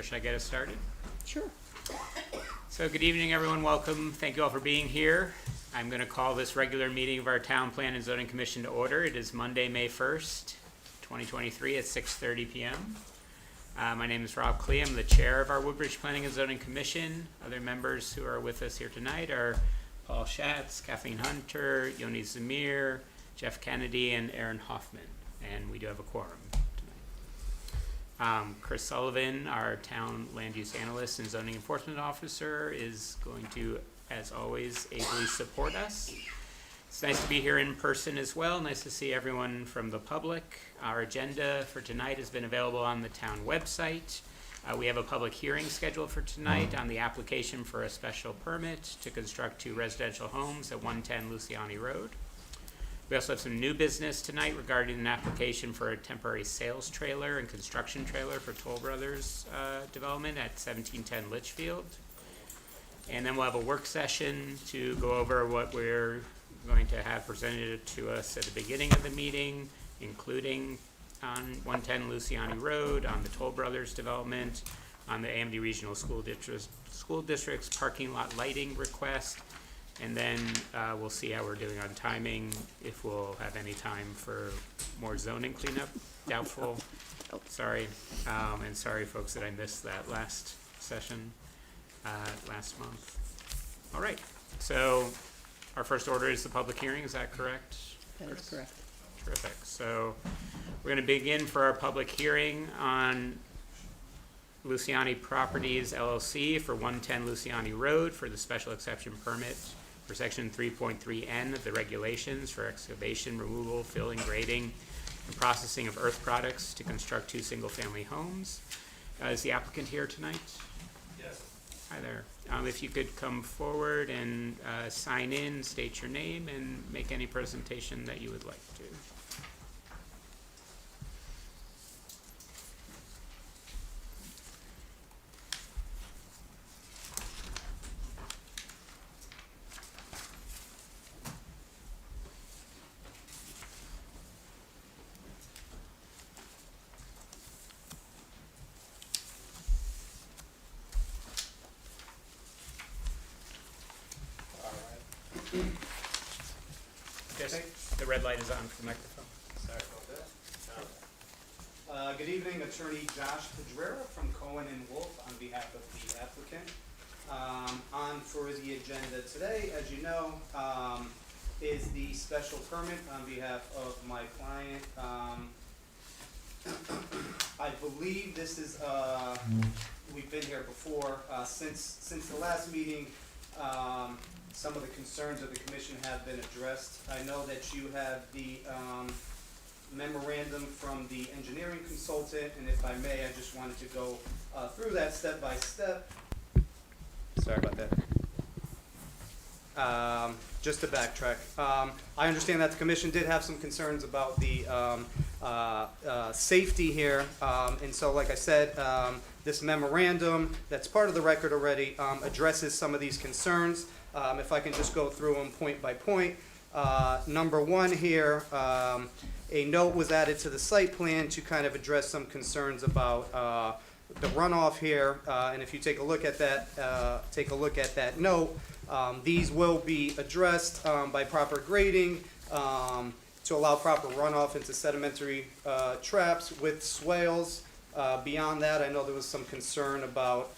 Should I get us started? Sure. So good evening, everyone. Welcome. Thank you all for being here. I'm going to call this regular meeting of our Town Plan and Zoning Commission to order. It is Monday, May 1st, 2023 at 6:30 p.m. My name is Rob Klee. I'm the chair of our Woodbridge Planning and Zoning Commission. Other members who are with us here tonight are Paul Schatz, Kathleen Hunter, Yoni Zamir, Jeff Kennedy, and Aaron Hoffman. And we do have a quorum tonight. Chris Sullivan, our town land use analyst and zoning enforcement officer, is going to, as always, ably support us. It's nice to be here in person as well. Nice to see everyone from the public. Our agenda for tonight has been available on the town website. We have a public hearing scheduled for tonight on the application for a special permit to construct 2 residential homes at 110 Luciani Road. We also have some new business tonight regarding an application for a temporary sales trailer and construction trailer for Toll Brothers development at 1710 Litchfield. And then we'll have a work session to go over what we're going to have presented to us at the beginning of the meeting, including on 110 Luciani Road, on the Toll Brothers development, on the AMD Regional School District's parking lot lighting request, and then we'll see how we're doing on timing, if we'll have any time for more zoning cleanup. Doubtful. Sorry. And sorry, folks, that I missed that last session last month. All right. So our first order is the public hearing. Is that correct? That is correct. Terrific. So we're going to begin for our public hearing on Luciani Properties LLC for 110 Luciani Road for the special exception permit for section 3.3N of the regulations for excavation, removal, filling, grading, and processing of earth products to construct 2 single-family homes. Is the applicant here tonight? Yes. Hi there. If you could come forward and sign in, state your name, and make any presentation that you would like to. Just, the red light is on for the microphone. Sorry about that. Good evening, Attorney Josh Pedrera from Cohen and Wolf on behalf of the applicant. On for the agenda today, as you know, is the special permit on behalf of my client. I believe this is, we've been here before, since the last meeting. Some of the concerns of the commission have been addressed. I know that you have the memorandum from the engineering consultant, and if I may, I just wanted to go through that step by step. Sorry about that. Just to backtrack, I understand that the commission did have some concerns about the safety here, and so like I said, this memorandum that's part of the record already addresses some of these concerns. If I can just go through them point by point. Number 1 here, a note was added to the site plan to kind of address some concerns about the runoff here. And if you take a look at that note, these will be addressed by proper grading to allow proper runoff into sedimentary traps with swales. Beyond that, I know there was some concern about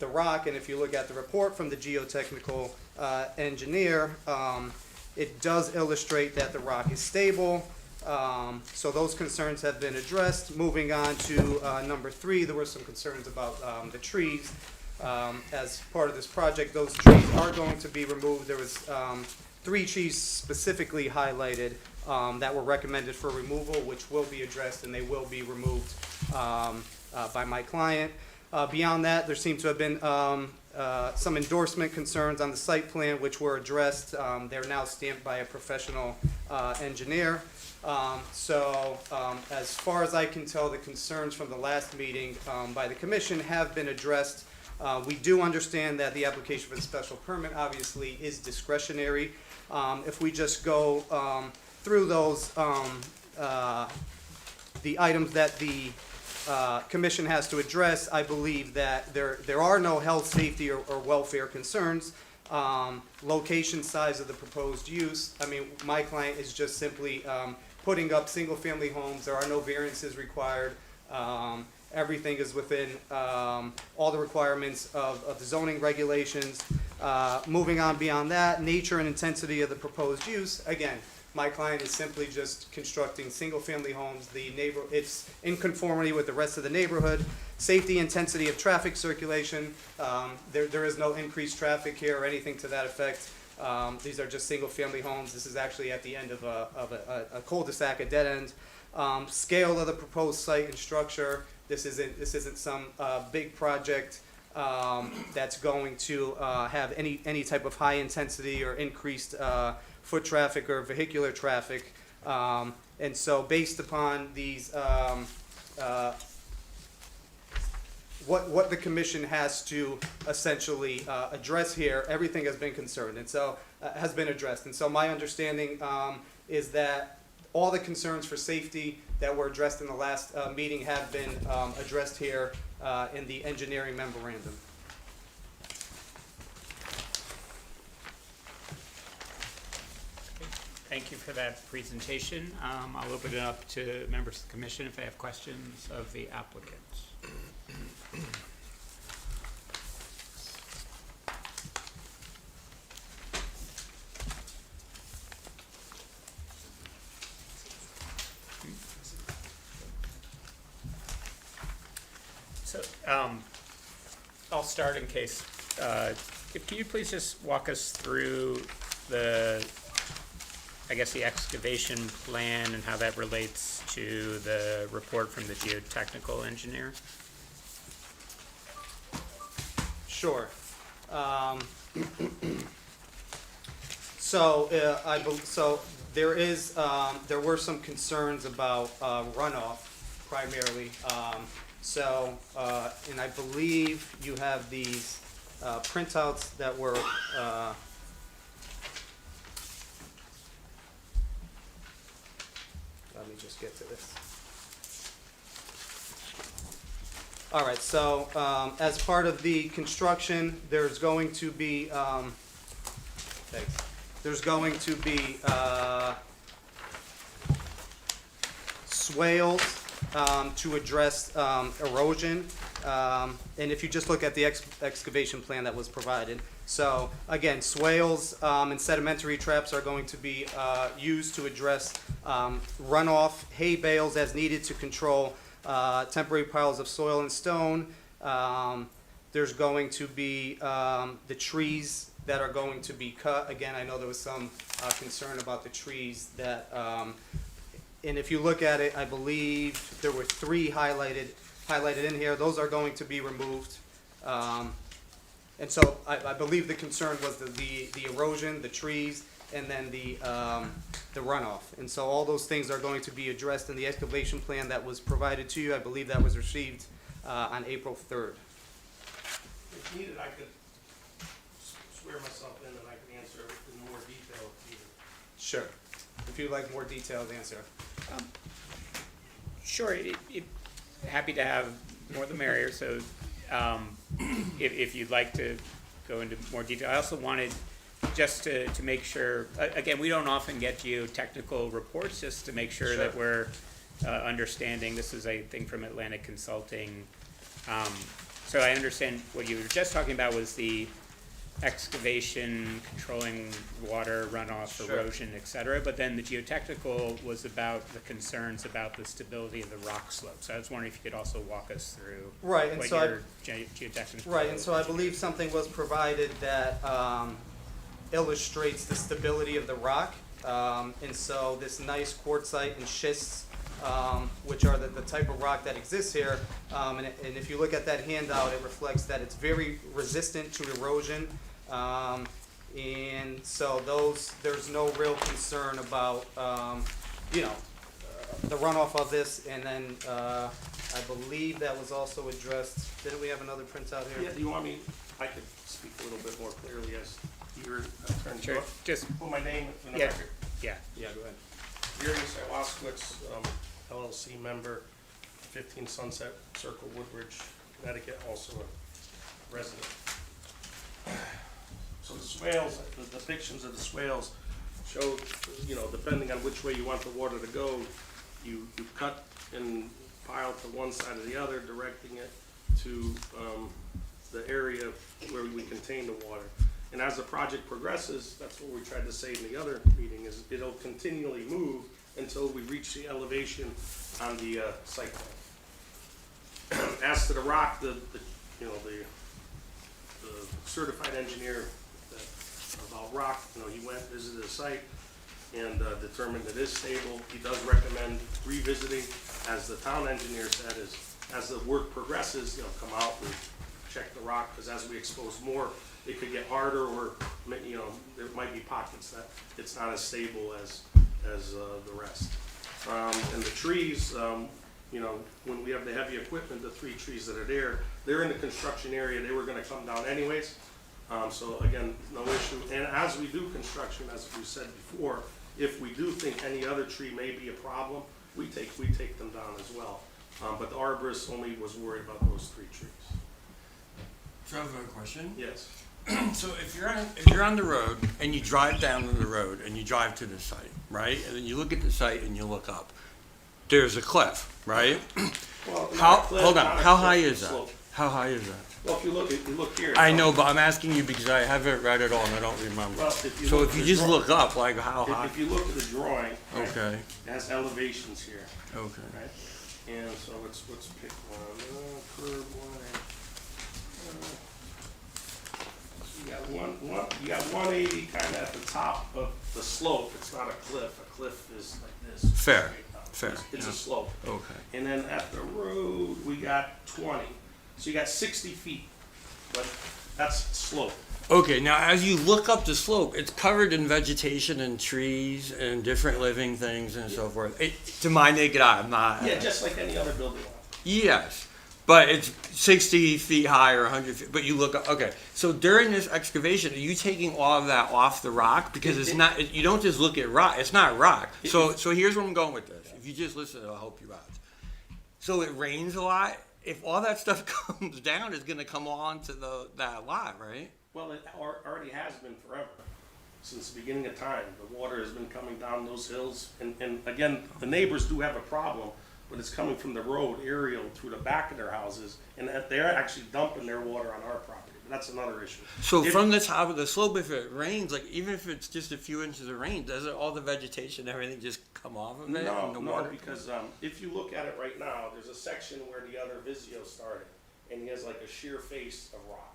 the rock, and if you look at the report from the geotechnical engineer, it does illustrate that the rock is stable. So those concerns have been addressed. Moving on to number 3, there were some concerns about the trees. As part of this project, those trees are going to be removed. There was 3 trees specifically highlighted that were recommended for removal, which will be addressed, and they will be removed by my client. Beyond that, there seem to have been some endorsement concerns on the site plan, which were addressed. They're now stamped by a professional engineer. As far as I can tell, the concerns from the last meeting by the commission have been addressed. We do understand that the application for the special permit obviously is discretionary. If we just go through those, the items that the commission has to address, I believe that there are no health, safety, or welfare concerns. Location, size of the proposed use, I mean, my client is just simply putting up single-family homes. There are no variances required. Everything is within all the requirements of the zoning regulations. Moving on beyond that, nature and intensity of the proposed use, again, my client is simply just constructing single-family homes. It's in conformity with the rest of the neighborhood. Safety, intensity of traffic circulation, there is no increased traffic here or anything to that effect. These are just single-family homes. This is actually at the end of a cul-de-sac, a dead end. Scale of the proposed site and structure, this isn't some big project that's going to have any type of high intensity or increased foot traffic or vehicular traffic. And so based upon these, what the commission has to essentially address here, everything has been concerned, and so has been addressed. And so my understanding is that all the concerns for safety that were addressed in the last meeting have been addressed here in the engineering memorandum. Thank you for that presentation. I'll open it up to members of the commission if they have questions of the applicant. So I'll start in case, can you please just walk us through the excavation plan and how that relates to the report from the geotechnical engineer? Sure. So there were some concerns about runoff primarily. And I believe you have these printouts that were let me just get to this. All right, so as part of the construction, there's going to be swales to address erosion. And if you just look at the excavation plan that was provided. So again, swales and sedimentary traps are going to be used to address runoff, hay bales as needed to control temporary piles of soil and stone. There's going to be the trees that are going to be cut. Again, I know there was some concern about the trees that, and if you look at it, I believe there were 3 highlighted in here. Those are going to be removed. And so I believe the concern was the erosion, the trees, and then the runoff. And so all those things are going to be addressed in the excavation plan that was provided to you. I believe that was received on April 3rd. If needed, I could swear myself in and I could answer in more detail if needed. Sure. If you'd like more detailed answer. Sure, happy to have more the merrier, so if you'd like to go into more detail. I also wanted just to make sure, again, we don't often get geotechnical reports, just to make sure that we're understanding. This is a thing from Atlantic Consulting. So I understand what you were just talking about was the excavation, controlling water, runoff, erosion, et cetera. But then the geotechnical was about the concerns about the stability of the rock slope. So I was wondering if you could also walk us through Right, and what so your geotechnical. Right, and so I believe something was provided that illustrates the stability of the rock. And so this nice quartzite and schists, which are the type of rock that exists here. And if you look at that handout, it reflects that it's very resistant to erosion. And so there's no real concern about, the runoff of this. And then I believe that was also addressed. Didn't we have another printout here? Yeah, do you want me, I could speak a little bit more clearly as your attorney. Sure, just, Put my name in the yeah, record. yeah. Yeah, go ahead. Yuri Sawaskowitz, LLC member, 15 Sunset Circle, Woodbridge, Connecticut, also a resident. So the swales, the depictions of the swales show, you know, depending on which way you want the water to go, you cut and pile to one side or the other, directing it to the area where we contain the water. And as the project progresses, that's what we tried to say in the other meeting, is it'll continually move until we reach the elevation on the site plan. As to the rock, the certified engineer about rock, you know, he went, visited the site, and determined it is stable. He does recommend revisiting, as the town engineer said, is as the work progresses, you know, come out and check the rock, because as we expose more, it could get harder, or, you know, there might be pockets that it's not as stable as the rest. And the trees, you know, when we have the heavy equipment, the 3 trees that are there, they're in the construction area, they were gonna come down anyways. So again, no issue. And as we do construction, as we said before, if we do think any other tree may be a problem, we take them down as well. But the arborist only was worried about those 3 trees. So I have a question. Yes. So if you're on the road and you drive down to the road and you drive to the site, right? And then you look at the site and you look up, there's a cliff, right? Well, Hold on, how high is that? How high is that? Well, if you look here. I know, but I'm asking you because I haven't read it all and I don't remember. Well, if you So look if at you the just drawing- look up, like how high? If you look at the drawing, right, Okay, it has elevations here, okay. right? And so let's pick one, curve one. So you got 180 kind of at the top of the slope. It's not a cliff. A cliff is like this. Fair, straight up. fair, It's yeah. a slope. Okay. And then at the road, we got 20. So you got 60 feet, but that's slope. Okay, now as you look up the slope, it's covered in vegetation and trees and different living things and so forth. To my naked eye, I'm not. Yeah, just like any other building lot. Yes, but it's 60 feet high or 100 feet, but you look up, okay. So during this excavation, are you taking all of that off the rock? Because it's not, you don't just look at rock, it's not rock. So here's where I'm going with this. If you just listen, it'll help you out. So it rains a lot. If all that stuff comes down, it's gonna come on to that lot, right? Well, it already has been forever. Since the beginning of time, the water has been coming down those hills. And again, the neighbors do have a problem, but it's coming from the road aerial through the back of their houses. And they're actually dumping their water on our property. But that's another issue. So If- from the top of the slope, if it rains, like even if it's just a few inches of rain, doesn't all the vegetation, everything just come off of it? and the No, water? because if you look at it right now, there's a section where the other Vizio started. And he has like a sheer face of rock,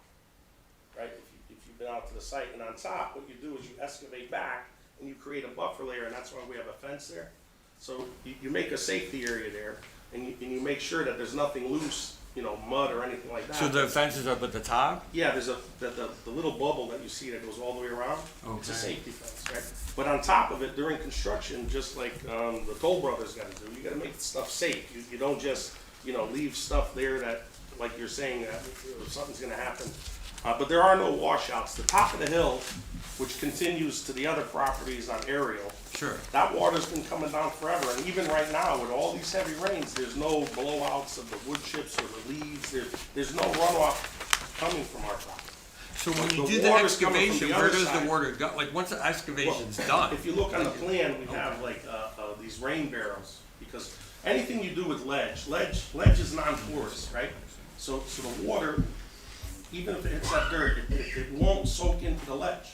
right? If you've been out to the site, and on top, what you do is you excavate back and you create a buffer layer, and that's why we have a fence there. So you make a safety area there, and you make sure that there's nothing loose, you know, mud or anything like that. So the fence is up at the top? Yeah, there's the little bubble that you see that goes all the way around. It's a Okay. safety fence, right? But on top of it, during construction, just like the Toll Brothers gotta do, you gotta make stuff safe. You don't just, you know, leave stuff there that, like you're saying, that something's gonna happen. But there are no washouts. The top of the hill, which continues to the other properties on Ariel, Sure. that water's been coming down forever, and even right now, with all these heavy rains, there's no blowouts of the wood chips or the leaves, there's no runoff coming from our property. So when you The do the water's coming from excavation, the where other does side. the water go? Like once the excavation's Well, done? If you look on the plan, we have like, these rain barrels, because anything you do with ledge is non-porous, right? So the water, even if it hits that dirt, it won't soak into the ledge,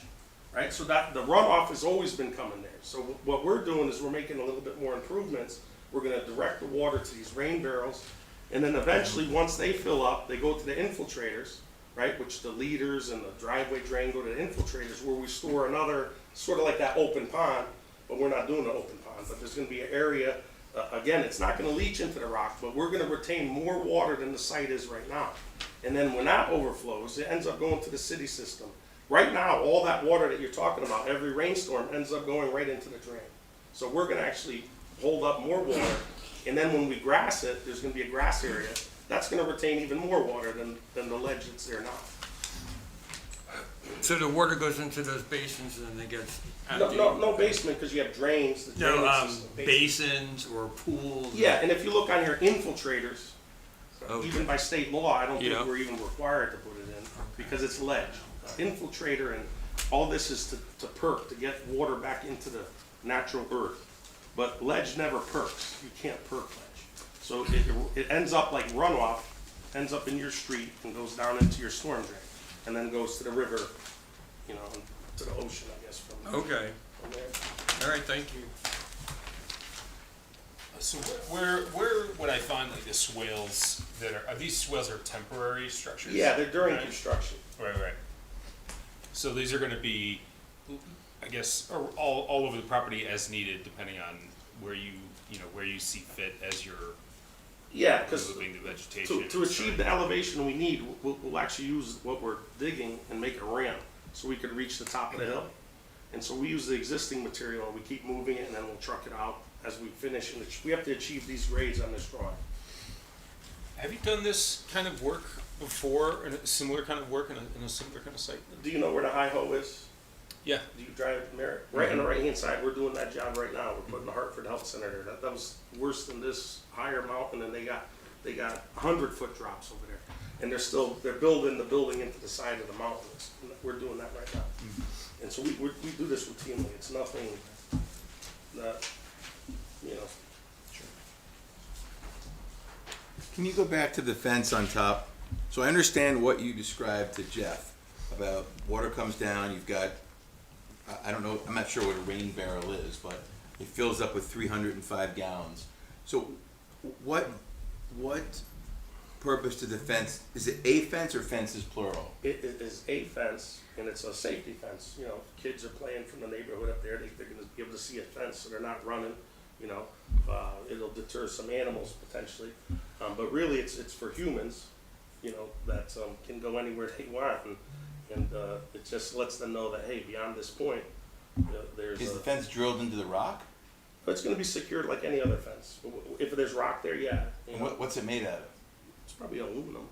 right? So that, the runoff has always been coming there. So what we're doing is we're making a little bit more improvements. We're gonna direct the water to these rain barrels, and then eventually, once they fill up, they go to the infiltrators, right? Which the leaders and the driveway drain go to the infiltrators, where we store another, sort of like that open pond, but we're not doing an open pond, but there's gonna be an area, again, it's not gonna leach into the rock, but we're gonna retain more water than the site is right now. And then when that overflows, it ends up going to the city system. Right now, all that water that you're talking about, every rainstorm ends up going right into the drain. So we're gonna actually hold up more water, and then when we grass it, there's gonna be a grass area. That's gonna retain even more water than the ledge that's there now. So the water goes into those basins and then it gets No, emptied? no basement, because you have drains, the No, drainage system. basins or pools? Yeah, and if you look on here, infiltrators, Okay. even by state law, I don't Yeah. think we're even required to put it in, because it's ledge. Infiltrator and all this is to perk, to get water back into the natural earth. But ledge never perks, you can't perk ledge. So it ends up like runoff, ends up in your street and goes down into your storm drain, and then goes to the river, you know, and to the ocean, I guess, from Okay, there. all right, thank you. So where would I find like the swales that are these swales are temporary structures? Yeah, they're during Right. construction. Right. So these are gonna be, I guess, all over the property as needed, depending on where you know, where you see fit as you're Yeah, because removing the vegetation. to achieve the elevation we need, we'll actually use what we're digging and make a ramp so we could reach the top of the hill. And so we use the existing material and we keep moving it and then we'll truck it out as we finish. And we have to achieve these grades on this drawing. Have you done this kind of work before, in a similar kind of work in a similar kind of site? Do you know where the high ho is? Yeah. Do you drive Merritt? Right on the right hand side, we're doing that job right now. We're putting the Hartford Health Center there. That was worse than this higher mountain, and they got 100-foot drops over there. And they're building the building into the side of the mountains. We're doing that right now. And so we do this routinely. It's nothing that, you know. Can you go back to the fence on top? So I understand what you described to Jeff about water comes down, you've got, I don't know, I'm not sure what a rain barrel is, but it fills up with 305 gallons. So what purpose to the fence, is it a fence or fences plural? It is a fence, and it's a safety fence. You know, kids are playing from the neighborhood up there, they're gonna be able to see a fence, so they're not running, you know. It'll deter some animals potentially, but really it's for humans, you know, that can go anywhere they want, and it just lets them know that, hey, beyond this point, you know, there's Is the fence drilled into the rock? it's gonna be secured like any other fence. If there's rock there, yeah. You And know, what's it made out of? it's probably aluminum.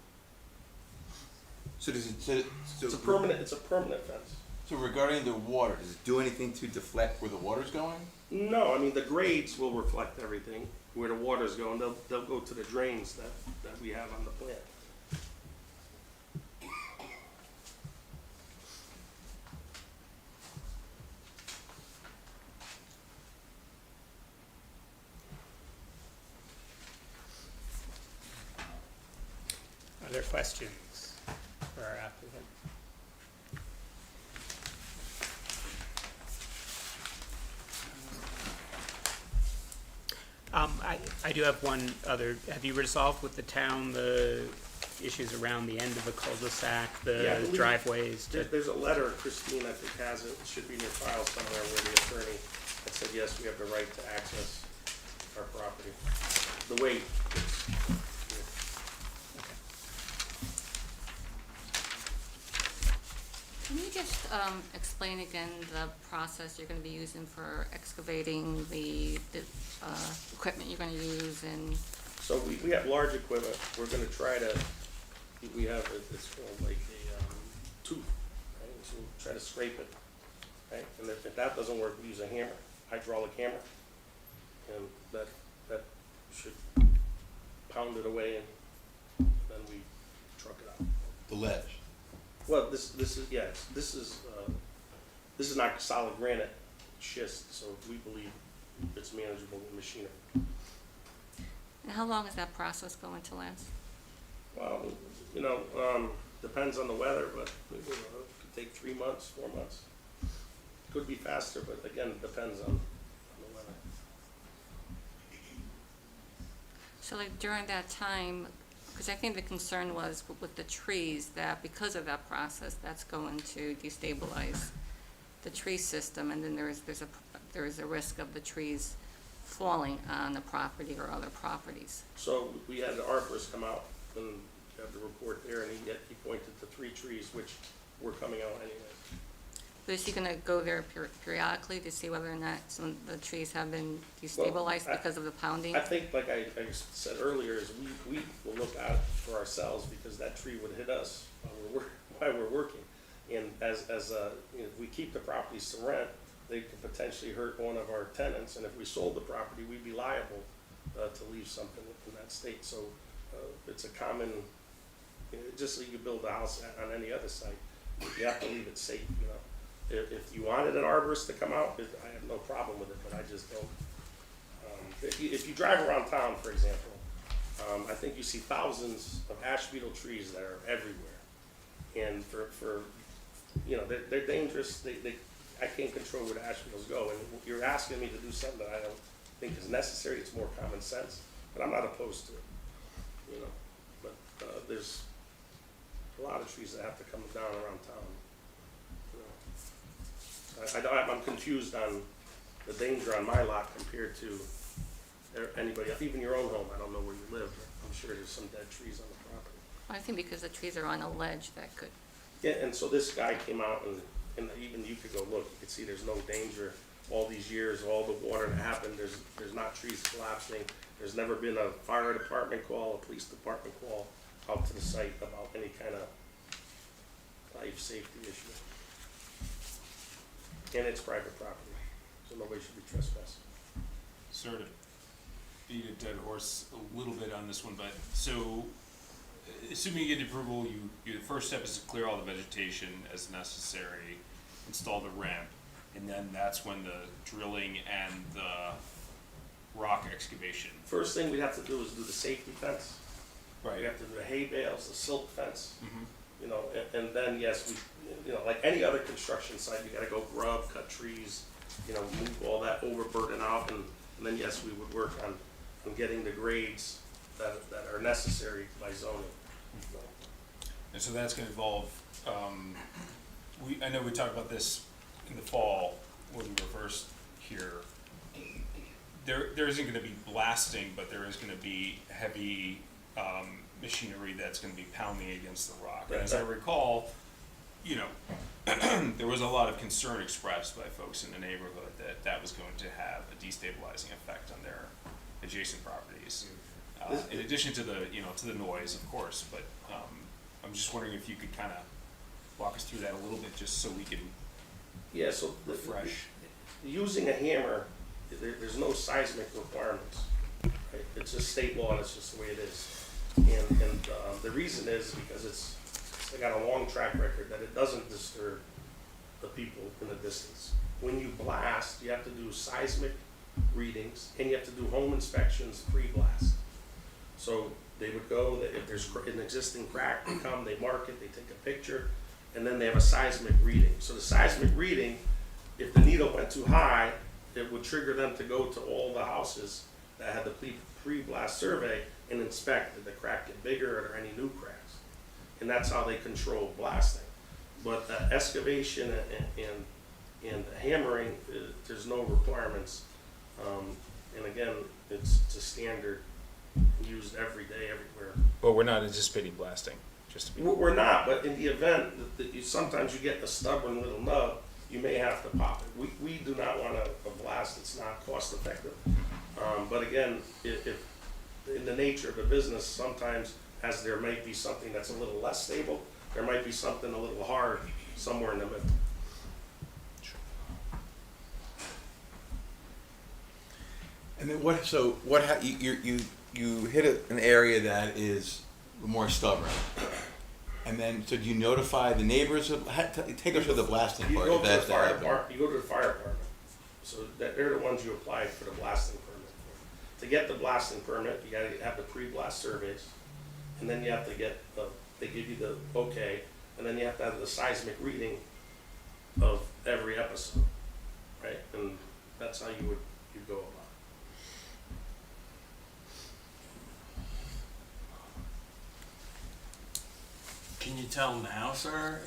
So does it, It's a permanent fence. So regarding the water, does it do anything to deflect where the water's going? No, I mean, the grades will reflect everything, where the water's going, they'll go to the drains that we have on the plan. Other questions for our applicant? I do have one other, have you resolved with the town the issues around the end of the cul-de-sac, Yeah, I the believe- driveways? There's a letter, Christine, I think has it, should be in your file somewhere, where the attorney had said, yes, we have the right to access our property. The way it's, Can you just explain again the process you're gonna be using for excavating the equipment you're gonna use and, so we have large equipment, we're gonna try to, we have, it's called like a tooth, right? So we'll try to scrape it, right? And if that doesn't work, we use a hammer, hydraulic hammer, and that should pound it away, and then we truck it out. The ledge. Well, this is, yes, this is not solid granite schist, so we believe it's manageable with machinery. and how long is that process going to last? Well, you know, depends on the weather, but, you know, it could take 3 months, 4 months. Could be faster, but again, it depends on the weather. So like during that time, because I think the concern was with the trees, that because of that process, that's going to destabilize the tree system, and then there is a risk of the trees falling on the property or other properties. So we had the arborist come out and have the report there, and he pointed to 3 trees, which were coming out anyway. But is he gonna go there periodically to see whether or not some of the trees have been destabilized because of the pounding? I think, like I said earlier, is we will look out for ourselves, because that tree would hit us while we're working. And if we keep the properties to rent, they could potentially hurt one of our tenants, and if we sold the property, we'd be liable to leave something in that state. So it's a common, just like you build a house on any other site, you have to leave it safe, you know. If you wanted an arborist to come out, I have no problem with it, but I just don't. If you drive around town, for example, I think you see thousands of ash beetle trees that are everywhere. And for you know, they're dangerous. I can't control where the ash beetles go. And you're asking me to do something that I don't think is necessary. It's more common sense, but I'm not opposed to it, you know. But there's a lot of trees that have to come down around town. You know. I'm confused on the danger on my lot compared to anybody else, even your own home. I don't know where you live, but I'm sure there's some dead trees on the property. I think because the trees are on a ledge that could, Yeah, and so this guy came out and even you could go look, you could see there's no danger all these years, all the water that happened, there's not trees collapsing. There's never been a fire department call, a police department call out to the site about any kind of life safety issue. And it's private property, so nobody should be trespassing. Sort of beat a dead horse a little bit on this one, but so assuming you get approval, the first step is to clear all the vegetation as necessary, install the ramp, and then that's when the drilling and the rock excavation. First thing we'd have to do is do the safety fence. Right. We have to do the hay bales, the silt fence. Mhm. You know, and then, yes, we, you know, like any other construction site, you gotta go grub, cut trees, you know, move all that overburden out, and then, yes, we would work on getting the grades that are necessary by zoning. And so that's gonna involve, I know we talked about this in the fall when we were first here. There isn't gonna be blasting, but there is gonna be heavy, machinery that's gonna be pounding against the rock. And as I recall, you know, there was a lot of concern expressed by folks in the neighborhood that was going to have a destabilizing effect on their adjacent properties. In addition to the, you know, to the noise, of course, but, I'm just wondering if you could kind of walk us through that a little bit, just so we can Yeah, so refresh. using a hammer, there's no seismic requirements. Right? It's just state law, and it's just the way it is. And the reason is because it's got a long track record that it doesn't disturb the people in the distance. When you blast, you have to do seismic readings, and you have to do home inspections pre-blast. So they would go, if there's an existing crack, they come, they mark it, they take a picture, and then they have a seismic reading. So the seismic reading, if the needle went too high, it would trigger them to go to all the houses that had the pre-blast survey and inspect, did the crack get bigger, are there any new cracks? And that's how they control blasting. But excavation and hammering, there's no requirements. And again, it's a standard used every day, everywhere. But we're not anticipating blasting, just to be. We're not, but in the event that sometimes you get a stubborn little nub, you may have to pop it. We do not want a blast, it's not cost effective. But again, if in the nature of the business, sometimes as there might be something that's a little less stable, there might be something a little hard somewhere in the middle. And then you hit an area that is more stubborn. And then, so do you notify the neighbors take us to the blasting You part, go if to the that's fire happening. department, you go to the fire department. So they're the ones you applied for the blasting permit for. To get the blasting permit, you gotta have the pre-blast surveys, and then you have to get, they give you the okay, and then you have to have the seismic reading of every episode, right? And that's how you go about it. Can you tell now, sir,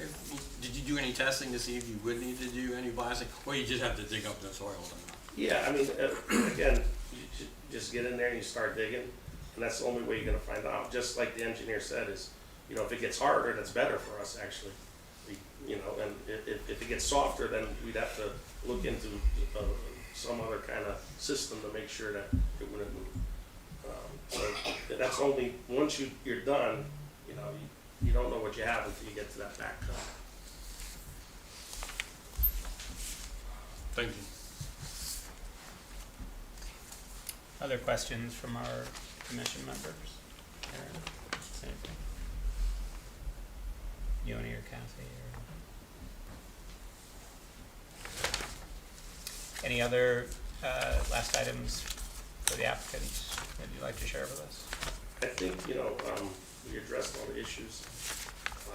did you do any testing to see if you would need to do any blasting, or you just have to dig up the soil or not? Yeah, I mean, again, you should just get in there and you start digging, and that's the only way you're gonna find out. Just like the engineer said, is, you know, if it gets harder, that's better for us, actually. You know, and if it gets softer, then we'd have to look into some other kind of system to make sure that it wouldn't move. So that's only, once you're done, you know, you don't know what you have until you get to that back cut. Thank you. Other questions from our commission members? Aaron, anything? Yoni or Kathy or? Any other, last items for the applicant that you'd like to share with us? I think, we addressed all the issues.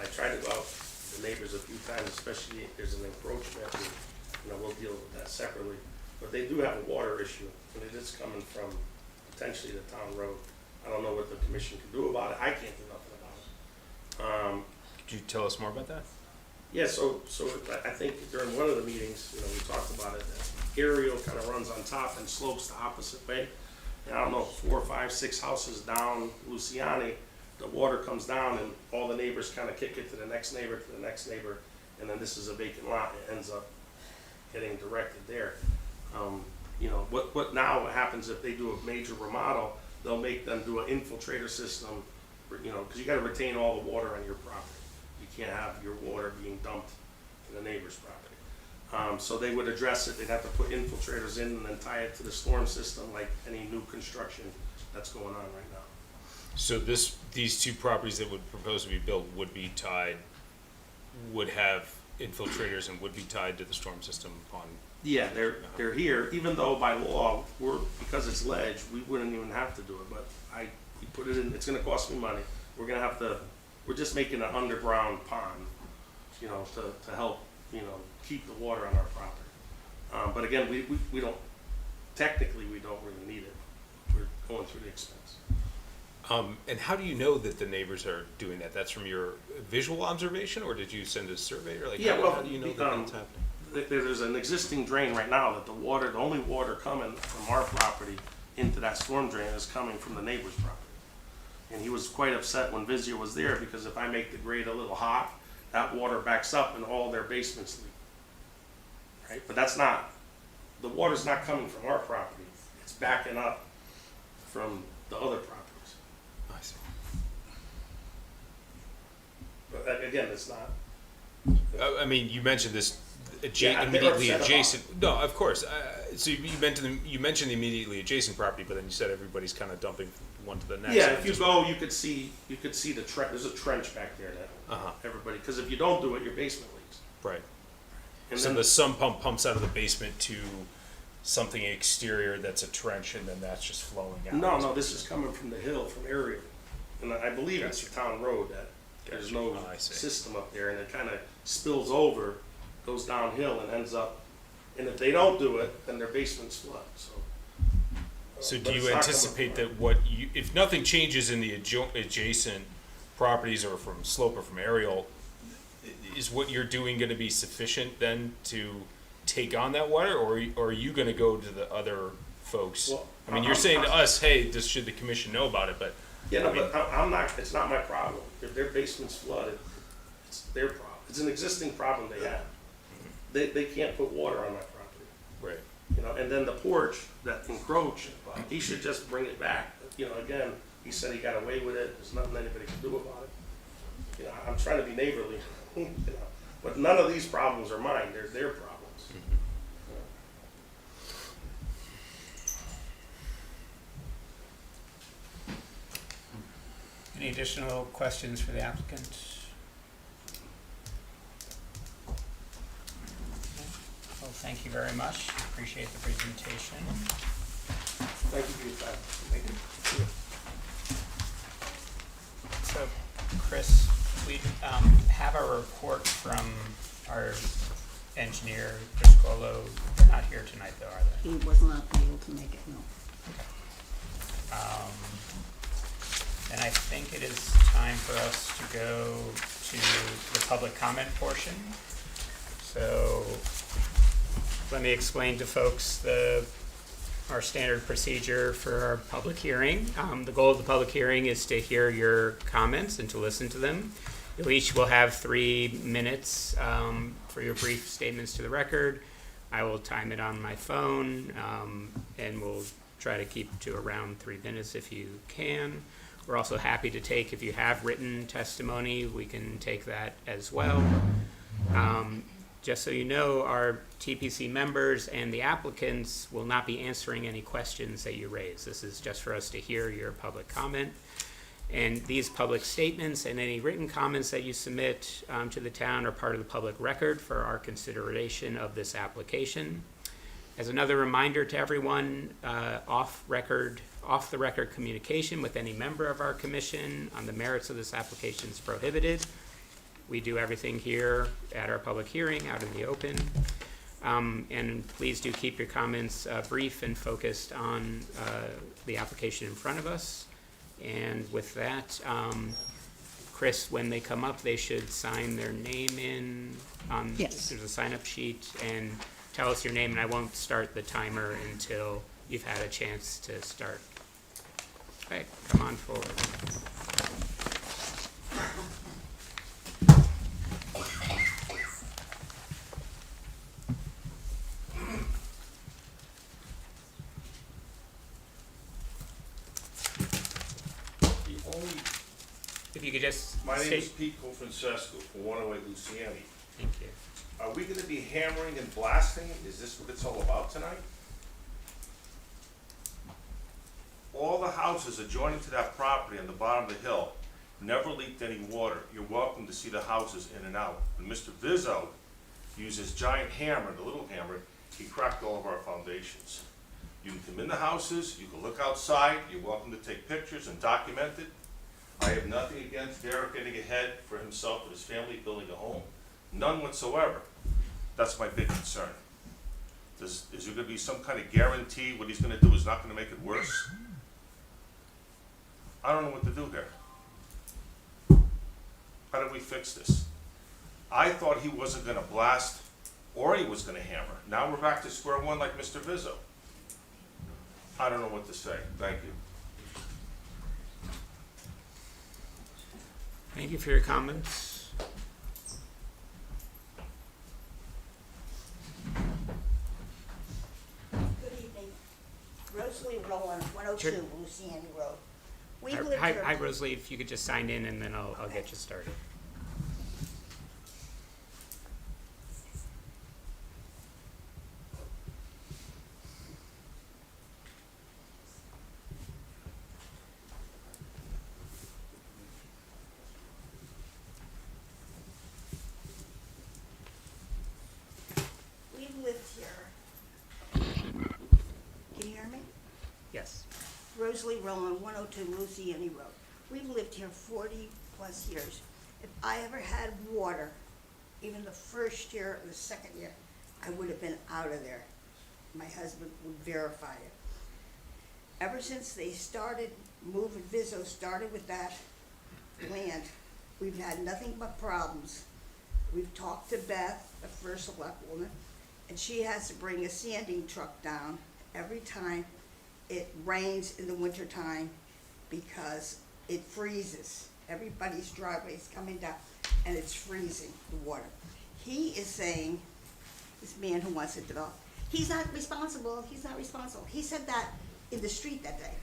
I tried to go out to the neighbors a few times, especially if there's an encroachment, and, we'll deal with that separately. But they do have a water issue, and it is coming from potentially the town road. I don't know what the commission can do about it. I can't do nothing about it. Could you tell us more about that? Yeah, so I think during one of the meetings, we talked about it, that aerial kind of runs on top and slopes the opposite way. And I don't know, 4, 5, 6 houses down Luciani, the water comes down and all the neighbors kind of kick it to the next neighbor, and then this is a vacant lot, it ends up getting directed there. What now happens if they do a major remodel, they'll make them do an infiltrator system, because you gotta retain all the water on your property. You can't have your water being dumped in the neighbor's property. So they would address it, they'd have to put infiltrators in and then tie it to the storm system like any new construction that's going on right now. So these two properties that would propose to be built would have infiltrators and would be tied to the storm system upon. Yeah, they're here, even though by law, because it's ledge, we wouldn't even have to do it, but we put it in, it's gonna cost me money. We're just making an underground pond, to help, keep the water on our property. But again, we don't, technically, we don't really need it. We're going through the expense. And how do you know that the neighbors are doing that? That's from your visual observation, or did you send a surveyor? Like, Yeah, how do you know that that's happening? There's an existing drain right now that the only water coming from our property into that storm drain is coming from the neighbor's property. And he was quite upset when Vizio was there, because if I make the grade a little hot, that water backs up and all their basements leak. Right, but the water's not coming from our property, it's backing up from the other properties. I see. But again, it's not. I mean, you mentioned this Yeah, they're immediately upset about adjacent. No, of course. So you mentioned the immediately adjacent property, but then you said everybody's kind of dumping one to the next. Yeah, if you go, you could see the trench, there's a trench back there that Uh-huh. everybody, because if you don't do it, your basement leaks. Right. And So then the sump pump pumps out of the basement to something exterior that's a trench, and then that's just flowing out. No, this is coming from the hill, from Ariel. And I believe it's a town road that there's no Oh, I see. system up there, and it kind of spills over, goes downhill and ends up, and if they don't do it, then their basements flood, so. So But do it's you not anticipate coming that if nothing changes in the adjacent properties or from slope or from aerial, is what you're doing gonna be sufficient then to take on that water, or are you gonna go to the other folks? Well, I mean, you're saying to us, hey, this should the commission know about it, but Yeah, no, I mean- but I'm not, it's not my problem. If their basement's flooded, it's their problem. It's an existing problem they have. They can't put water on my property, right. and then the porch that encroached, he should just bring it back. Again, he said he got away with it, there's nothing anybody can do about it. I'm trying to be neighborly, but none of these problems are mine, they're their problems. Any additional questions for the applicant? Well, thank you very much. Appreciate the presentation. Thank you for your time. So, Chris, we have a report from our engineer, Chris Colo. They're not here tonight, though, are they? He was not able to make it, no. And I think it is time for us to go to the public comment portion. So let me explain to folks our standard procedure for our public hearing. The goal of the public hearing is to hear your comments and to listen to them. You each will have 3 minutes for your brief statements to the record. I will time it on my phone, and we'll try to keep to around 3 minutes if you can. We're also happy to take, if you have written testimony, we can take that as well. just so you know, our TPC members and the applicants will not be answering any questions that you raise. This is just for us to hear your public comment. And these public statements and any written comments that you submit to the town are part of the public record for our consideration of this application. As another reminder to everyone, off the record communication with any member of our commission on the merits of this application is prohibited. We do everything here at our public hearing, out in the open. And please do keep your comments brief and focused on the application in front of us. And with that, Chris, when they come up, they should sign their name in on, Yes. there's a sign-up sheet, and tell us your name, and I won't start the timer until you've had a chance to start. Okay, come on forward. If you could just My name state, is Pete Cofrancesco from 108 Luciani. thank you. Are we gonna be hammering and blasting? Is this what it's all about tonight? All the houses adjoining to that property on the bottom of the hill never leaked any water. You're welcome to see the houses in and out. When Mr. Vizzo used his giant hammer, the little hammer, he cracked all of our foundations. You can come in the houses, you can look outside, you're welcome to take pictures and document it. I have nothing against Derek getting ahead for himself and his family, building a home. None whatsoever. That's my big concern. Is there gonna be some kind of guarantee what he's gonna do is not gonna make it worse? I don't know what to do here. How do we fix this? I thought he wasn't gonna blast or he was gonna hammer. Now we're back to square one like Mr. Vizzo. I don't know what to say. Thank you. Thank you for your comments. Good evening. Rosalie Rowland, 102 Sure. Luciani Road. We've lived Hi, here. hi, Rosalie, if you could just sign in and then I'll get you started. We've lived here. Can you hear me? Yes. Rosalie Rowland, 102 Luciani Road. We've lived here 40-plus years. If I ever had water, even the first year or the second year, I would have been out of there. My husband would verify it. Ever since they started moving, Vizzo started with that land, we've had nothing but problems. We've talked to Beth, the first select woman, and she has to bring a sanding truck down every time it rains in the wintertime because it freezes. Everybody's driveway is coming down and it's freezing, the water. He is saying, this man who wants to develop, he's not responsible. He said that in the street that day.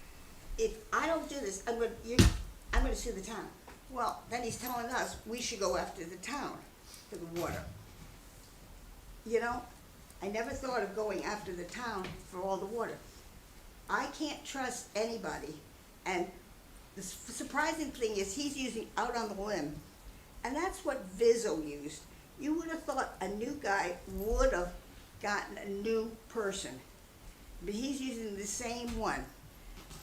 If I don't do this, I'm gonna sue the town. Well, then he's telling us we should go after the town for the water. You know, I never thought of going after the town for all the water. I can't trust anybody, and the surprising thing is he's using out on the limb, and that's what Vizzo used. You would have thought a new guy would have gotten a new person, but he's using the same one,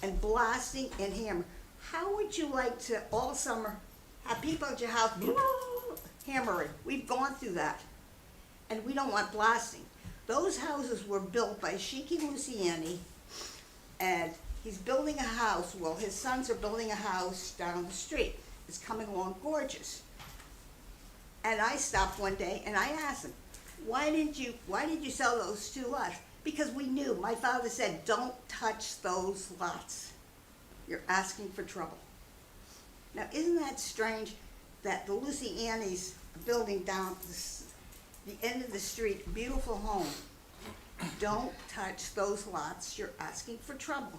and blasting and hammer. How would you like to all summer have people at your house hammering? We've gone through that, and we don't want blasting. Those houses were built by Shiki Luciani, and he's building a house, well, his sons are building a house down the street. It's coming along gorgeous. And I stopped one day and I asked him, why did you sell those 2 lots? Because we knew, my father said, don't touch those lots. You're asking for trouble. Now, isn't that strange that the Lucianis are building down the end of the street, beautiful home. Don't touch those lots, you're asking for trouble.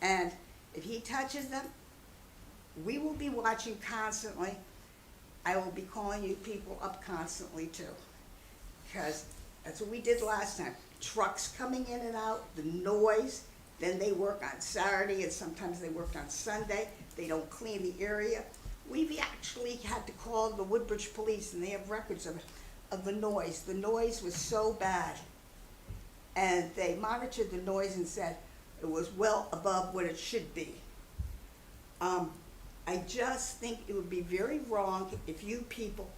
And if he touches them, we will be watching constantly. I will be calling you people up constantly too. because that's what we did last time. Trucks coming in and out, the noise, then they work on Saturday and sometimes they work on Sunday. They don't clean the area. We've actually had to call the Woodbridge Police, and they have records of the noise. The noise was so bad. And they monitored the noise and said it was well above what it should be. I just think it would be very wrong if you people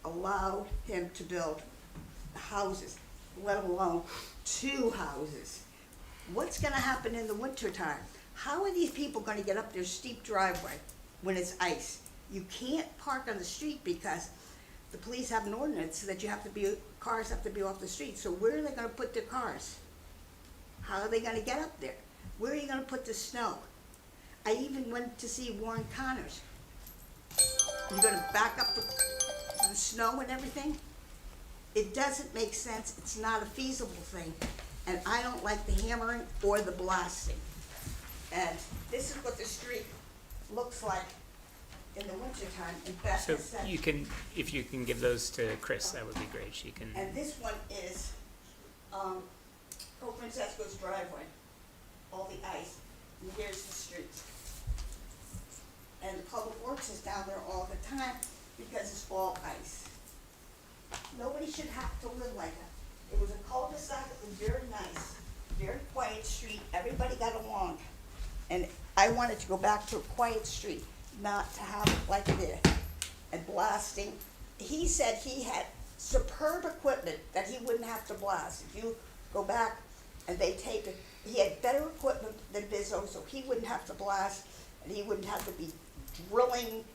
allowed him to build houses, let alone 2 houses. What's gonna happen in the wintertime? How are these people gonna get up their steep driveway when it's ice? You can't park on the street because the police have an ordinance that cars have to be off the street. So where are they gonna put their cars? How are they gonna get up there? Where are you gonna put the snow? I even went to see Warren Connors. You're gonna back up the snow and everything? It doesn't make sense, it's not a feasible thing, and I don't like the hammering or the blasting. And this is what the street looks like in the wintertime, and Beth So has said. you can, if you can give those to Chris, that would be great. She can, And this one is, Old Francesco's driveway, all the ice, and here's the street. And the Public Works is down there all the time because it's all ice. Nobody should have to live like that. It was a cul-de-sac, it was very nice, very quiet street, everybody got along. And I wanted to go back to a quiet street, not to have it like it is, and blasting. He said he had superb equipment that he wouldn't have to blast. If you go back and they tape it, he had better equipment than Bizzo, so he wouldn't have to blast, and he wouldn't have to be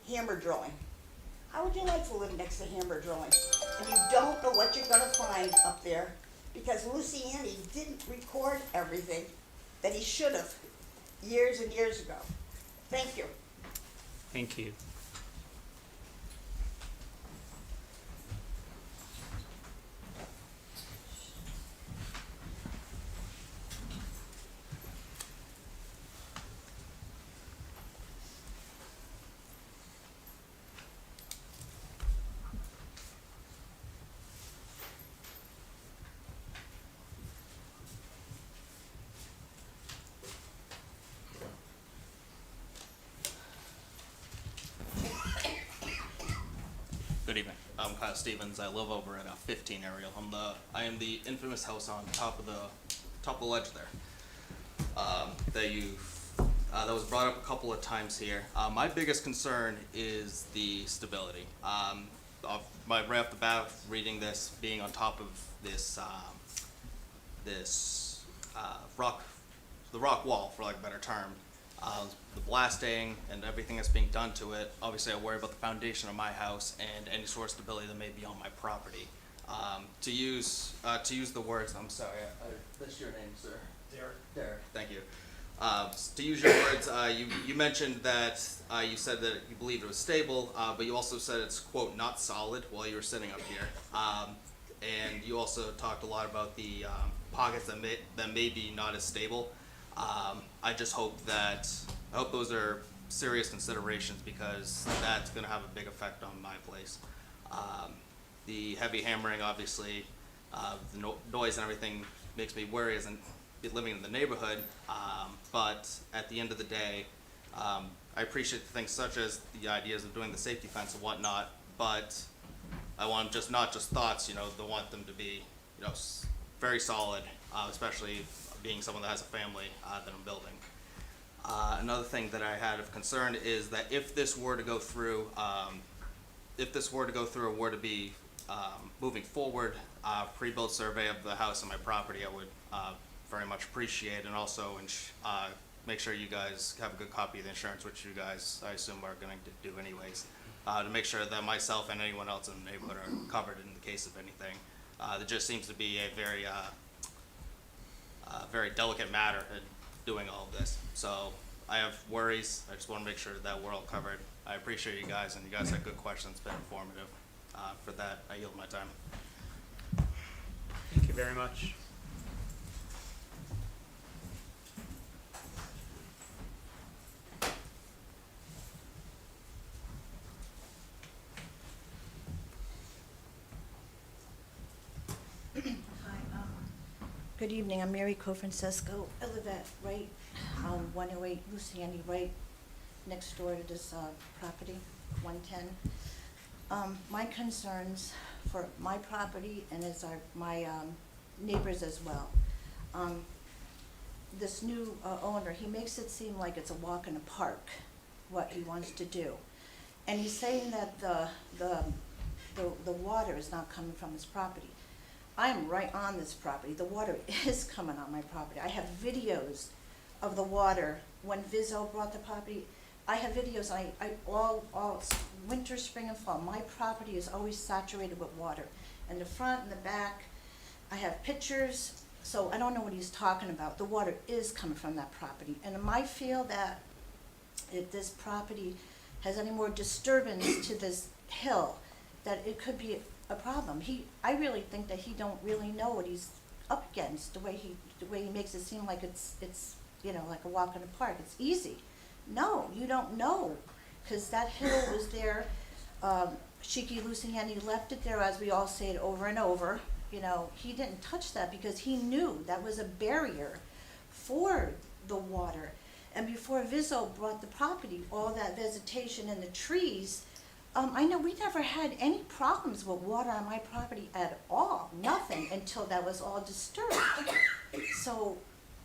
hammer drilling. How would you like to live next to hammer drilling? And you don't know what you're gonna find up there, because Luciani didn't record everything that he should have years and years ago. Thank you. thank you. Good evening. I'm Kyle Stevens. I live over at 15 Ariel. I am the infamous house on top of the ledge there. That was brought up a couple of times here. My biggest concern is the stability. Right off the bat, reading this, being on top of this the rock wall, for lack of a better term. The blasting and everything that's being done to it. Obviously, I worry about the foundation of my house and any sort of stability that may be on my property. To use the words, I'm sorry, I missed your name, sir. Derek. Thank you. To use your words, you mentioned that you said that you believed it was stable, but you also said it's, quote, not solid while you were sitting up here. And you also talked a lot about the pockets that may be not as stable. I just hope those are serious considerations, because that's going to have a big effect on my place. The heavy hammering, obviously, the noise and everything makes me worry as living in the neighborhood. But at the end of the day, I appreciate things such as the ideas of doing the safety fence and whatnot. But I want not just thoughts. I want them to be, very solid, especially being someone that has a family that I'm building. Another thing that I had of concern is that if this were to go through, or were to be moving forward, pre-built survey of the house and my property, I would very much appreciate, and also make sure you guys have a good copy of the insurance, which you guys, I assume, are going to do anyways, to make sure that myself and anyone else in the neighborhood are covered in the case of anything. There just seems to be a very delicate matter in doing all of this. So I have worries. I just want to make sure that we're all covered. I appreciate you guys, and you guys had good questions. It's been informative. For that, I yield my time. Thank you very much. Good evening, I'm Mary Cofrancesco. I live at 108 Luciani, right next door to this property, 110. My concerns for my property and as my neighbors as well. This new owner, he makes it seem like it's a walk in the park, what he wants to do. And he's saying that the water is not coming from his property. I am right on this property. The water is coming on my property. I have videos of the water when Vizzo bought the property. I have videos, all winter, spring, and fall. My property is always saturated with water. In the front and the back, I have pictures, so I don't know what he's talking about. The water is coming from that property. And I feel that if this property has any more disturbance to this hill, that it could be a problem. I really think that he don't really know what he's up against, the way he makes it seem like it's like a walk in the park. It's easy. No, you don't know, because that hill was there. Shiki Luciani left it there, as we all say it over and over. He didn't touch that because he knew that was a barrier for the water. And before Vizzo bought the property, all that vegetation and the trees, I know we never had any problems with water on my property at all, nothing, until that was all disturbed. So,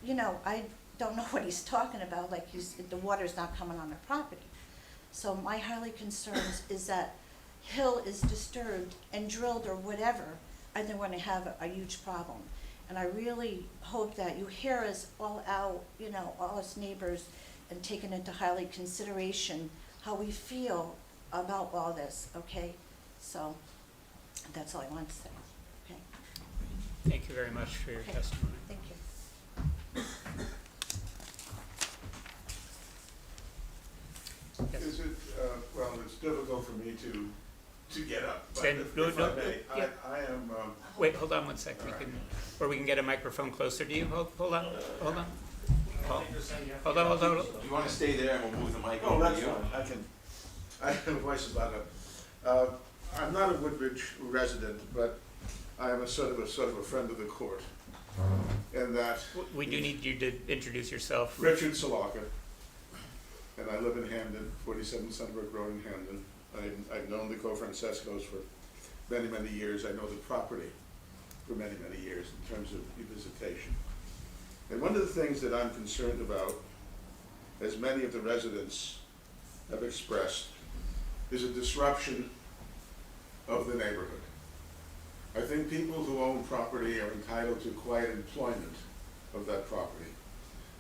I don't know what he's talking about, like the water's not coming on the property. So my highly concerns is that hill is disturbed and drilled or whatever, and then we're gonna have a huge problem. And I really hope that you hear us all out, all us neighbors, and taking into highly consideration how we feel about all this, okay? So, that's all I want to say, okay? Thank you very much for your Okay. testimony. Thank you. Yes. Is it, well, it's difficult for me to get up, but Then, if no, if no, I may, yeah. I am, Wait, hold on one sec. We can get a microphone closer to you. Hold on. Hold on. Hold on. Do you wanna stay there and we'll move the mic oh, over to that's you? fine, I have a voice about it. I'm not a Woodbridge resident, but I am a sort of a friend of the court. And that We do need you to introduce yourself. Richard Salaka, and I live in Hamden, 47 Sunbrook Road in Hamden. I've known the Cofrancescos for many, many years. I know the property for many, many years in terms of visitation. And one of the things that I'm concerned about, as many of the residents have expressed, is a disruption of the neighborhood. I think people who own property are entitled to quiet employment of that property.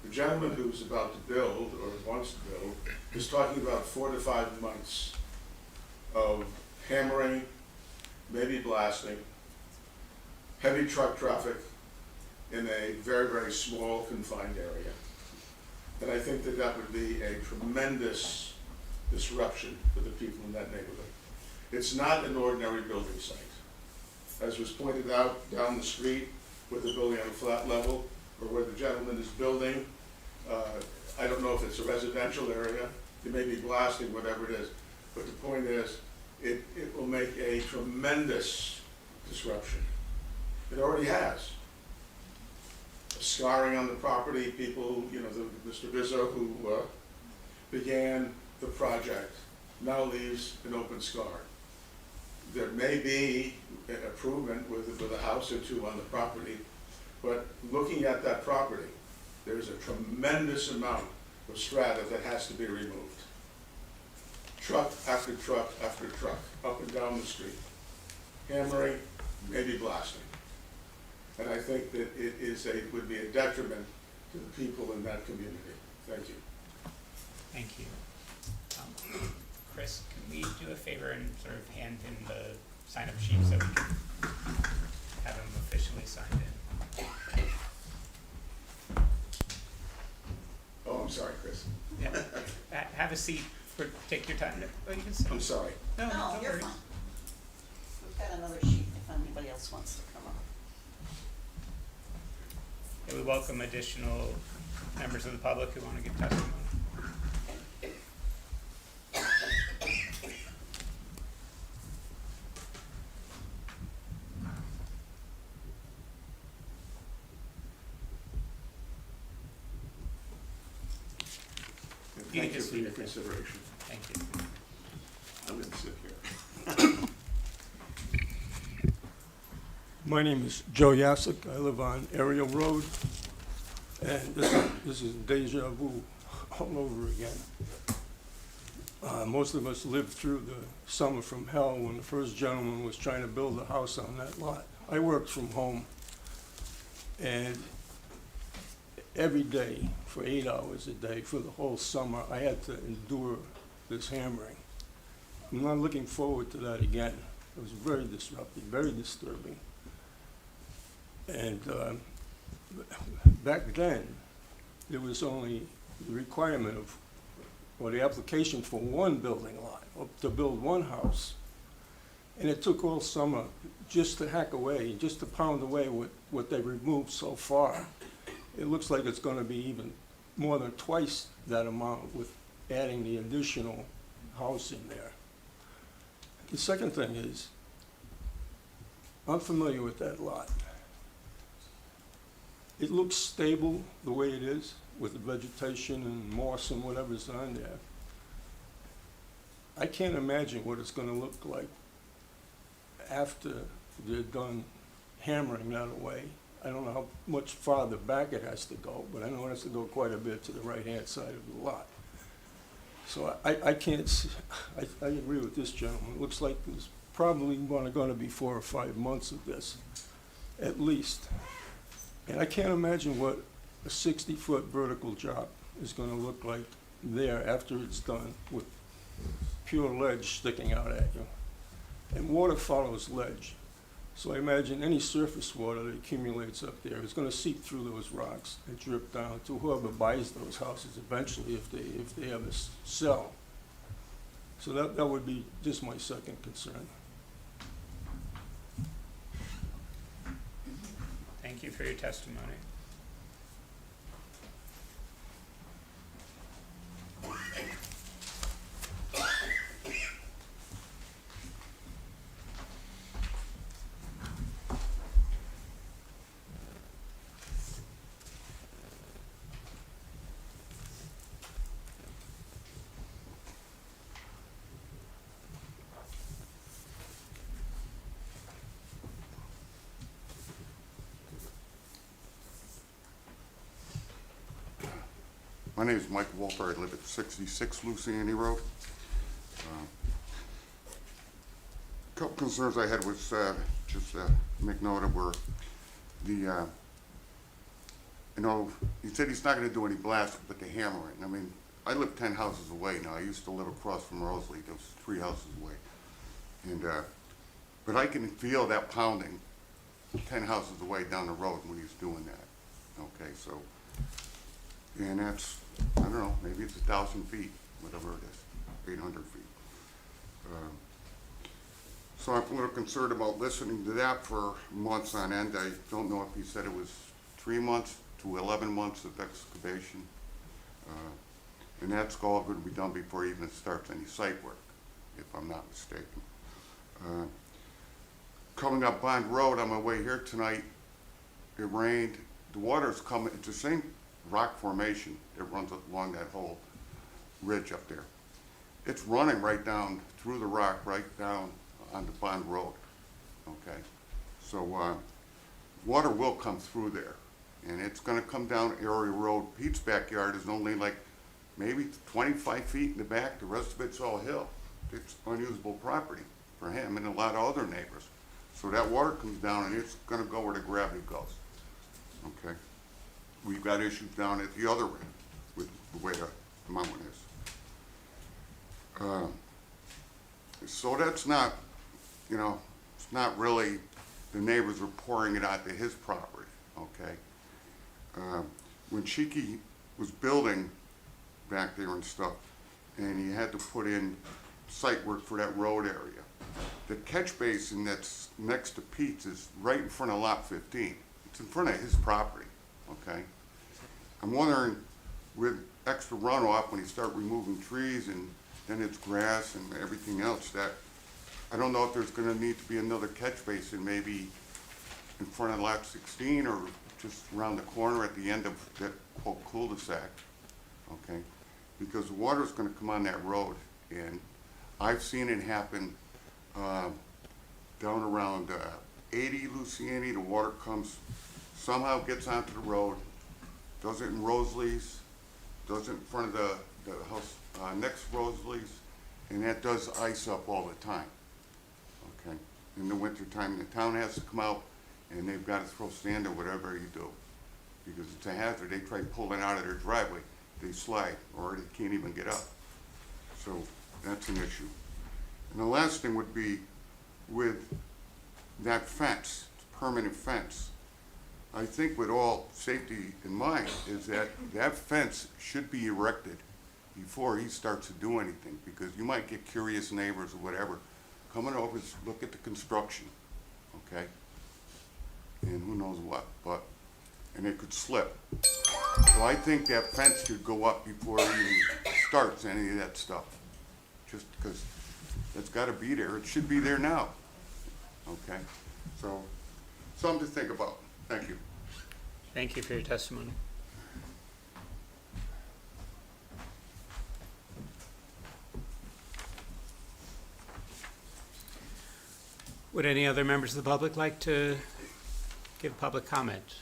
The gentleman who's about to build, or wants to build, is talking about 4 to 5 months of hammering, maybe blasting, heavy truck traffic in a very, very small confined area. And I think that that would be a tremendous disruption for the people in that neighborhood. It's not an ordinary building site. As was pointed out, down the street with the building on a flat level, or where the gentleman is building, I don't know if it's a residential area, it may be blasting, whatever it is, but the point is, it will make a tremendous disruption. It already has. Scarring on the property, people, Mr. Vizzo, who began the project, now leaves an open scar. There may be an improvement with a house or two on the property, but looking at that property, there's a tremendous amount of strata that has to be removed. Truck after truck after truck, up and down the street. Hammering, maybe blasting. And I think that it would be a detriment to the people in that community. Thank you. Thank you. Chris, can we do a favor and sort of hand him the sign-up sheet so we can have him officially signed in? Oh, I'm sorry, Chris. Yeah. Have a seat. Take your time. Oh, you can sit. I'm sorry. No, No, don't you're worry. fine. We've got another sheet if anybody else wants to come up. And we welcome additional members of the public who want to give testimony. You can Thank you just for leave your it there. consideration. Thank you. I'm gonna sit here. My name is Joe Yasik. I live on Ariel Road, and this is deja vu all over again. Most of us lived through the summer from hell when the first gentleman was trying to build a house on that lot. I worked from home, and every day for 8 hours a day for the whole summer, I had to endure this hammering. I'm not looking forward to that again. It was very disruptive, very disturbing. And back then, there was only the requirement of, or the application for one building lot, or to build one house. And it took all summer just to hack away, just to pound away what they removed so far. It looks like it's gonna be even more than twice that amount with adding the additional house in there. The second thing is, I'm familiar with that lot. It looks stable the way it is, with the vegetation and moss and whatever's on there. I can't imagine what it's gonna look like after they're done hammering that away. I don't know how much farther back it has to go, but I know it has to go quite a bit to the right-hand side of the lot. So I can't see, I agree with this gentleman. It looks like there's probably gonna be 4 or 5 months of this, at least. And I can't imagine what a 60-foot vertical job is gonna look like there after it's done, with pure ledge sticking out at you. And water follows ledge. So I imagine any surface water that accumulates up there is gonna seep through those rocks and drip down to whoever buys those houses eventually, if they ever sell. So that would be just my second concern. Thank you for your testimony. My name is Michael Walter. I live at 66 Luciani Road. A couple concerns I had was just make note of were the, you know, he said he's not going to do any blasting, but the hammering. I mean, I live 10 houses away now. I used to live across from Rosalie. There was 3 houses away. And, but I can feel that pounding 10 houses away down the road when he's doing that. Okay, so, and that's, I don't know, maybe it's 1,000 feet, whatever it is, 800 feet. So I'm a little concerned about listening to that for months on end. I don't know if he said it was 3 months to 11 months of excavation. And that's all going to be done before he even starts any site work, if I'm not mistaken. Coming up Bond Road on my way here tonight, it rained. The water's coming, it's the same rock formation that runs along that whole ridge up there. It's running right down through the rock, right down onto Bond Road, okay? So water will come through there, and it's gonna come down Area Road. Pete's backyard is only like maybe 25 feet in the back. The rest of it's all hill. It's unusable property for him and a lot of other neighbors. So that water comes down and it's gonna go where the gravity goes, okay? We've got issues down at the other end with the way my one is. So that's not, you know, it's not really the neighbors are pouring it out to his property, okay? When Cheeky was building back there and stuff, and he had to put in site work for that road area, the catch basin that's next to Pete's is right in front of lot 15. It's in front of his property, okay? I'm wondering, with extra runoff, when you start removing trees and then it's grass and everything else, that I don't know if there's gonna need to be another catch basin, maybe in front of lot 16 or just around the corner at the end of that quote cul-de-sac, okay? because the water's gonna come on that road, and I've seen it happen, down around, 80 Luciani, the water comes, somehow gets onto the road, does it in Rosalie's, does it in front of the house, next Rosalie's, and that does ice up all the time, okay? In the wintertime, the town has to come out, and they've got to throw sand or whatever you do, because it's a hazard. They try pulling out of their driveway, they slide, or they can't even get up. So that's an issue. And the last thing would be with that fence, permanent fence. I think with all safety in mind is that that fence should be erected before he starts to do anything, because you might get curious neighbors or whatever coming over to look at the construction, okay? And who knows what, and it could slip. So I think that fence should go up before he even starts any of that stuff. Just because it's gotta be there, it should be there now, okay? So, something to think about. Thank you. Thank you for your testimony. Would any other members of the public like to give public comment?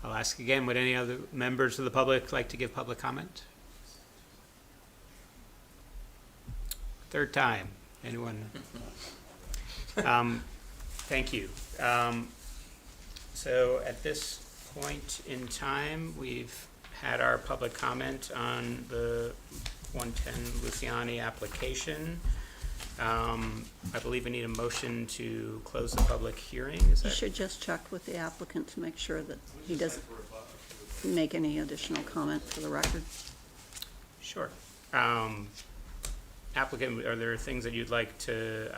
I'll ask again, would any other members of the public like to give public comment? Third time, anyone? Thank you. So at this point in time, we've had our public comment on the 110 Luciani application. I believe we need a motion to close the public hearing. Is You that? should just check with the applicant to make sure that he doesn't make any additional comment for the record. Sure. Applicant, are there things that you'd like to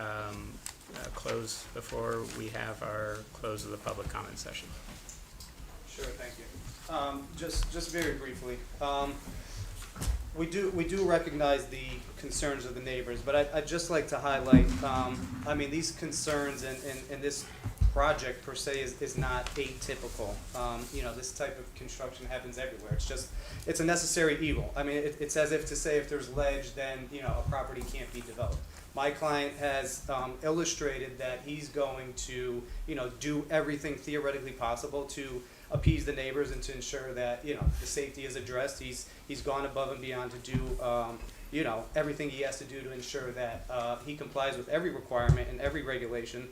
close before we have our close of the public comment session? Sure, thank you. Just very briefly, we do recognize the concerns of the neighbors, but I'd just like to highlight, I mean, these concerns and this project per se is not atypical. You know, this type of construction happens everywhere. It's a necessary evil. I mean, it's as if to say if there's ledge, then, you know, a property can't be developed. My client has illustrated that he's going to, you know, do everything theoretically possible to appease the neighbors and to ensure that, you know, the safety is addressed. He's gone above and beyond to do, you know, everything he has to do to ensure that he complies with every requirement and every regulation.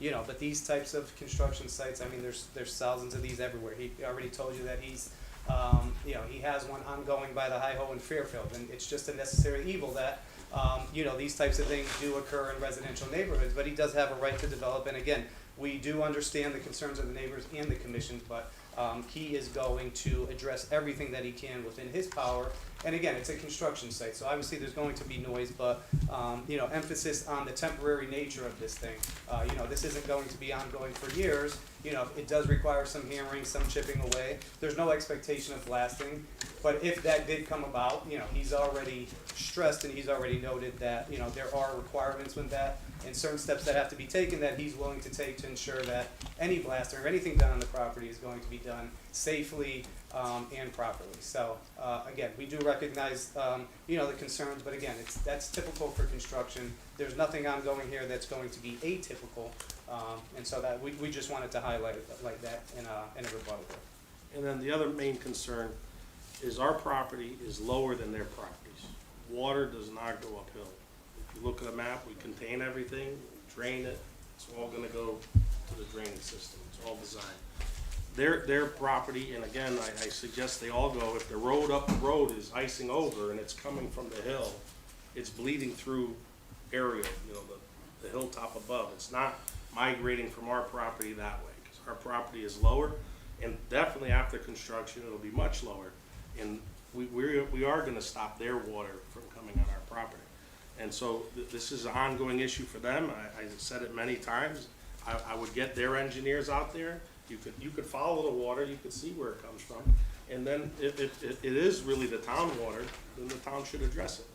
You know, but these types of construction sites, I mean, there's thousands of these everywhere. He already told you that he's, you know, he has one ongoing by the Hi-Ho in Fairfield, and it's just a necessary evil that, you know, these types of things do occur in residential neighborhoods, but he does have a right to develop. And again, we do understand the concerns of the neighbors and the commission, but he is going to address everything that he can within his power. And again, it's a construction site, so obviously there's going to be noise, but, you know, emphasis on the temporary nature of this thing. You know, this isn't going to be ongoing for years. You know, it does require some hammering, some chipping away. There's no expectation of blasting, but if that did come about, you know, he's already stressed and he's already noted that, you know, there are requirements with that and certain steps that have to be taken that he's willing to take to ensure that any blasting or anything done on the property is going to be done safely and properly. So again, we do recognize you know, the concerns, but again, that's typical for construction. There's nothing ongoing here that's going to be atypical, and so that we just wanted to highlight it like that in a rebuttal. And then the other main concern is our property is lower than their properties. Water does not go uphill. If you look at a map, we contain everything, we drain it, it's all gonna go to the drainage system, it's all designed. Their property, and again, I suggest they all go, if the road up the road is icing over and it's coming from the hill, it's bleeding through area, you know, the hilltop above. It's not migrating from our property that way, because our property is lower, and definitely after construction, it'll be much lower. And we are gonna stop their water from coming on our property. And so this is an ongoing issue for them. I said it many times. I would get their engineers out there. You could follow the water, you could see where it comes from. And then if it is really the town water, then the town should address it.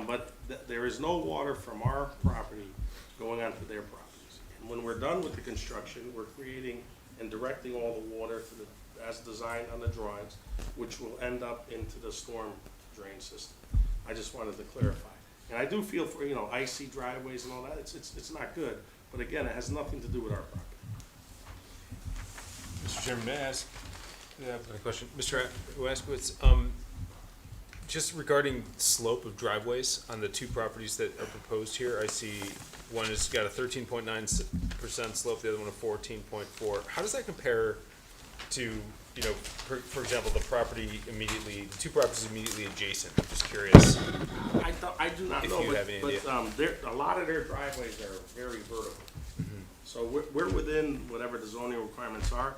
But there is no water from our property going onto their properties. when we're done with the construction, we're creating and directing all the water to the, as designed on the drawings, which will end up into the storm drain system. I just wanted to clarify. And I do feel for, icy driveways and all that, it's not good, but again, it has nothing to do with our property. Mr. Chairman, may I ask a question? Mr. Waskowitz, just regarding slope of driveways on the two properties that are proposed here, I see one has got a 13.9% slope, the other one a 14.4. How does that compare to, for example, the two properties immediately adjacent? I'm just curious. I do not If know, you have any idea. a lot of their driveways are very vertical. So we're within whatever the zoning requirements are.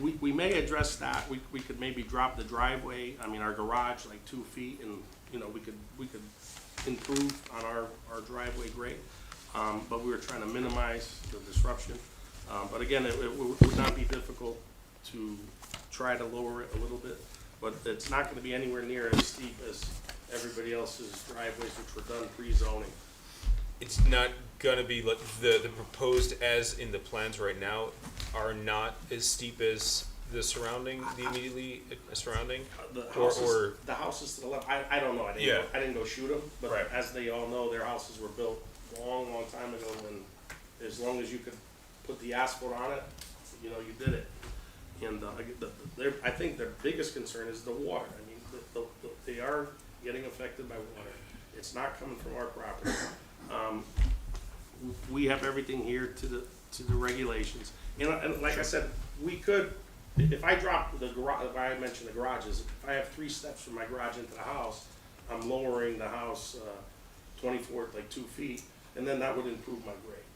We may address that. We could maybe drop the driveway, our garage like 2 feet, and, we could improve on our driveway grade. But we were trying to minimize the disruption. But again, it would not be difficult to try to lower it a little bit, but it's not gonna be anywhere near as steep as everybody else's driveways, which were done pre-zoning. It's not gonna be like the proposed as in the plans right now are not as steep as the immediately surrounding? The Or houses to the left, I don't know, I didn't go shoot them, but Right. as they all know, their houses were built long, long time ago, and as long as you could put the asphalt on it, you did it. And, I think their biggest concern is the water. They are getting affected by water. It's not coming from our property. We have everything here to the regulations. And like I said, we could, if I drop the garage, if I mentioned the garages, if I have 3 steps from my garage into the house, I'm lowering the house 24, like 2 feet, and then that would improve my grade.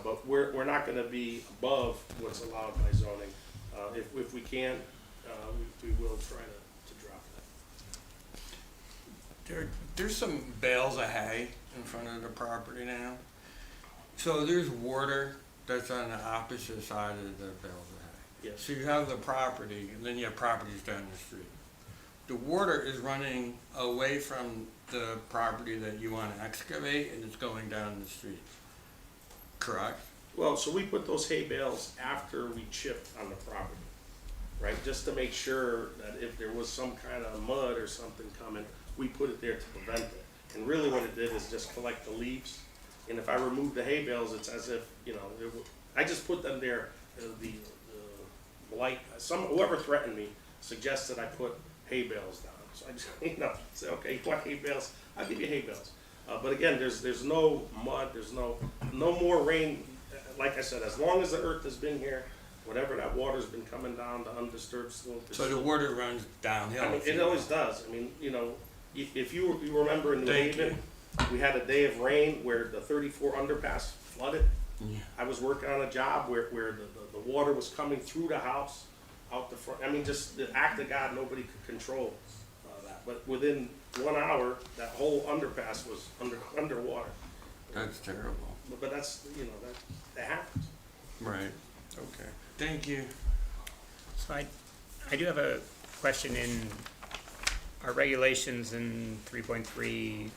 But we're not gonna be above what's allowed by zoning. If we can, we will try to drop that. There's some bales of hay in front of the property now. So there's water that's on the opposite side of the bales of hay. Yes. So you have the property, and then you have properties down the street. The water is running away from the property that you want to excavate, and it's going down the street. Correct? Well, so we put those hay bales after we chipped on the property, right? Just to make sure that if there was some kind of mud or something coming, we put it there to prevent it. And really what it did is just collect the leaves. And if I remove the hay bales, it's as if, I just put them there, the blight, whoever threatened me suggested I put hay bales down. So I just, say, okay, you want hay bales? I'll give you hay bales. But again, there's no mud, there's no more rain. Like I said, as long as the earth has been here, whatever that water's been coming down the undisturbed slope. So the water runs downhill. It always does. If you remember in New Haven, we had a day of rain where the 34 underpass flooded. Yeah. I was working on a job where the water was coming through the house, out the front. Just the act of God, nobody could control that. But within 1 hour, that whole underpass was underwater. That's terrible. But that's, that happens. Right. Okay. Thank you. So I do have a question in our regulations in 3.3N.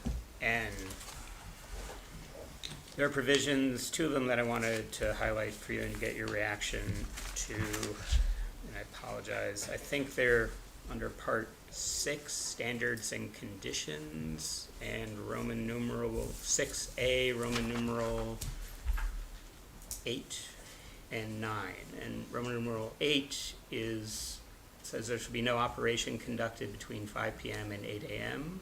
There are provisions, 2 of them that I wanted to highlight for you and get your reaction to, and I apologize. I think they're under Part 6, Standards and Conditions, and Roman numeral 6A, Roman numeral 8 and 9. And Roman numeral 8 says there should be no operation conducted between 5 p.m. and 8 a.m.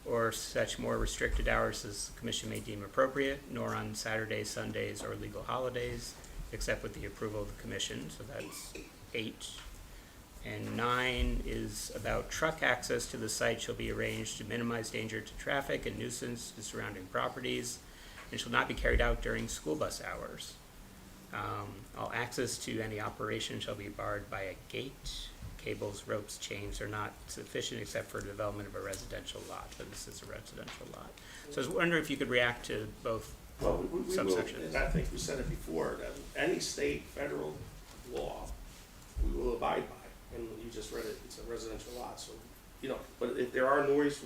or such more restricted hours as the commission may deem appropriate, nor on Saturdays, Sundays, or legal holidays, except with the approval of the commission. So that's 8. And 9 is about truck access to the site shall be arranged to minimize danger to traffic and nuisance to surrounding properties, and shall not be carried out during school bus hours. All access to any operation shall be barred by a gate. Cables, ropes, chains are not sufficient except for development of a residential lot, but this is a residential lot. So I was wondering if you could react to both Well, we will, subsections. and I think we said it before, that any state, federal law, we will abide by. And you just read it, it's a residential lot, so, but if there are noise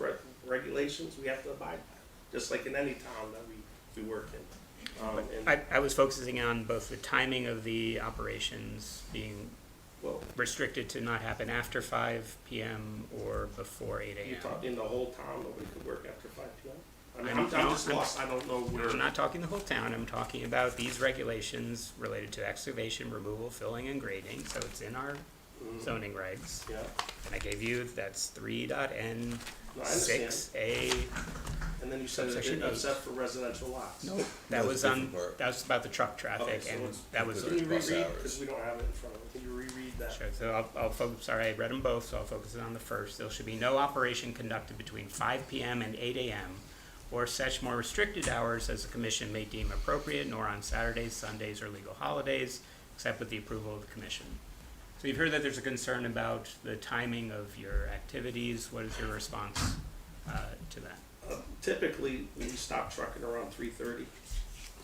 regulations, we have to abide by it, just like in any town that we work in. And, I was focusing on both the timing of the operations being well, restricted to not happen after 5 PM or before 8 you AM. talk, in the whole town, nobody could work after 5 PM? I mean, I'm- I'm just lost, I don't know where. I'm not talking the whole town, I'm talking about these regulations related to excavation, removal, filling, and grading, so it's in our zoning regs. Yeah, And I gave you, that's 3.N no, I understand. 6A. And then you said Subsection it except for residential lots. No, that No, was it's a on, different part. that was about the truck Okay, traffic, so and it's- that was, Can you Plus reread, hours. because we don't have it in front of us, can you reread that? sure, so I'll focus, sorry, I read them both, so I'll focus on the first. There should be no operation conducted between 5 PM and 8 AM, or such more restricted hours as the commission may deem appropriate, nor on Saturdays, Sundays, or legal holidays, except with the approval of the commission. So you've heard that there's a concern about the timing of your activities. What is your response to that? Typically, we stop trucking around 3:30,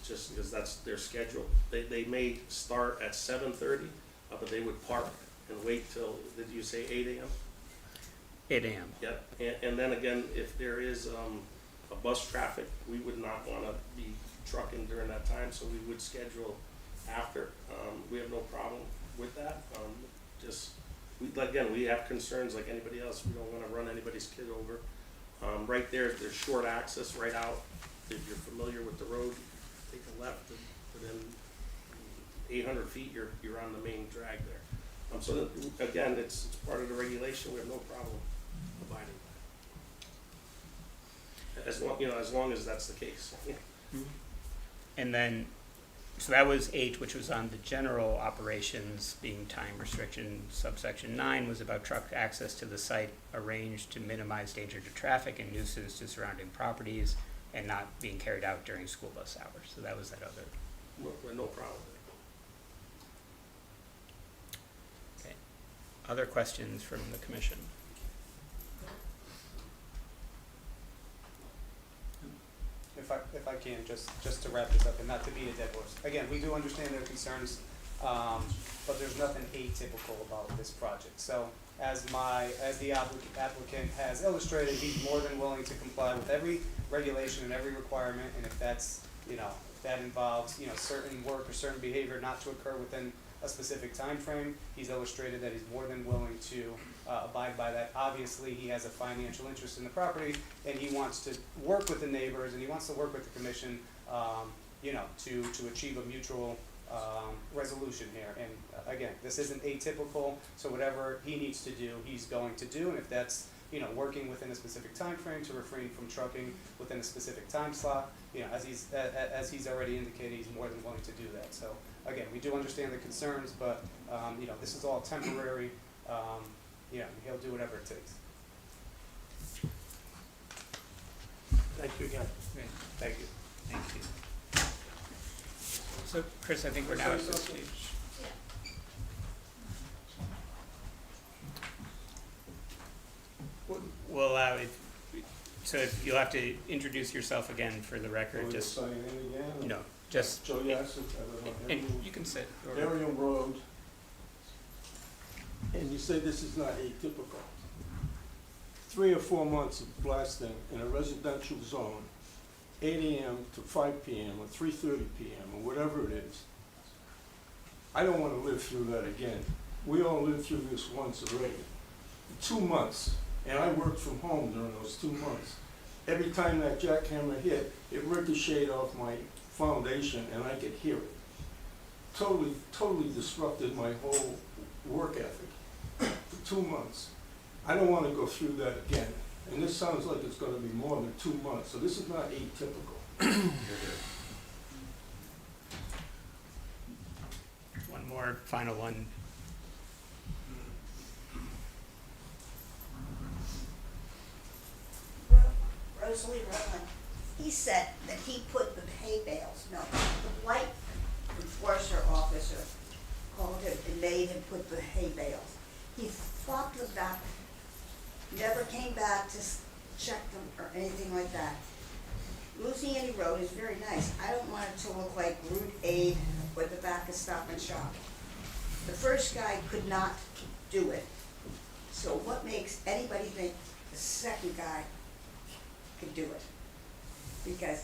just because that's their schedule. They may start at 7:30, but they would park and wait till, did you say 8 AM? 8 AM. Yep, and then again, if there is, a bus traffic, we would not wanna be trucking during that time, so we would schedule after. We have no problem with that, again, we have concerns like anybody else, we don't wanna run anybody's kid over. Right there's short access right out, if you're familiar with the road, take a left, and within 800 feet, you're on the main drag there. So that, again, it's part of the regulation, we have no problem abiding by it. As long as that's the case. And then, so that was 8, which was on the general operations being time restriction. Subsection 9 was about truck access to the site arranged to minimize danger to traffic and nuisance to surrounding properties and not being carried out during school bus hours. So that was that other. No problem. Okay. Other questions from the commission? If I can, just to wrap this up and not to beat a dead horse. Again, we do understand their concerns, but there's nothing atypical about this project. So as the applicant has illustrated, he's more than willing to comply with every regulation and every requirement, and if that's, if that involves, certain work or certain behavior not to occur within a specific time frame, he's illustrated that he's more than willing to abide by that. Obviously, he has a financial interest in the property, and he wants to work with the neighbors, and he wants to work with the commission, to achieve a mutual resolution here. And again, this isn't atypical, so whatever he needs to do, he's going to do, and if that's, working within a specific time frame to refrain from trucking within a specific time slot, as he's already indicated, he's more than willing to do that. So again, we do understand the concerns, but, this is all temporary, he'll do whatever it takes. Thank you again. Okay, thank you. Thank you. So, Chris, I think we're now at this stage. We'll allow it, so if you'll have to introduce yourself again for the record, just, Sign in again? no, just, Joe Yassif, I don't know. and you can sit. or- Darien Road. And you say this is not atypical. 3 or 4 months of blasting in a residential zone, 8 AM to 5 PM or 3:30 PM or whatever it is. I don't want to live through that again. We all lived through this once already. 2 months, and I worked from home during those 2 months. Every time that jackhammer hit, it ricocheted off my foundation and I could hear it. Totally disrupted my whole work ethic for 2 months. I don't want to go through that again. And this sounds like it's going to be more than 2 months, so this is not atypical. One more, final one. Rosalie Rowland, he said that he put the hay bales, no, the light enforcer officer called him and made him put the hay bales. He flopped them back, never came back to check them or anything like that. Luciani Road is very nice. I don't want it to look like Route 8 with the back of Stop and Shop. The first guy could not do it. So what makes anybody think the second guy could do it? Because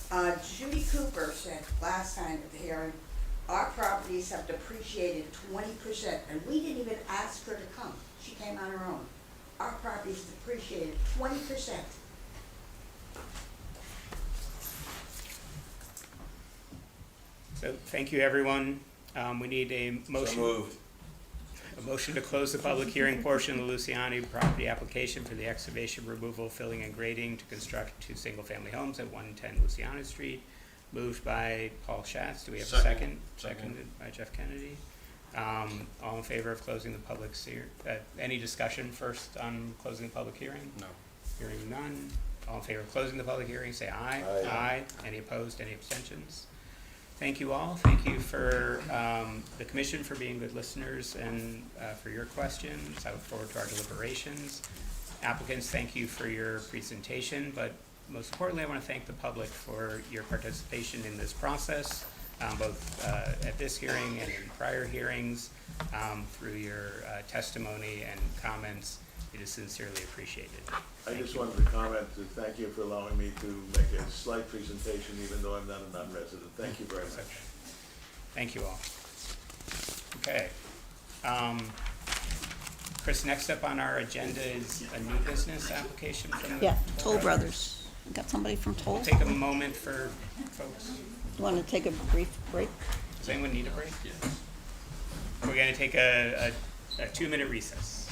Judy Cooper said last time at the hearing, our properties have depreciated 20%, and we didn't even ask her to come. She came on her own. Our properties depreciated 20%. So, thank you, everyone. We need a motion. A motion to close the public hearing portion of the Luciani property application for the excavation, removal, filling, and grading to construct 2 single-family homes at 110 Luciana Street. Moved by Paul Schatz. Do we have a second? Seconded by Jeff Kennedy. All in favor of closing the public any discussion first on closing the public hearing? No. Hearing none. All in favor of closing the public hearing, say aye. Aye. Any opposed? Any abstentions? Thank you all. Thank you for the commission for being good listeners and for your questions. I look forward to our deliberations. Applicants, thank you for your presentation, but most importantly, I want to thank the public for your participation in this process, both at this hearing and in prior hearings, through your testimony and comments. It is sincerely appreciated. I just wanted to comment to thank you for allowing me to make a slight presentation, even though I'm not a non-resident. Thank you very much. Thank you all. Okay. Chris, next up on our agenda is a new business application from the Yeah, Toll Brothers. Got somebody from Toll? We'll take a moment for folks. You want to take a brief break? Does anyone need a break? We're going to take a 2-minute recess.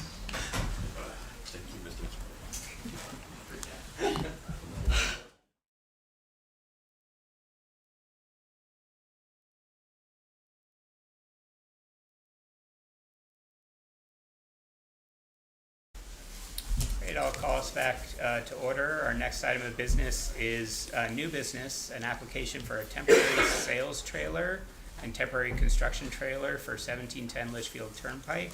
Great, I'll call us back to order. Our next item of business is new business, an application for a temporary sales trailer and temporary construction trailer for 1710 Litchfield Turnpike.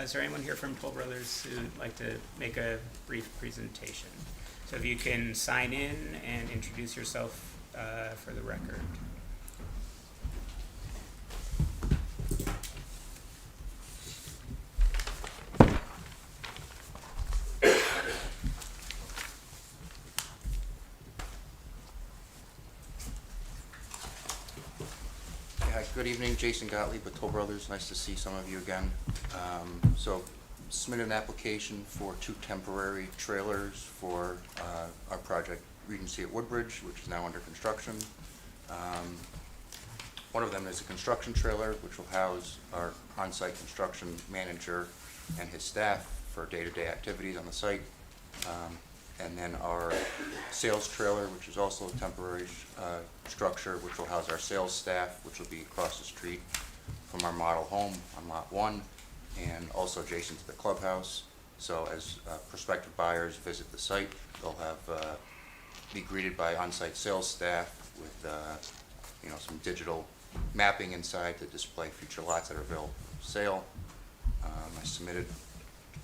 Is there anyone here from Toll Brothers who'd like to make a brief presentation? So if you can sign in and introduce yourself for the record. Good evening, Jason Gottlieb with Toll Brothers. Nice to see some of you again. So submitted an application for 2 temporary trailers for our project Regency at Woodbridge, which is now under construction. One of them is a construction trailer, which will house our on-site construction manager and his staff for day-to-day activities on the site. And then our sales trailer, which is also a temporary structure, which will house our sales staff, which will be across the street from our model home on Lot 1, and also adjacent to the clubhouse. So as prospective buyers visit the site, they'll have be greeted by on-site sales staff with some digital mapping inside to display future lots that are available for sale. I submitted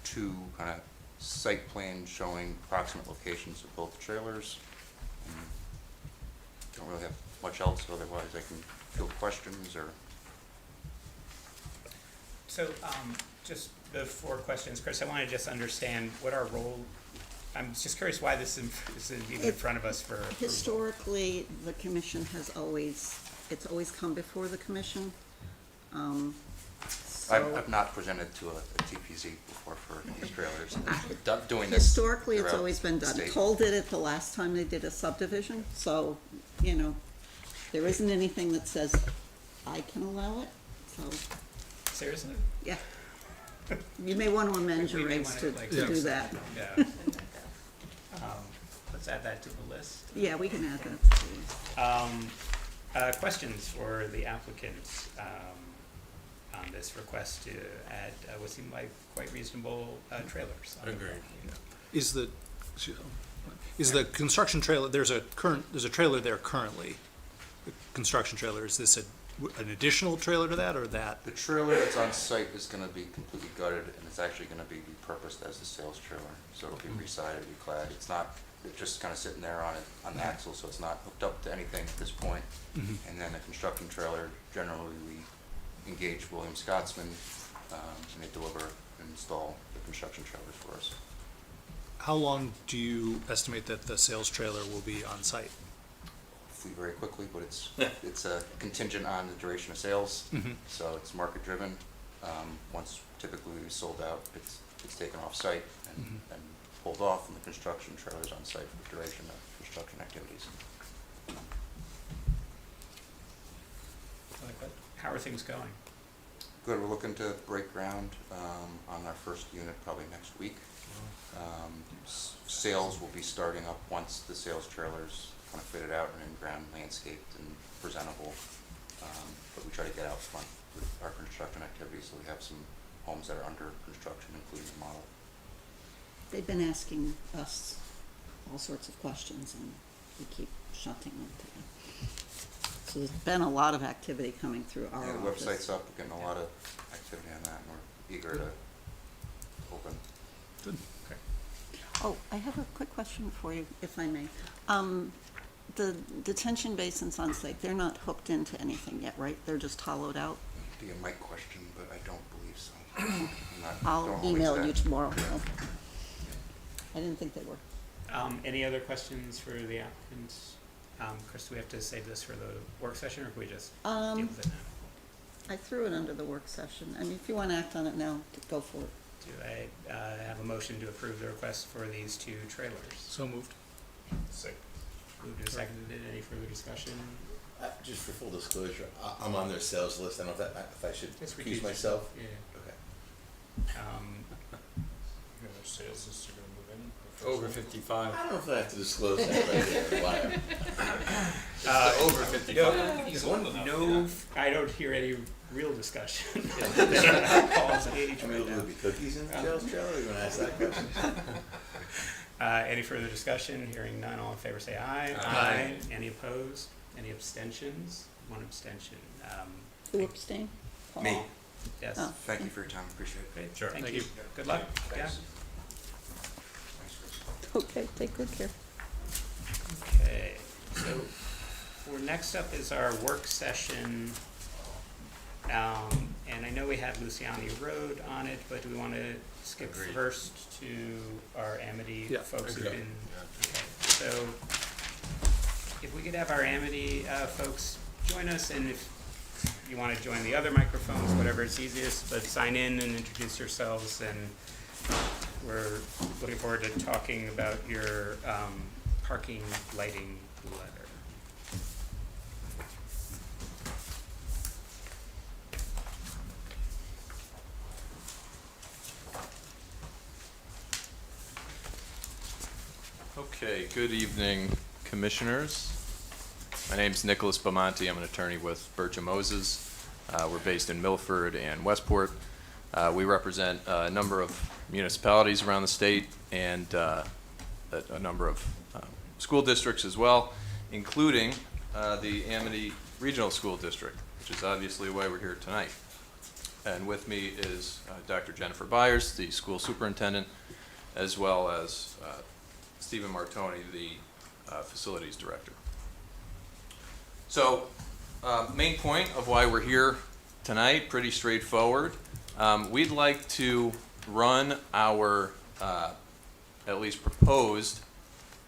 2 kind of site plans showing approximate locations of both trailers. Don't really have much else, otherwise I can field questions or. So just the 4 questions, Chris, I want to just understand what our role, I'm just curious why this is even in front of us for approval. Historically, the commission has it's always come before the commission. I've not presented to a TPZ before for these trailers. Doing this Historically, it's throughout always been the done. state. Toll did it the last time they did a subdivision, so, there isn't anything that says I can allow it, so, Seriously? yeah. You may want to amend your We may regs wanna, to like, do that. Yeah. Let's add that to the list. Yeah, we can add that. Questions for the applicants on this request to add what seemed like quite reasonable trailers? Is the construction trailer, there's a trailer there currently, the construction trailer, is this an additional trailer to that, or that? The trailer that's on site is gonna be completely gutted, and it's actually gonna be repurposed as the sales trailer. So it'll be re-sided, reclad. It's just kinda sitting there on the axle, so it's not hooked up to anything at this point. And then the construction trailer, generally we engage William Scotsman, and they deliver and install the construction trailers for us. How long do you estimate that the sales trailer will be on site? complete very quickly, but it's a contingent on the duration of sales. So it's market driven. Once typically we sold out, it's taken off site and pulled off, and the construction trailer's on site for the duration of construction activities. How are things going? Good, we're looking to break ground on our first unit probably next week. Sales will be starting up once the sales trailer's kind of fitted out and in ground landscaped and presentable. But we try to get out front with our construction activities, so we have some homes that are under construction, including the model. They've been asking us all sorts of questions, and we keep shunting them to them. So there's been a lot of activity coming through our Yeah, the office. website's up, we're getting a lot of activity on that, and we're eager to open. Oh, I have a quick question for you, if I may. The detention basins on site, they're not hooked into anything yet, right? They're just hollowed out? Be a mic question, but I don't believe so. I'm not- don't I'll hold me to email that. you tomorrow. Okay. I didn't think they were. Any other questions for the applicants? Chris, do we have to save this for the work session, or can we just deal with it now? I threw it under the work session. I mean, if you want to act on it now, go for it. Do I have a motion to approve the request for these two trailers? So moved. Moved and seconded. Any further discussion? Just for full disclosure, I'm on their sales list. I don't know if I should Yes, we accuse could- myself. Yeah. Okay. Sales is gonna move in? Over 55. I don't know if I have to disclose that right there. Why? Over 55. He's old enough. No, I don't hear any real discussion. Paul's age I mean, right will now. there be cookies in the sales trailer? You want to ask that question? Any further discussion? Hearing none, all in favor say aye. Aye. Any opposed? Any abstentions? One abstention. Who abstained? Paul? Me. Yes. Oh. Thank you for your time, appreciate it. Great, Sure. thank Thank you. you. Good luck. Yeah. Thanks. Thanks, Chris. Okay, take good care. Okay, so for next up is our work session. And I know we have Luciani Road on it, but do we want to skip Agreed. first to our Amity Yeah, folks who've agreed. been? Okay, so if we could have our Amity folks join us, and if you want to join the other microphones, whatever is easiest, but sign in and introduce yourselves, and we're looking forward to talking about your parking lighting letter. Okay, good evening, commissioners. My name's Nicholas Bamonte. I'm an attorney with Birch and Moses. We're based in Milford and Westport. We represent a number of municipalities around the state and a number of school districts as well, including the Amity Regional School District, which is obviously why we're here tonight. And with me is Dr. Jennifer Byers, the school superintendent, as well as Stephen Martoni, the facilities director. So, main point of why we're here tonight, pretty straightforward. We'd like to run our, at least proposed,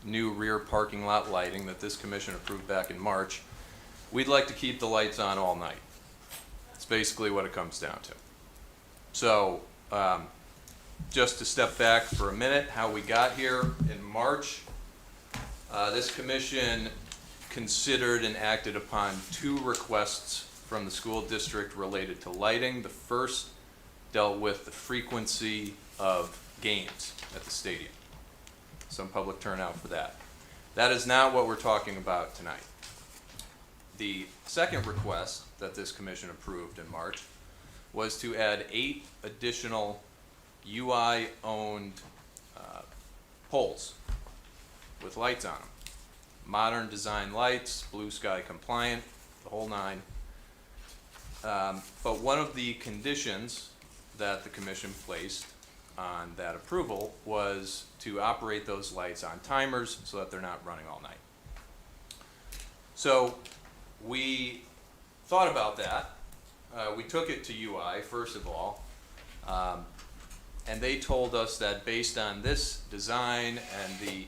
new rear parking lot lighting that this commission approved back in March. We'd like to keep the lights on all night. It's basically what it comes down to. So, just to step back for a minute, how we got here in March. This commission considered and acted upon two requests from the school district related to lighting. The first dealt with the frequency of games at the stadium. Some public turnout for that. That is not what we're talking about tonight. The second request that this commission approved in March was to add 8 additional UI-owned poles with lights on them. Modern design lights, blue sky compliant, the whole nine. But one of the conditions that the commission placed on that approval was to operate those lights on timers so that they're not running all night. So we thought about that. We took it to UI, first of all, and they told us that based on this design and the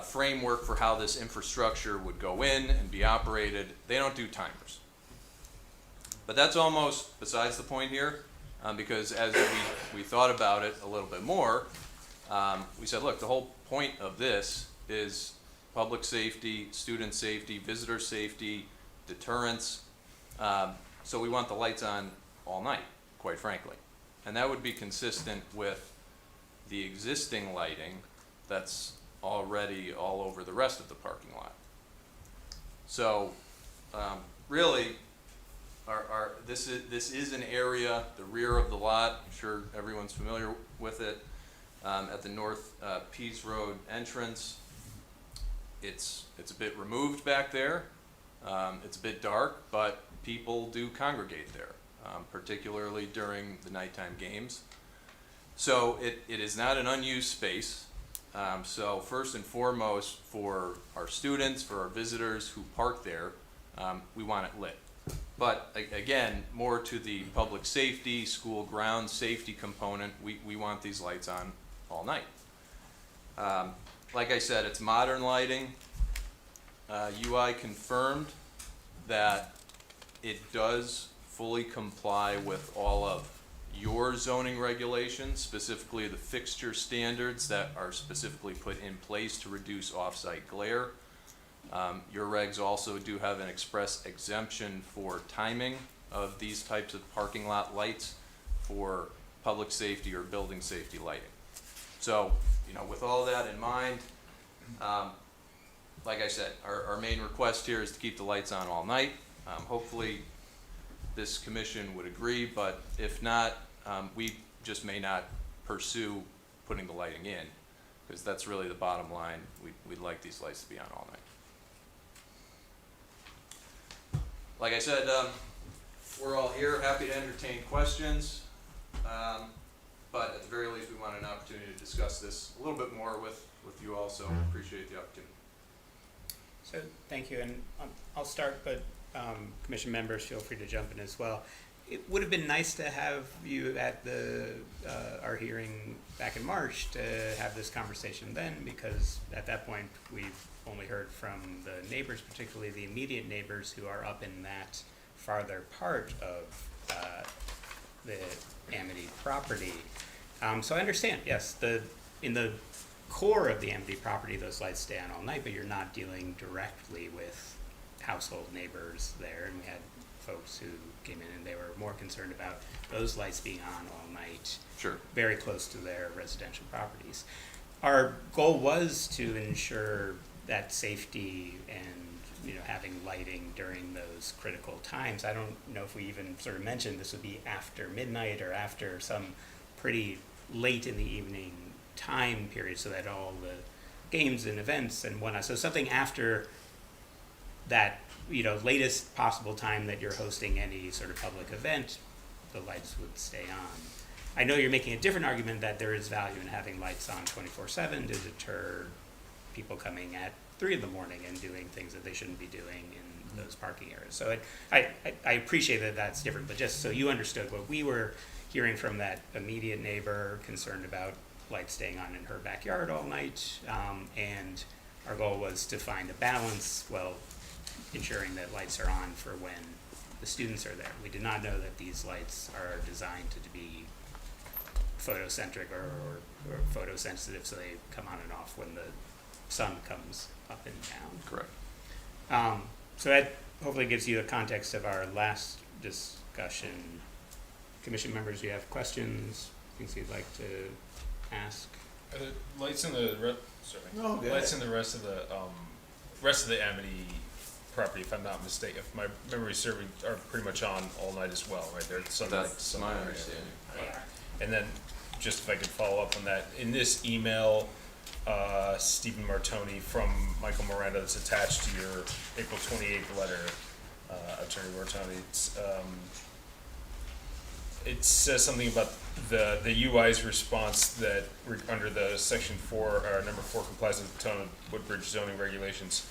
framework for how this infrastructure would go in and be operated. They don't do timers. But that's almost besides the point here, because as we thought about it a little bit more, we said, look, the whole point of this is public safety, student safety, visitor safety, deterrence. So we want the lights on all night, quite frankly. And that would be consistent with the existing lighting that's already all over the rest of the parking lot. So really, this is an area, the rear of the lot, I'm sure everyone's familiar with it, at the North Pease Road entrance. It's a bit removed back there. It's a bit dark, but people do congregate there, particularly during the nighttime games. So it is not an unused space. So first and foremost, for our students, for our visitors who park there, we want it lit. But again, more to the public safety, school ground safety component, we want these lights on all night. Like I said, it's modern lighting. UI confirmed that it does fully comply with all of your zoning regulations, specifically the fixture standards that are specifically put in place to reduce off-site glare. Your regs also do have an express exemption for timing of these types of parking lot lights for public safety or building safety lighting. So, with all that in mind, like I said, our main request here is to keep the lights on all night. Hopefully this commission would agree, but if not, we just may not pursue putting the lighting in, because that's really the bottom line. We'd like these lights to be on all night. Like I said, we're all here, happy to entertain questions, but at the very least, we want an opportunity to discuss this a little bit more with you all, so appreciate the opportunity. So, thank you, and I'll start, but commission members, feel free to jump in as well. It would have been nice to have you at our hearing back in March to have this conversation then, because at that point, we've only heard from the neighbors, particularly the immediate neighbors who are up in that farther part of the Amity property. So I understand, yes, in the core of the Amity property, those lights stay on all night, but you're not dealing directly with household neighbors there, and we had folks who came in and they were more concerned about those lights being on all night. Sure. Very close to their residential properties. Our goal was to ensure that safety and having lighting during those critical times. I don't know if we even sort of mentioned this would be after midnight or after some pretty late in the evening time period, so that all the games and events and whatnot, so something after that latest possible time that you're hosting any sort of public event, the lights would stay on. I know you're making a different argument that there is value in having lights on 24/7 to deter people coming at 3 in the morning and doing things that they shouldn't be doing in those parking areas. So I appreciate that that's different, but just so you understood what we were hearing from that immediate neighbor concerned about lights staying on in her backyard all night, and our goal was to find a balance, ensuring that lights are on for when the students are there. We did not know that these lights are designed to be photocentric or photosensitive, so they come on and off when the sun comes up and down. Correct. So that hopefully gives you a context of our last discussion. Commission members, do you have questions, things you'd like to ask? Are the lights in the lights in the rest of the Amity property, if I'm not mistaken, if my memory is serving, are pretty much on all night as well, right? They're sunlight. That's my understanding. And then, just if I could follow up on that, in this email, Stephen Martoni from Michael Miranda that's attached to your April 28th letter, Attorney Martoni, it says something about the UI's response that under the section 4, or number 4 complies with the Town of Woodbridge zoning regulations.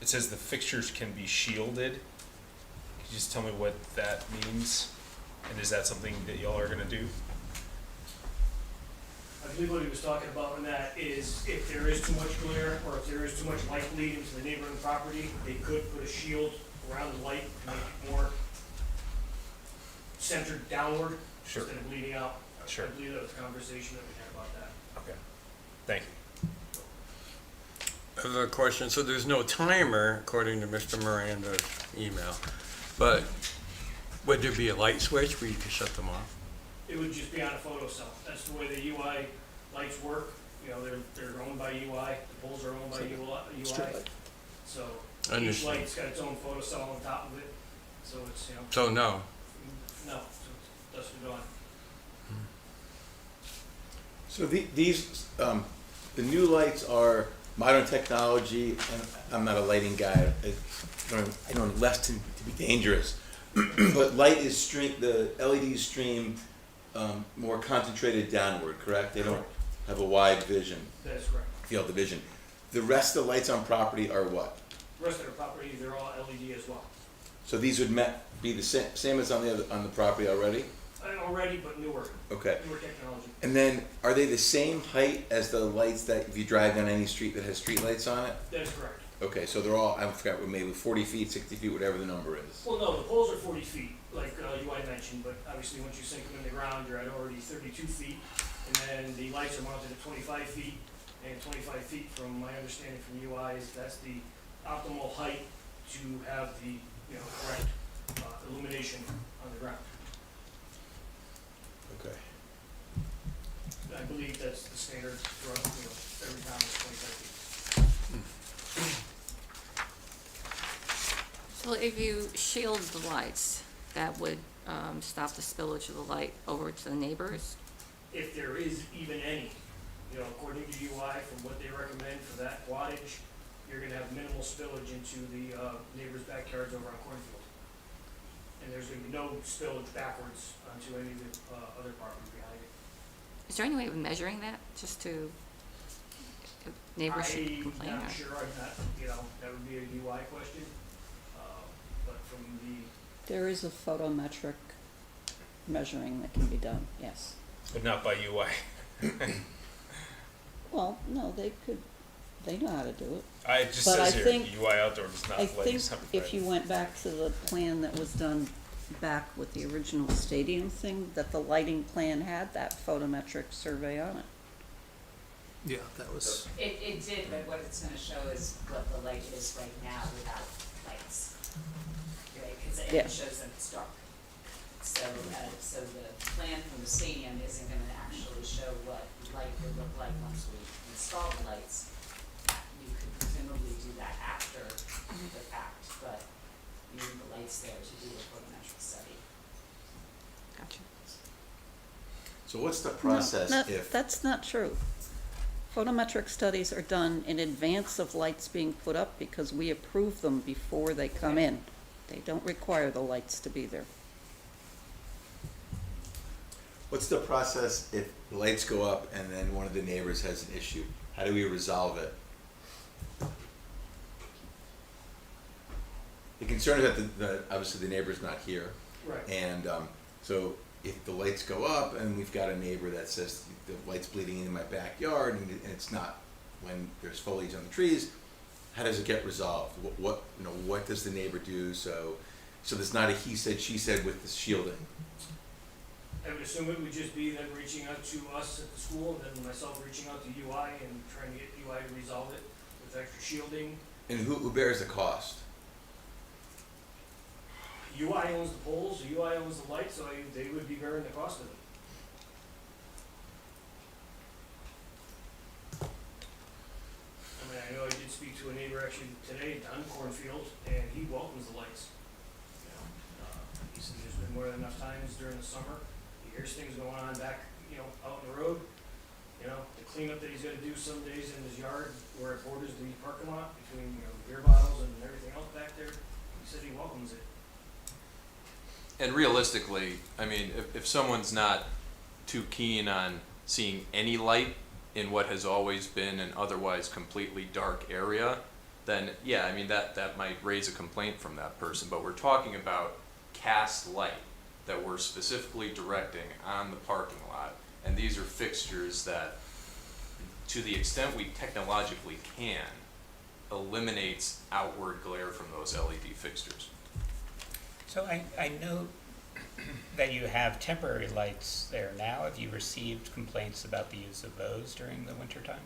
It says the fixtures can be shielded. Could you just tell me what that means? And is that something that y'all are gonna do? believe what he was talking about in that is if there is too much glare or if there is too much light bleeding to the neighboring property, they could put a shield around the light to make it more centered downward Sure. instead of bleeding out. Sure. I believe that was a conversation that we had about that. Okay, thank you. I have a question. So there's no timer, according to Mr. Miranda's email, but would there be a light switch where you could shut them off? It would just be on a photo cell. That's the way the UI lights work. You know, they're owned by UI, the poles are owned by UI. So each Understand. light's got its own photo cell on top of it, so it's, you know. So no. No, so it's dusk to dawn. So these, the new lights are modern technology, and I'm not a lighting guy. I don't less to be dangerous. But light is the LEDs stream more concentrated downward, correct? They don't have a wide vision, That is correct. field of vision. The rest of the lights on property are what? The rest of the property, they're all LED as well. So these would be the same as on the property already? Already, but newer. Okay. Newer technology. And then, are they the same height as the lights that if you drive down any street that has street lights on it? That is correct. Okay, so they're all, I forgot, maybe 40 feet, 60 feet, whatever the number is. Well, no, the poles are 40 feet, like UI mentioned, but obviously once you sink them in the ground, you're at already 32 feet. And then the lights are mounted at 25 feet, and 25 feet from my understanding from UI is that's the optimal height to have the, you know, correct illumination on the ground. Okay. I believe that's the standard for, you know, every town is 25 feet. So if you shield the lights, that would stop the spillage of the light over to the neighbors? If there is even any, you know, according to UI, from what they recommend for that wattage, you're gonna have minimal spillage into the neighbors' backyards over on Cornfield. And there's gonna be no spillage backwards onto any of the other property behind it. Is there any way of measuring that, just to, if neighbors should complain? I'm not or- sure, I'm not, you know, that would be a UI question. But from the, There is a photometric measuring that can be done, yes. But not by UI. Well, no, they know how to do it. It just But I says here, think- UI outdoor does not I light think simplified. if you went back to the plan that was done back with the original stadium thing, that the lighting plan had that photometric survey on it. Yeah, that was, It did, but what it's gonna show is what the light is right now without lights. Right, cause Yeah. it shows that it's dark. So the plan from the stadium isn't gonna actually show what light would look like once we install the lights. You could presumably do that after the fact, but you need the lights there to do a photometric study. Gotcha. So what's the process No, if? that's not true. Photometric studies are done in advance of lights being put up because we approve them before they come in. They don't require the lights to be there. What's the process if the lights go up and then one of the neighbors has an issue? How do we resolve it? The concern is that obviously the neighbor's not here. right. And so if the lights go up and we've got a neighbor that says the light's bleeding into my backyard and it's not when there's foliage on the trees, how does it get resolved? What does the neighbor do so there's not a he said, she said with the shielding? I would assume it would just be them reaching out to us at the school, and then myself reaching out to UI and trying to get UI to resolve it with extra shielding. And who bears the cost? UI owns the poles, UI owns the lights, so they would be bearing the cost of it. I mean, I know I did speak to a neighbor actually today on Cornfield, and he welcomes the lights. You know, he said there's been more than enough times during the summer, he hears things going on back, you know, out in the road. You know, the cleanup that he's gotta do some days in his yard where it borders the parking lot between, you know, beer bottles and everything else back there, he said he welcomes it. And realistically, I mean, if someone's not too keen on seeing any light in what has always been an otherwise completely dark area, then yeah, I mean, that might raise a complaint from that person. But we're talking about cast light that we're specifically directing on the parking lot. And these LEDs are fixtures that, to the extent we technologically can, eliminates outward glare from those LED fixtures. So I know that you have temporary lights there now. Have you received complaints about the use of those during the winter time?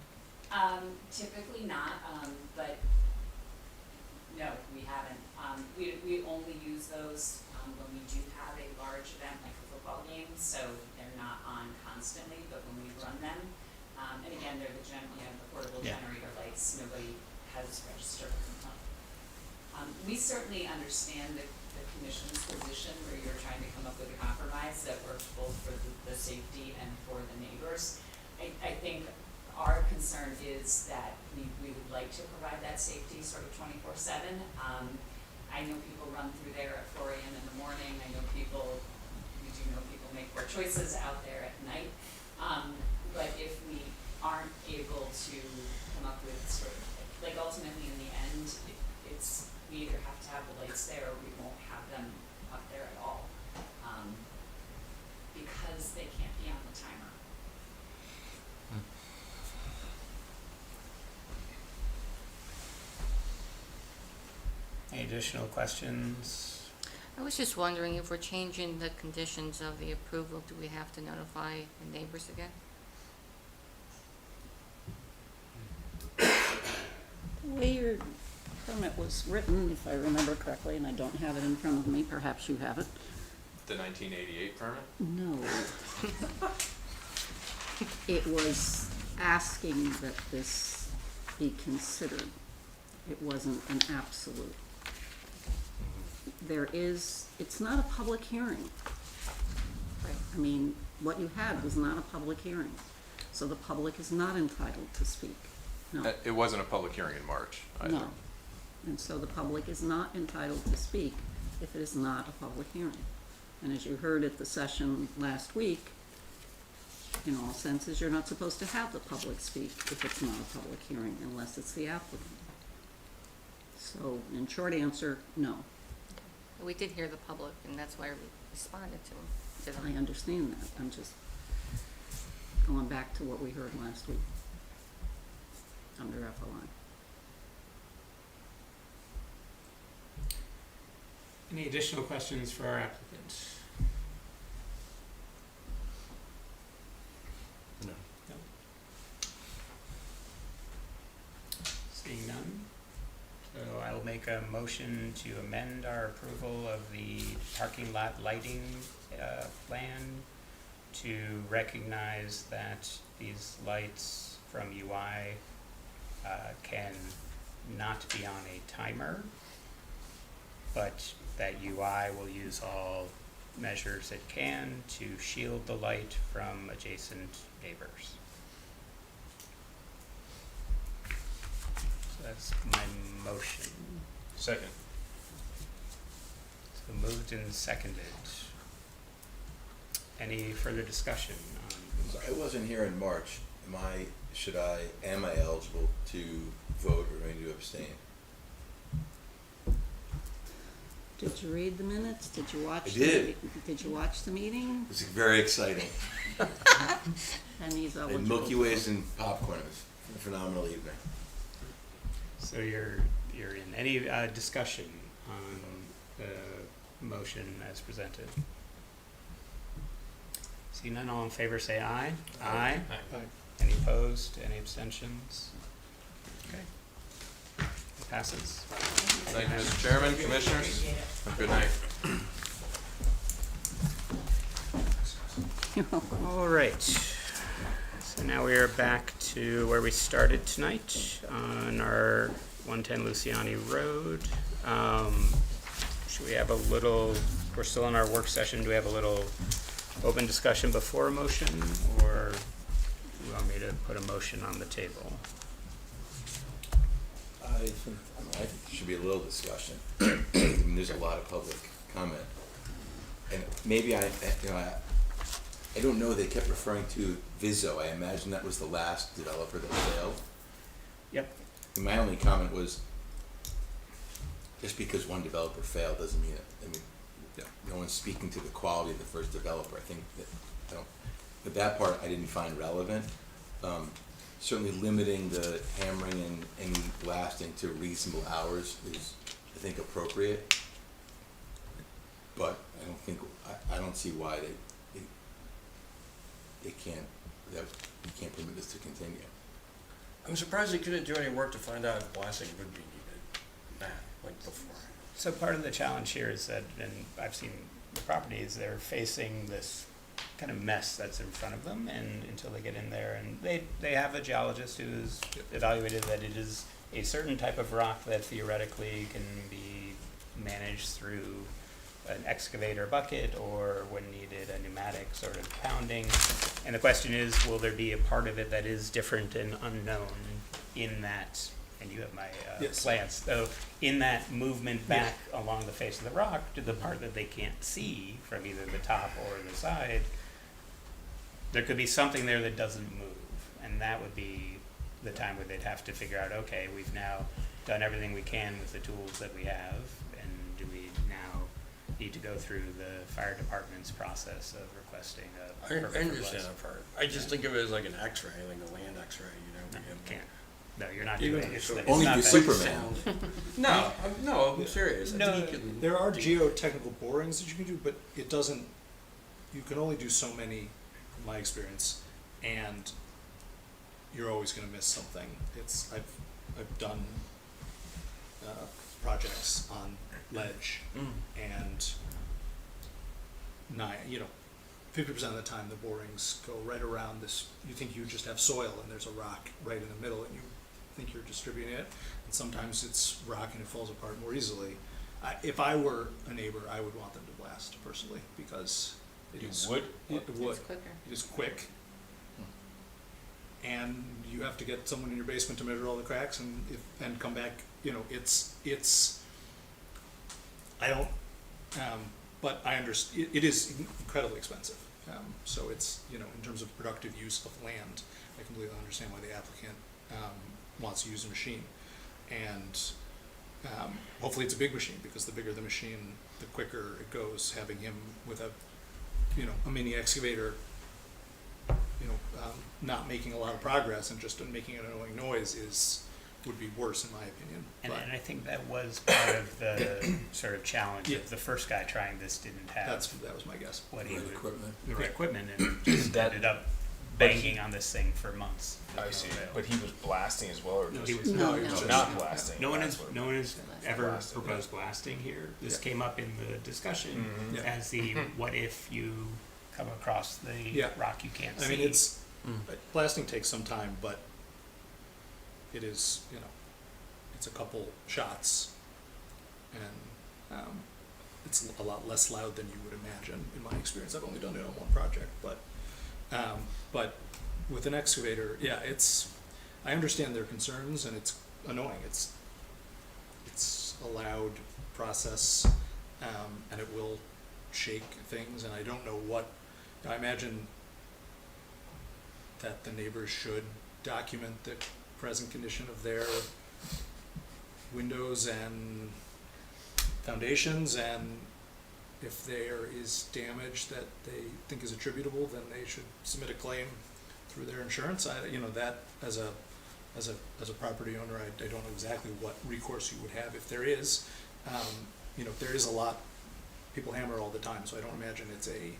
Typically not, but no, we haven't. We only use those, when we do have a large event like a football game, so they're not on constantly, but when we run them, and again, they're the the portable Yeah. generator lights, nobody has registered them. We certainly understand the commission's position where you're trying to come up with a compromise that works both for the safety and for the neighbors. I think our concern is that we would like to provide that safety sort of 24/7. I know people run through there at 4 a.m. in the morning. We do know people make poor choices out there at night. But if we aren't able to come up with sort of, like ultimately in the end, it's, we either have to have the lights there or we won't have them up there at all. Because they can't be on the timer. Any additional questions? I was just wondering if we're changing the conditions of the approval, do we have to notify the neighbors again? The way your permit was written, if I remember correctly, and I don't have it in front of me, perhaps you have it. The 1988 permit? No. It was asking that this be considered. It wasn't an absolute. It's not a public hearing. I mean, what you had was not a public hearing, so the public is not entitled to speak. No. It wasn't a public hearing in March either. No. And so the public is not entitled to speak if it is not a public hearing. And as you heard at the session last week, in all senses, you're not supposed to have the public speak if it's not a public hearing unless it's the applicant. So, in short answer, no. We did hear the public, and that's why we responded to them. I understand that. I'm just going back to what we heard last week under FOI. Any additional questions for our applicant? No. No. Seeing none, so I will make a motion to amend our approval of the parking lot lighting plan to recognize that these lights from UI can not be on a timer, but that UI will use all measures it can to shield the light from adjacent neighbors. So that's my motion. Second. So moved and seconded. Any further discussion on? So I wasn't here in March. Am I eligible to vote or do I need to abstain? Did you read the minutes? Did you watch? I did. Did you watch the meeting? It was very exciting. And he's eligible. And Milky Ways and popcorn. It was a phenomenal evening. So you're in. Any discussion on the motion as presented? See none, all in favor say aye. Aye. Any opposed? Any abstentions? Okay. It passes. Thank you, Mr. Chairman, Commissioners. Have a good night. All right. So now we are back to where we started tonight on our 110 Luciani Road. Should we have a little, we're still in our work session, do we have a little open discussion before a motion, or you want me to put a motion on the table? I think there should be a little discussion. I mean, there's a lot of public comment. And maybe I don't know, they kept referring to Vizzo. I imagine that was the last developer that failed. Yep. And my only comment was, just because one developer failed doesn't mean it. I mean, no one's speaking to the quality of the first developer. I think that, but that part I didn't find relevant. Certainly limiting the hammering and any blasting to reasonable hours is, I think, appropriate. But I don't see why they can't, that you can't permit this to continue. I'm surprised they couldn't do any work to find out if blasting would be needed, like before. So part of the challenge here is that, and I've seen the properties, they're facing this kind of mess that's in front of them, and until they get in there, and they have a geologist who's evaluated that it is a certain type of rock that theoretically can be managed through an excavator bucket, or when needed, a pneumatic sort of pounding. And the question is, will there be a part of it that is different and unknown in that, and you have my Yes. plans, so in that movement back along the face of the rock to the part that they can't see from either the top or the side, there could be something there that doesn't move, and that would be the time where they'd have to figure out, okay, we've now done everything we can with the tools that we have, and do we now need to go through the fire department's process of requesting a I permit for understand blast? that part. I just think of it as like an X-ray, like a land X-ray, you know? No, you can't. No, you're not Even doing it. It's so- it's Only not if you're that- Superman. No, I'm serious. I No, think you can- There are geotechnical borings that you can do, but it doesn't, you can only do so many, from my experience, and you're always gonna miss something. I've done, projects on ledge, and 50% of the time the borings go right around this, you think you just have soil and there's a rock right in the middle and you think you're distributing it, and sometimes it's rock and it falls apart more easily. If I were a neighbor, I would want them to blast personally, because it You is. would? It would. It's quicker. It is quick. And you have to get someone in your basement to measure all the cracks and come back, I don't, but I understand, it is incredibly expensive. So it's, in terms of productive use of land, I completely understand why the applicant, wants to use a machine. And, hopefully it's a big machine, because the bigger the machine, the quicker it goes. Having him with a mini excavator, not making a lot of progress and just making an annoying noise would be worse, in my opinion. And, But and I think that was part of the sort of challenge Yeah. of the first guy trying this didn't have that was my guess. what he Right would, equipment. the Right. equipment, and just That- ended up banging on this thing for months. with I no see, avail. but he was blasting as well, or No, just? he was No, not. no. So not blasting. No one that's has, what- no one has ever Blasting, proposed blasting here. This Yeah. came up in the discussion Mhm. Yeah. as the, what if you come across the Yeah. rock you can't see? I mean, blasting takes some time, but it is, it's a couple shots, and it's a lot less loud than you would imagine, in my experience. I've only done it on one project, but with an excavator, I understand their concerns, and it's annoying. It's a loud process, and it will shake things, and I don't know I imagine that the neighbors should document the present condition of their windows and foundations, and if there is damage that they think is attributable, then they should submit a claim through their insurance. That as a property owner, I don't know exactly what recourse you would have if there is. If there is a lot, people hammer all the time, so I don't imagine it's a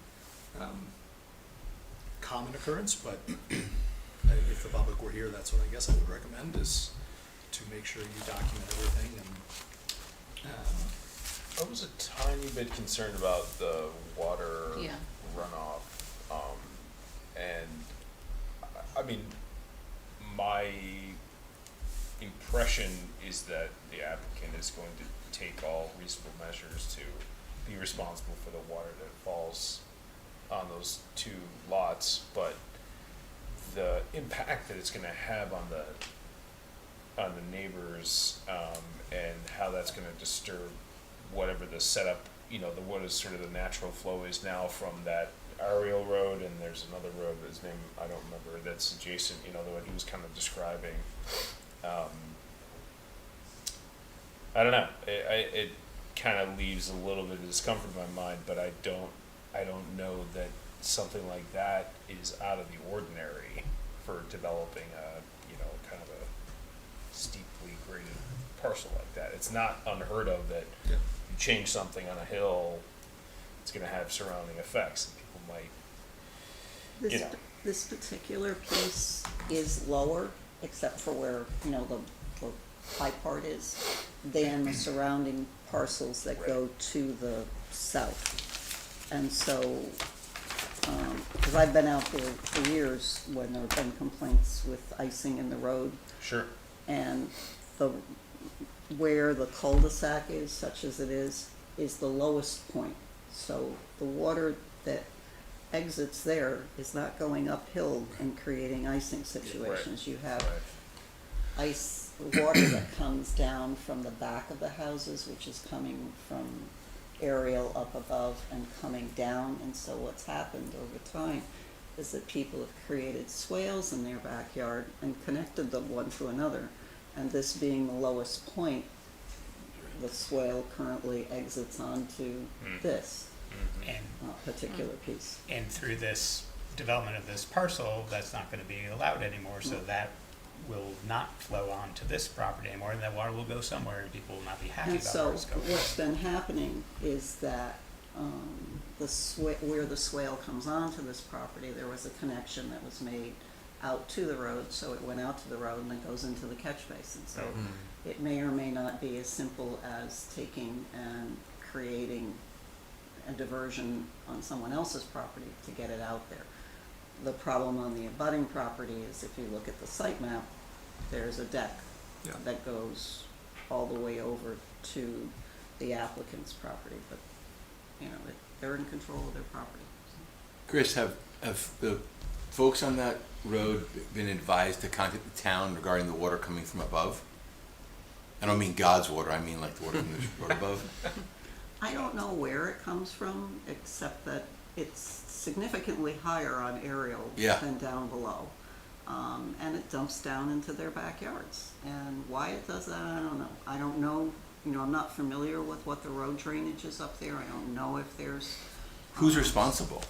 common occurrence, but if the public were here, that's what I guess I would recommend, is to make sure you document everything. And I was a tiny bit concerned about the water Yeah. runoff, and I mean, my impression is that the applicant is going to take all reasonable measures to be responsible for the water that falls on those two lots, but the impact that it's gonna have on the neighbors, and how that's gonna disturb whatever the setup, what is sort of the natural flow is now from that Ariel Road, and there's another road, his name, I don't remember, that's adjacent, the one he was kind of describing. I don't know, it kind of leaves a little bit of discomfort in my mind, but I don't know that something like that is out of the ordinary for developing a, you know, kind of a steeply graded parcel like that. It's not unheard of that you change something on a hill, it's gonna have surrounding effects, and people might, you know. This particular piece is lower, except for where, you know, the high part is, than the surrounding parcels that go to the south. And so, because I've been out there for years when there have been complaints with icing in the road. Sure. And where the cul-de-sac is, such as it is the lowest point. So the water that exits there is not going uphill and creating icing situations. You have ice water that comes down from the back of the houses, which is coming from aerial up above and coming down. And so what's happened over time is that people have created swales in their backyard and connected them one to another. And this being the lowest point, the swale currently exits onto this particular piece. And through this development of this parcel, that's not gonna be allowed anymore, so that will not flow onto this property anymore, and that water will go somewhere, and people will not be happy And about so where it's going. what's been happening is that where the swale comes onto this property, there was a connection that was made out to the road, so it went out to the road and then goes into the catch basin. So it may or may not be as simple as taking and creating a diversion on someone else's property to get it out there. The problem on the abutting property is, if you look at the site map, there's a deck that goes all the way over to the applicant's property, but, you know, they're in control of their property. Chris, have the folks on that road been advised to contact the town regarding the water coming from above? I don't mean God's water, I mean like the water from the road above. I don't know where it comes from, except that it's significantly higher on aerial than down below. And it dumps down into their backyards. And why it does that, I don't know. I don't know, you know, I'm not familiar with what the road drainage is up there. I don't know if there's... Who's responsible?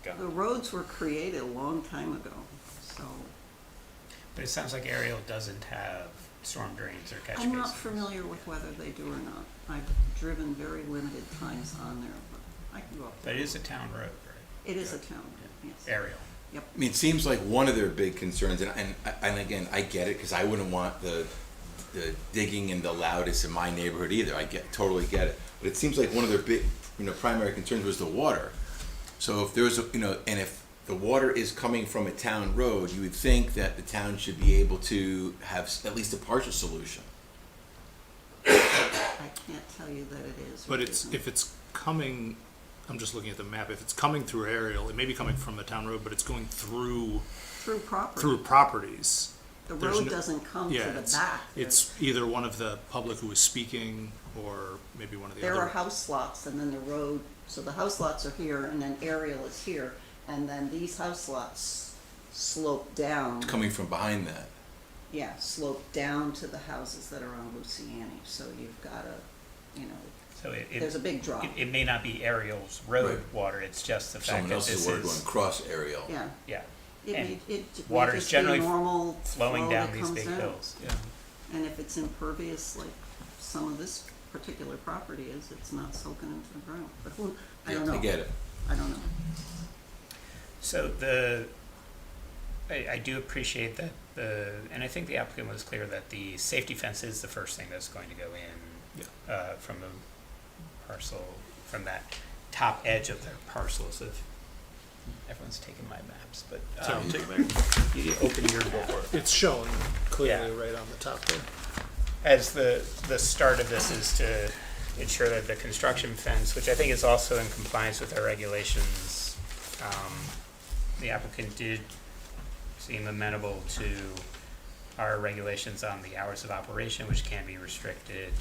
The roads were created a long time ago, so... But it sounds like Ariel doesn't have storm drains or catch basins. I'm not familiar with whether they do or not. I've driven very limited times on there, but I can go up there. But it is a town road, right? It is a town road, yes. Ariel. Yep. I mean, it seems like one of their big concerns, and again, I get it, because I wouldn't want the digging and the loudest in my neighborhood either. Totally get it. But it seems like one of their big, primary concerns was the water. So if there's and if the water is coming from a town road, you would think that the town should be able to have at least a partial solution. I can't tell you that it is. But if it's coming, I'm just looking at the map, if it's coming through aerial, it may be coming from the town road, but it's going through properties. The road doesn't come to the back. It's either one of the public who is speaking, or maybe one of the other. There are house lots, and then the road, so the house lots are here, and then aerial is here, and then these house lots slope down. Coming from behind that. Yeah, slope down to the houses that are on Luciani, so you've got a, So there's a big drop. It may not be Ariel's road water, it's just the fact Someone that else's this water is... going across Ariel. Yeah. Yeah. It may water is just be generally normal flowing flow down that these comes big down. hills. And if it's impervious, like some of this particular property is, it's not soaking into the ground. But I don't know. I get it. I don't know. So I do appreciate that and I think the applicant was clear that the safety fence is the first thing that's going to go in from the parcel, from that top edge of their parcels. If everyone's taking my maps, but you open your map. It's shown clearly right on the top there. As the start of this is to ensure that the construction fence, which I think is also in compliance with our regulations, the applicant did seem amenable to our regulations on the hours of operation, which can be restricted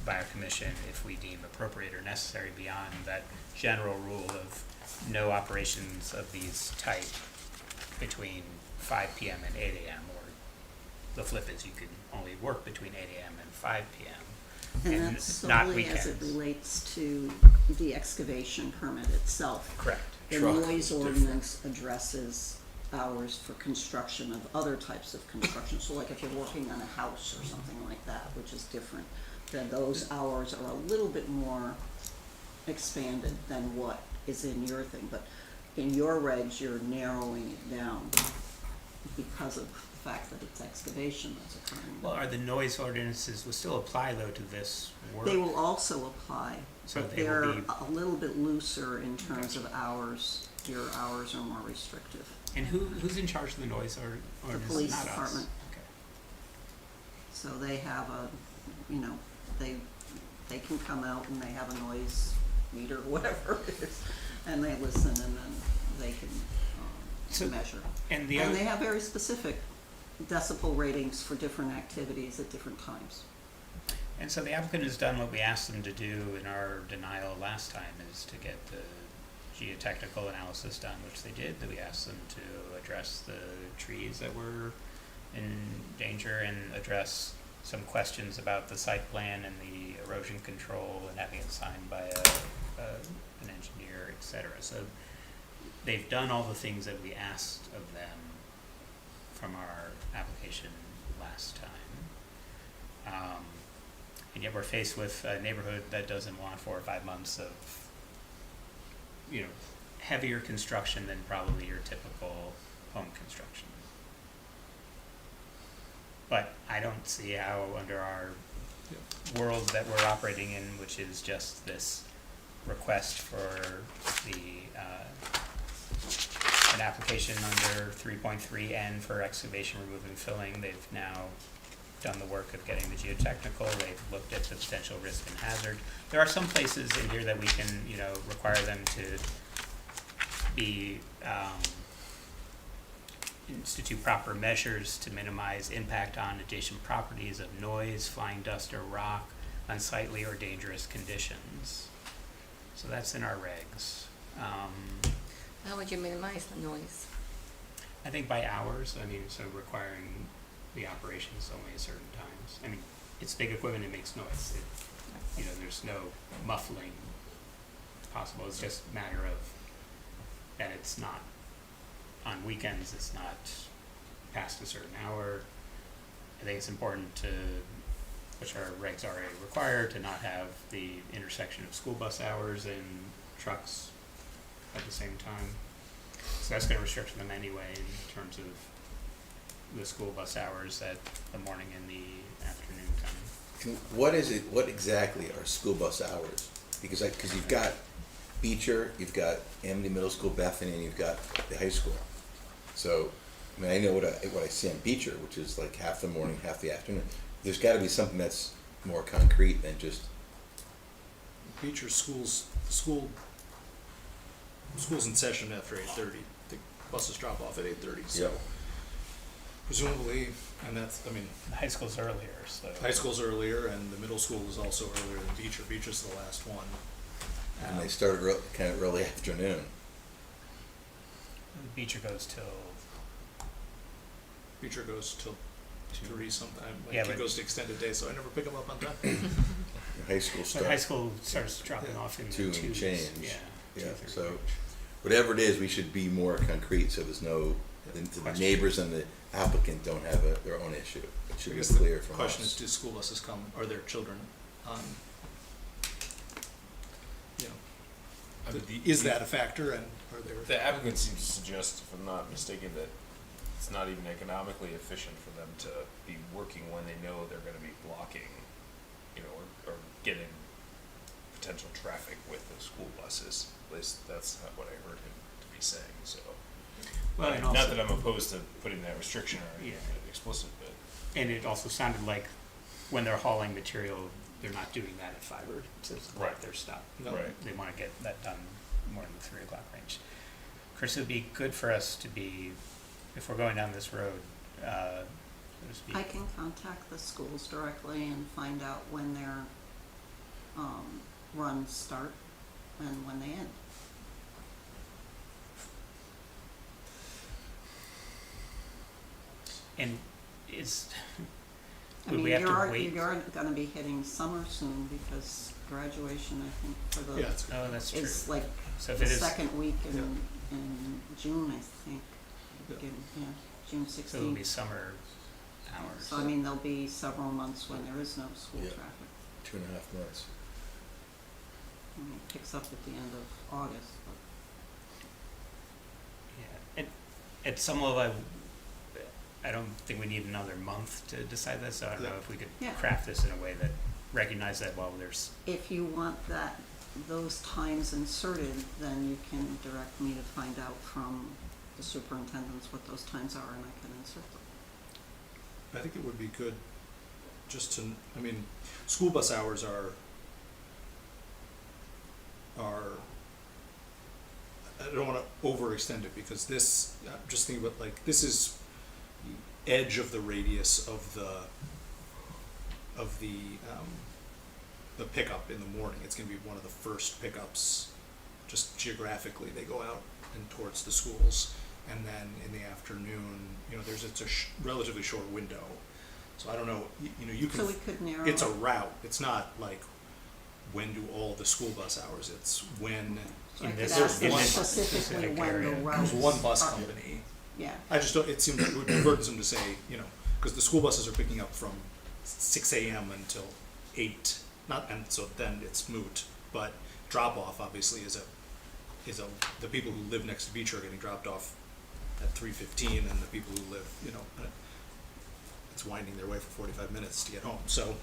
by our commission if we deem appropriate or necessary beyond that general rule of no operations of these type between 5 p.m. and 8 a.m. or the flip is you can only work between 8 a.m. and 5 p.m. And and that's not solely as it weekends. relates to the excavation permit itself. Correct. The Truck noise is different. ordinance addresses hours for construction of other types of construction. So like if you're working on a house or something like that, which is different, then those hours are a little bit more expanded than what is in your thing. But in your regs, you're narrowing it down because of the fact that it's excavation that's occurring. Well, are the noise ordinances will still apply though to this work? They will also apply, So but they will they're be- a little bit looser in terms of hours. Your hours are more restrictive. And who's in charge of the noise ordinance? The police Not us. department. Okay. So they have they can come out and they have a noise meter, whatever it is, and they listen and then they can, So- measure. And the And other, they have very specific decibel ratings for different activities at different times. and so the applicant has done what we asked them to do in our denial last time, is to get the geotechnical analysis done, which they did. That we asked them to address the trees that were in danger and address some questions about the site plan and the erosion control and having it signed by an engineer, et cetera. So they've done all the things that we asked of them from our application last time. And yet we're faced with a neighborhood that doesn't want 4 or 5 months of, heavier construction than probably your typical home construction. But I don't see how under our world that we're operating in, which is just this request for an application under 3.3N for excavation, removing, filling. They've now done the work of getting the geotechnical. They've looked at the potential risk and hazard. There are some places in here that we can, require them to be, institute proper measures to minimize impact on adjacent properties of noise, flying dust or rock, unsightly or dangerous conditions. So that's in our regs. How would you minimize the noise? I think by hours, so requiring the operations only at certain times. It's big equipment, it makes noise. There's no muffling possible. It's just a matter of that it's not, on weekends, it's not past a certain hour. I think it's important to, which our regs already require, to not have the intersection of school bus hours and trucks at the same time. So that's gonna restrict them anyway in terms of the school bus hours at the morning and the afternoon time. What exactly are school bus hours? Because you've got Beecher, you've got Amity Middle School, Bethany, and you've got the high school. So, I know what I see on Beecher, which is like half the morning, half the afternoon. There's gotta be something that's more concrete than just, Beecher schools, school's in session after 8:30. The buses drop off at 8:30, so Yep. presumably, and that's, The high school's earlier, so. high school's earlier and the middle school is also earlier than Beecher. Beecher's the last one. and they start kind of early afternoon. Beecher goes till, Beecher goes till 3 sometime. My Yeah, kid but- goes to extended day, so I never pick him up on time. High school but high starts school starts dropping off in the 2 and twos. change. Yeah. Yeah, 2:30. so whatever it is, we should be more concrete, so there's no, the Question. neighbors and the applicant don't have their own issue. It I should be guess the clear from question is, us. do school buses come, are there children on, is that a factor and are there? The applicant seems to suggest, if I'm not mistaken, that it's not even economically efficient for them to be working when they know they're gonna be blocking, or getting potential traffic with the school buses. At least that's not what I heard him to be saying, so. Well, and Not also- that I'm opposed to putting that restriction or Yeah. explicit, but. And it also sounded like when they're hauling material, they're not doing that at 5 or 6 o'clock, Right. they're stopped. No. Right. They wanna get that done more in the 3 o'clock range. Chris, it would be good for us to be, if we're going down this road, so to speak. I can contact the schools directly and find out when their runs start and when they end. And is, I Would mean, we have to you're, wait? you're gonna be hitting summer soon because graduation, I think, for the, Yeah, it's good. Oh, that's true. is like So if the it is, second week in June, I think. Yeah. June so it'll be 16th. summer hours. So I mean, there'll be several months when there is no school Yeah. traffic. 2.5 months. I mean, it picks up at the end of August, but. Yeah, at some level, I don't think we need another month to decide this, so I don't know if we could Yeah. craft this in a way that recognize that while there's, If you want those times inserted, then you can direct me to find out from the superintendents what those times are, and I can insert them. I think it would be good just to, I mean, school bus hours are, I don't wanna overextend it, because this, just think about, like, this is the edge of the radius of the pickup in the morning. It's gonna be one of the first pickups, just geographically, they go out and towards the schools. And then in the afternoon, it's a relatively short window. So I don't know, you can. So we could narrow It's a it. route. It's not like, when do all the school bus hours? It's when. So I could this- ask them in this specifically specific when the area. routes. There's one bus are- company. Yeah, I just don't, it seems, it would be burdensome to say, because the school buses are picking up from 6 a.m. until 8, and so then it's moot. But drop-off obviously is the people who live next to Beach are getting dropped off at 3:15, and the people who live, it's winding their way for 45 minutes to get home. So,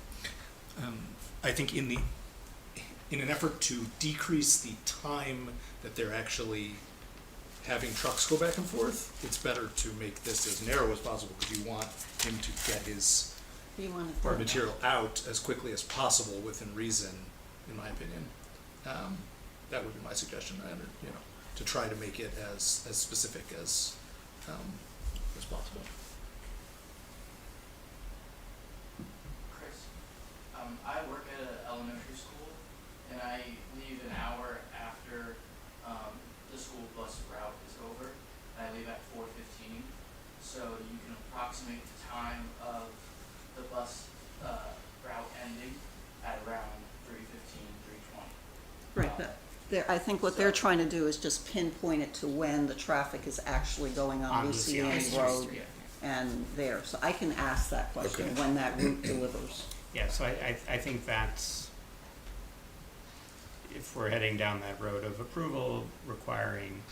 I think in an effort to decrease the time that they're actually having trucks go back and forth, it's better to make this as narrow as possible, because you want him to get his you want it done. material out as quickly as possible within reason, in my opinion. That would be my suggestion, to try to make it as specific as possible. Chris, I work at an elementary school, and I leave an hour after the school bus route is over. I leave at 4:15, so you can approximate the time of the bus route ending at around 3:15, 3:20. Right, but I think what they're trying to do is just pinpoint it to when the traffic is actually going on Luciani Road yeah. and there. So I can ask that question, Okay. when that route delivers. Yeah, so I think that's, if we're heading down that road of approval, requiring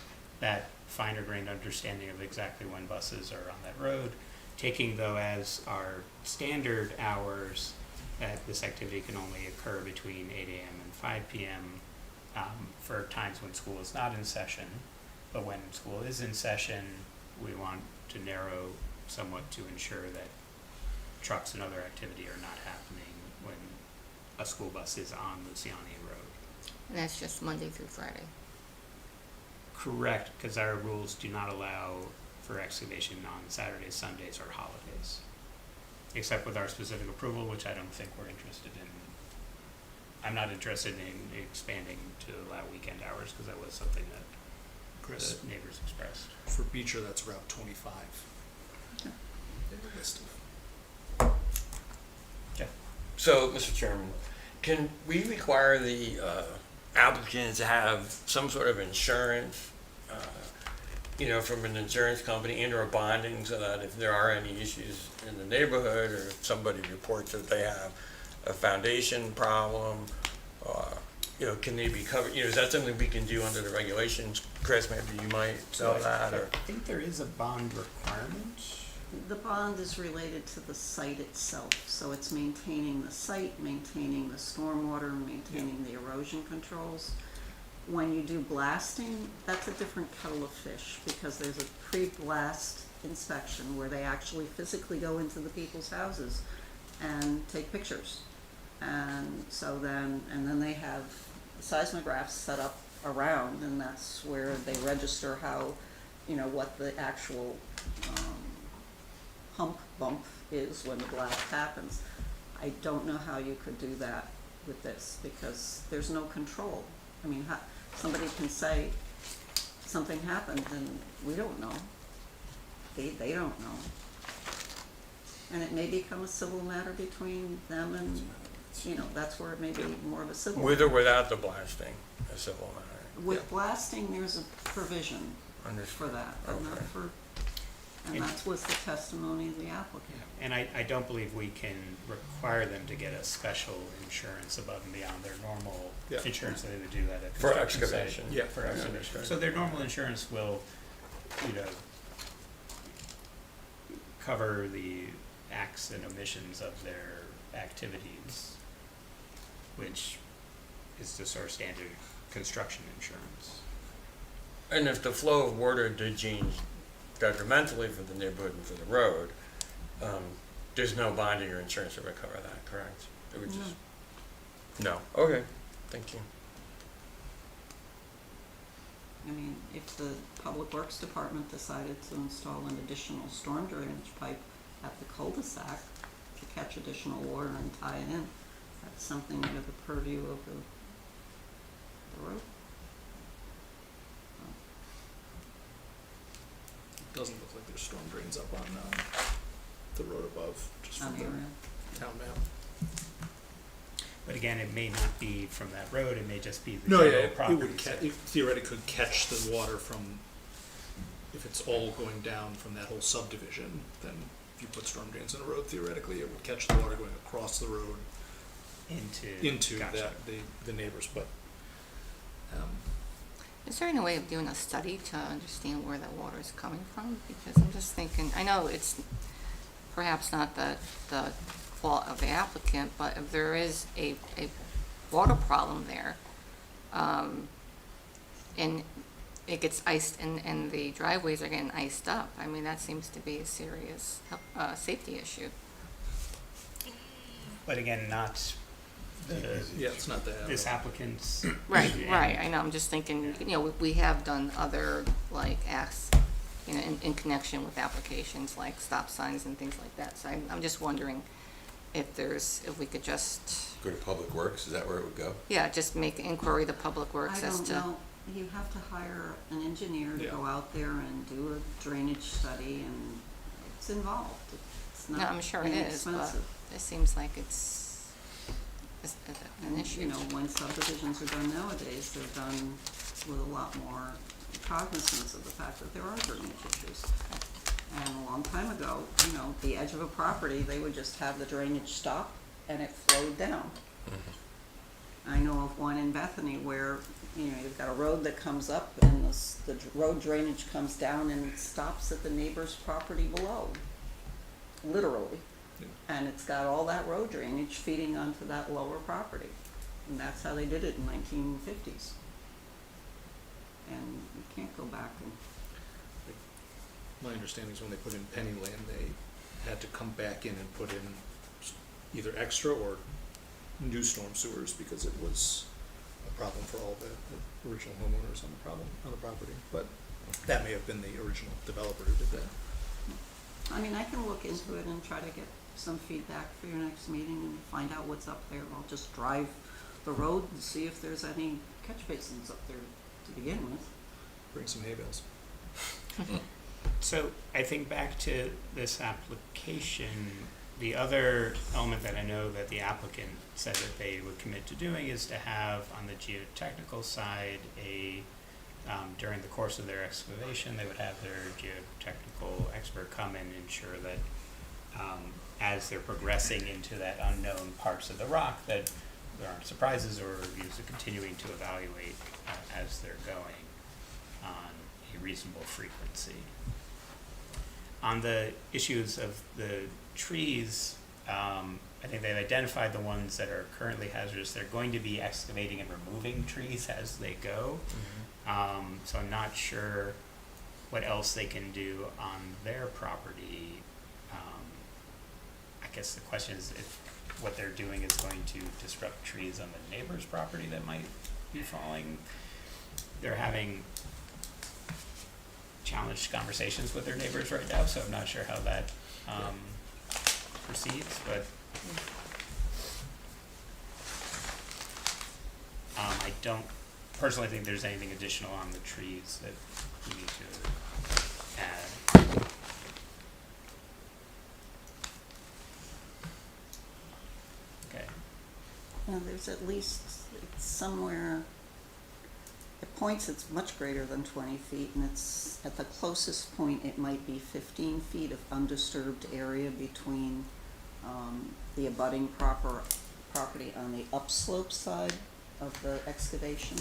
that finer grained understanding of exactly when buses are on that road, taking though as our standard hours that this activity can only occur between 8 a.m. and 5 p.m. For times when school is not in session, but when school is in session, we want to narrow somewhat to ensure that trucks and other activity are not happening when a school bus is on Luciani Road. And that's just Monday through Friday. Correct, because our rules do not allow for excavation on Saturdays, Sundays, or holidays. Except with our specific approval, which I don't think we're interested in. I'm not interested in expanding to allow weekend hours, because that was something that Chris, the neighbors expressed. for Beecher, that's Route 25. Yeah. List of- So, Mr. Chairman, can we require the applicant to have some sort of insurance, from an insurance company and or bonding, so that if there are any issues in the neighborhood, or if somebody reports that they have a foundation problem, can they be covered? Is that something we can do under the regulations? Chris, maybe you might know that, or? I think there is a bond requirement. The bond is related to the site itself, so it's maintaining the site, maintaining the stormwater, maintaining the erosion controls. When you do blasting, that's a different kettle of fish, because there's a pre-blast inspection where they actually physically go into the people's houses and take pictures. And so then they have seismographs set up around, and that's where they register how, what the actual hump bump is when the blast happens. I don't know how you could do that with this, because there's no control. I mean, somebody can say something happened and we don't know. They don't know. And it may become a civil matter between them and, you know, that's where it may be more of a civil. With or without the blasting, a civil matter. With blasting, there's a provision for that, but not Okay. for, and that was the testimony of the applicant. And I don't believe we can require them to get a special insurance above and beyond their normal Yeah. insurance that they would do at a For construction site. excavation. Yeah. For excavation. So their normal insurance will, you know, cover the acts and omissions of their activities, which is just our standard construction insurance. And if the flow of water did change detrimentally for the neighborhood and for the road, there's no bonding or insurance that would cover that, correct? It would just, no, okay, thank you. I mean, if the Public Works Department decided to install an additional storm drainage pipe at the cul-de-sac to catch additional water and tie it in, that's something under the purview of the road. It doesn't look like there's storm drains up on the road above, just On from the the area. town map. But again, it may not be from that road, it may just be the No, yeah, general it property. would it theoretically could catch the water from, if it's all going down from that whole subdivision, then if you put storm drains in a road, theoretically, it would catch the water going across the road into Gotcha. that, the neighbors, but, Is there any way of doing a study to understand where that water is coming from? Because I'm just thinking, I know it's perhaps not the fault of the applicant, but if there is a water problem there, and it gets iced and the driveways are getting iced up, I mean, that seems to be a serious safety issue. But again, not yeah, it's not that. this applicant's. Right, issue. right, I know, I'm just thinking, you know, we have done other, like, acts, you know, in connection with applications, like stop signs and things like that, so I'm just wondering if we could just, Go to Public Works, is that where it would go? yeah, just make inquiry to Public Works I as don't to. know, you have to hire an engineer to Yeah. go out there and do a drainage study, and it's involved. It's No, not I'm sure it is, but inexpensive. it seems like it's an issue. You know, when subdivisions are done nowadays, they're done with a lot more cognizance of the fact that there are drainage issues. And a long time ago, you know, the edge of a property, they would just have the drainage stop and it flowed down. I know of one in Bethany where, you know, you've got a road that comes up and the road drainage comes down and it stops at the neighbor's property below, literally. And it's got all that road drainage feeding onto that lower property. And that's how they did it in 1950s. And you can't go back and, My understanding is when they put in Penny Lane, they had to come back in and put in either extra or new storm sewers because it was a problem for all the original homeowners on the property. But that may have been the original developer who did that. I mean, I can look into it and try to get some feedback for your next meeting and find out what's up there. I'll just drive the road and see if there's any catch basins up there to begin with. Bring some hay bales. So I think back to this application, the other element that I know that the applicant said that they would commit to doing is to have on the geotechnical side during the course of their excavation, they would have their geotechnical expert come and ensure that as they're progressing into that unknown parts of the rock, that there aren't surprises, or reviews are continuing to evaluate as they're going on a reasonable frequency. On the issues of the trees, I think they've identified the ones that are currently hazardous. They're going to be excavating and removing trees as they go. So I'm not sure what else they can do on their property. I guess the question is if what they're doing is going to disrupt trees on the neighbor's property that might be falling. They're having challenged conversations with their neighbors right now, so I'm not sure how that proceeds, but I don't personally think there's anything additional on the trees that we need to add. Now, there's at least, it's somewhere, it points it's much greater than 20 feet, and it's, at the closest point, it might be 15 feet of undisturbed area between the abutting property on the upslope side of the excavation.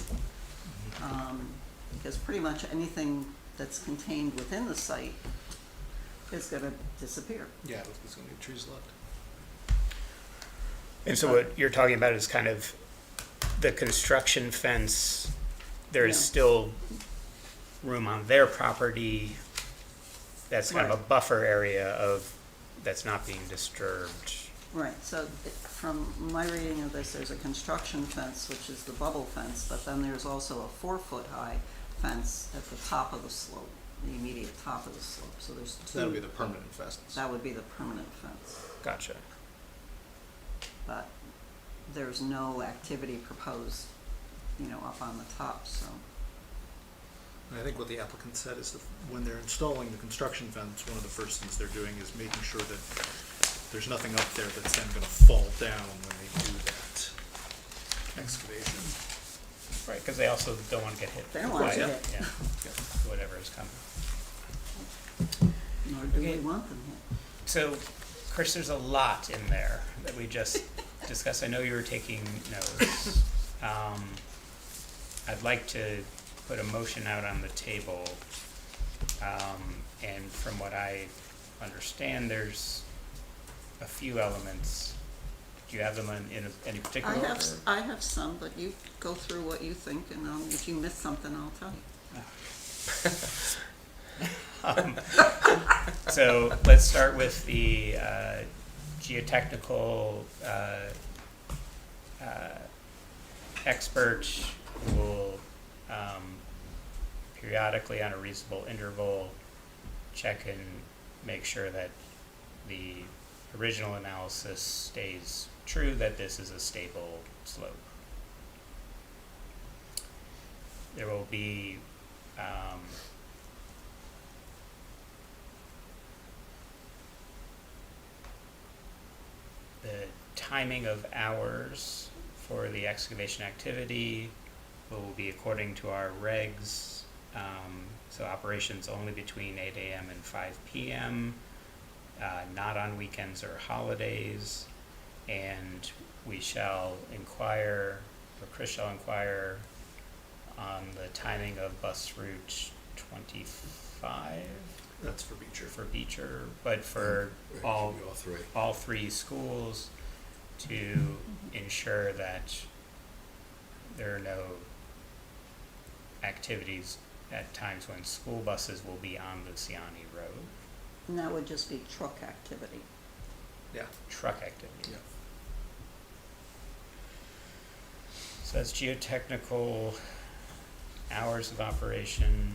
Because pretty much anything that's contained within the site is gonna disappear. Yeah, there's gonna be trees left. And so what you're talking about is kind of the construction fence, there's Yeah. still room on their property that's kind of a Right. buffer area of, that's not being disturbed. Right, so from my reading of this, there's a construction fence, which is the bubble fence, but then there's also a 4-foot high fence at the top of the slope, the immediate top of the slope, so there's two. So that'll be the permanent fence. That would be the permanent fence, Gotcha. but there's no activity proposed, up on the top, so. And I think what the applicant said is that when they're installing the construction fence, one of the first things they're doing is making sure that there's nothing up there that's then gonna fall down when they do that excavation. Right, because they also don't want to get hit. They don't want to by, get hit. Yeah, whatever is coming. Nor do we Okay. want them here. So, Chris, there's a lot in there that we just discussed. I know you were taking notes. I'd like to put a motion out on the table. And from what I understand, there's a few elements. Do you have them in any particular order? I have some, but you go through what you think, and if you miss something, I'll tell you. So let's start with the geotechnical expert who will periodically, on a reasonable interval, check and make sure that the original analysis stays true, that this is a stable slope. There will be the timing of hours for the excavation activity will be according to our regs. So operations only between 8 a.m. and 5 p.m., not on weekends or holidays, and we shall inquire, or Chris shall inquire, on the timing of bus route 25. That's for Beecher. For Beecher, but for all three schools, to ensure that there are no activities at times when school buses will be on the Siani Road. And that would just be truck activity. Yeah. Truck activity. Yeah. So that's geotechnical, hours of operation.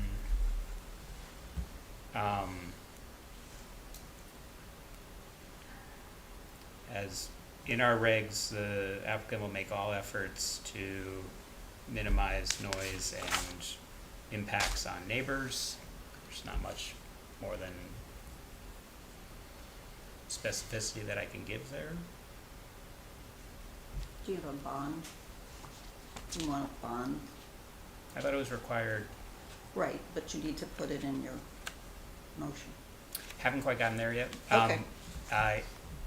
As in our regs, the applicant will make all efforts to minimize noise and impacts on neighbors. There's not much more than specificity that I can give there. Do you have a bond? Do you want a bond? I thought it was required. Right, but you need to put it in your motion. Haven't quite gotten there yet. Okay.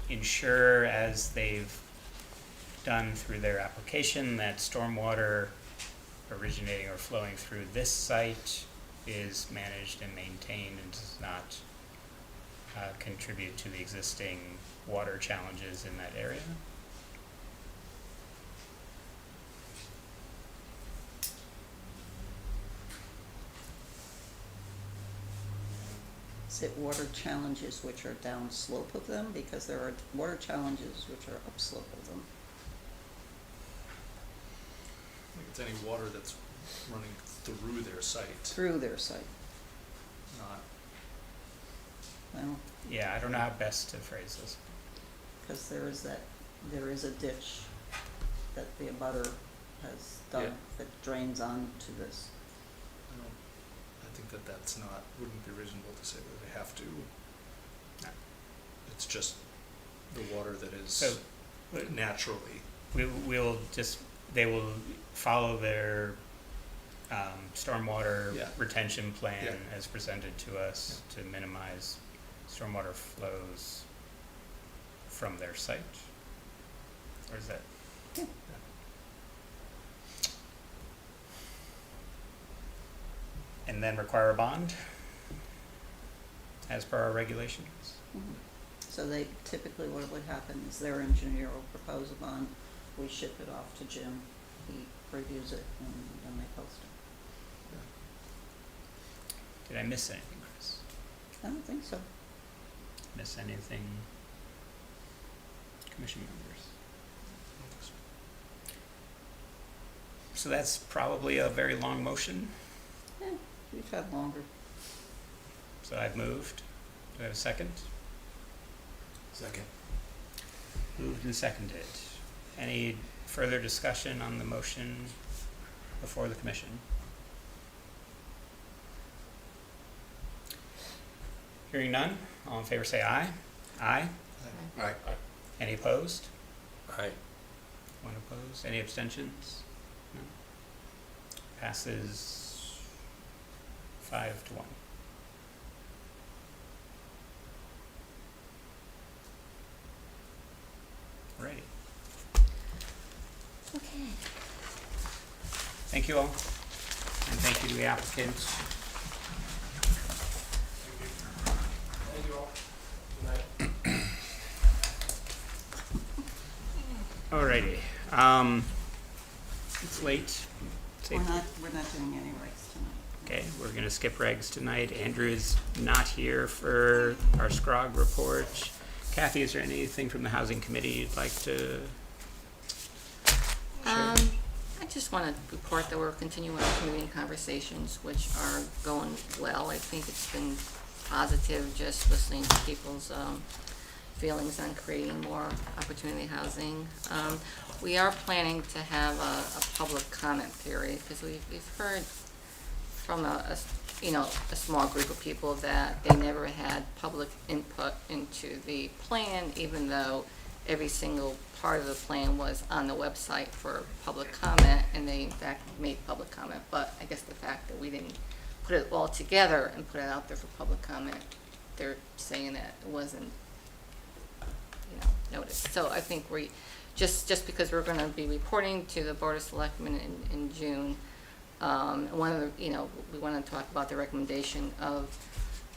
Ensure, as they've done through their application, that stormwater originating or flowing through this site is managed and maintained and does not contribute to the existing water challenges in that area. Is it water challenges which are downslope of them? Because there are water challenges which are upslope of them. I think it's any water that's running through their site, Through their site. not, Well, Yeah, I don't know how best to phrase this. because there is a ditch that the abutter has dug Yeah. that drains onto this. I think that's not, wouldn't be reasonable to say that they have to. No. It's just the water that is So, naturally they will follow their stormwater Yeah. retention plan Yeah. as presented to us to minimize stormwater flows from their site? Or is that? And then require a bond as per our regulations? So they, typically what would happen is their engineer will propose a bond, we ship it off to Jim, he reviews it, and then they post it. Did I miss anything, Chris? I don't think so. Miss anything? Commission members? So that's probably a very long motion. Yeah, we've had longer. So I've moved. Do I have a second? Second. Moved and seconded. Any further discussion on the motion before the commission? Hearing none, all in favor say aye. Aye? Aye. Any opposed? Aye. One opposed? Any abstentions? No? Passes 5-1. Alrighty. Okay. Thank you all, and thank you to the applicant. Thank you all. Good night. Alrighty, it's late. We're not doing any regs tonight. Okay, we're gonna skip regs tonight. Andrew is not here for our SCROG report. Kathy, is there anything from the housing committee you'd like to share? I just want to report that we're continuing our community conversations, which are going well. I think it's been positive just listening to people's feelings on creating more opportunity housing. We are planning to have a public comment period because we've heard from a small group of people that they never had public input into the plan, even though every single part of the plan was on the website for public comment, and they in fact made public comment. But I guess the fact that we didn't put it all together and put it out there for public comment, they're saying that it wasn't, noticed. So I think we, just because we're gonna be reporting to the Board of Selectmen in June, one of the, we want to talk about the recommendation of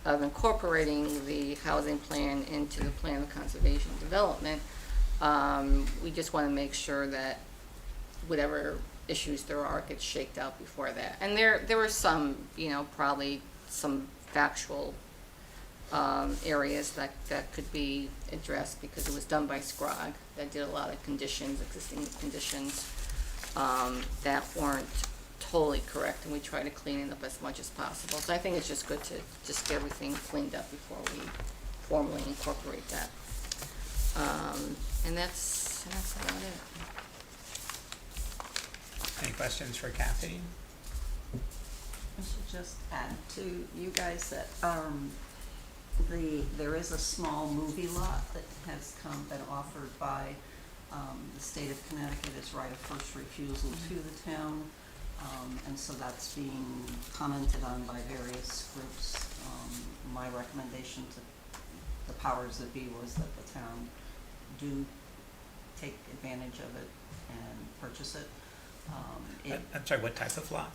incorporating the housing plan into the plan of conservation and development. We just want to make sure that whatever issues there are gets shaked out before that. And there were some, probably some factual areas that could be addressed because it was done by SCROG that did a lot of conditions, existing conditions, that weren't totally correct, and we try to clean it up as much as possible. So I think it's just good to just get everything cleaned up before we formally incorporate that. And that's about it. Any questions for Kathy? I should just add to you guys that there is a small movie lot that has been offered by the state of Connecticut as right of first refusal to the town. And so that's being commented on by various groups. My recommendation to the powers that be was that the town do take advantage of it and purchase it. I'm sorry, what type of lot?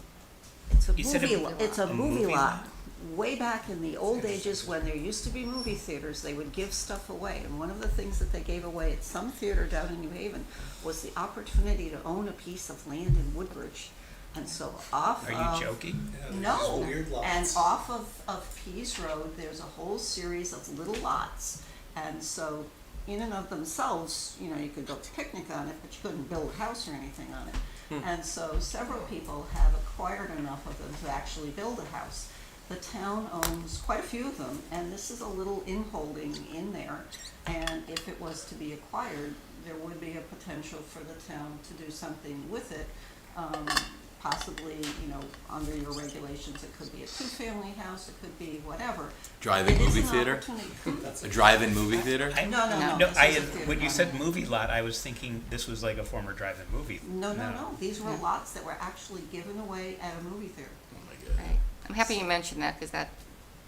It's a You said movie a- lot. It's a a movie movie lot. lot? Way back in the old ages when there used to be movie theaters, they would give stuff away. And one of the things that they gave away at some theater down in New Haven was the opportunity to own a piece of land in Woodbridge. And so off Are of... you joking? No, and off of Pease Road, there's a whole series of little lots. And so in and of themselves, you could go picnic on it, but you couldn't build a house or anything on it. And so several people have acquired enough of them to actually build a house. The town owns quite a few of them, and this is a little inholding in there. And if it was to be acquired, there would be a potential for the town to do something with it. possibly, under your regulations, it could be a two-family house, it could be whatever. Drive-in It is movie an theater? opportunity. A drive-in movie theater? No, No, this I, is a theater, when you no, said no. movie lot, I was thinking this was like a former drive-in movie. No, these were lots that were actually given away at a movie theater. Right. I'm happy you mentioned that, because that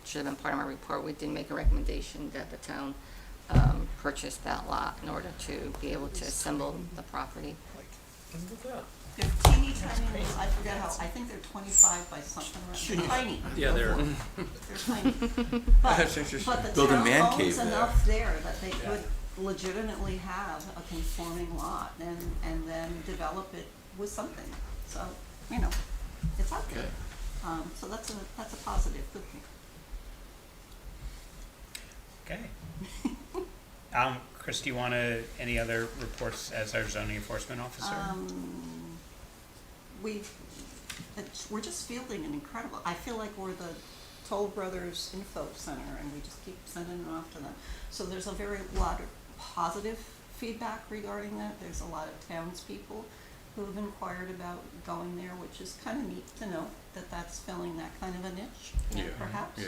should have been part of my report. We did make a recommendation that the town purchase that lot in order to be able to assemble the property. They're teeny tiny, I forget how, I think they're 25 by something, they're tiny. Yeah, they're. They're tiny. That's interesting. But the Build a town man owns cave there. enough there that they could legitimately have a conforming lot and then develop it with something. So, it's out there. So that's a positive, good thing. Okay. Chris, do you want any other reports as our zoning enforcement officer? We're just fielding an incredible, I feel like we're the Toll Brothers Info Center, and we just keep sending it off to them. So there's a lot of positive feedback regarding that. There's a lot of townspeople who have inquired about going there, which is kind of neat to know that that's filling that kind of a niche, perhaps.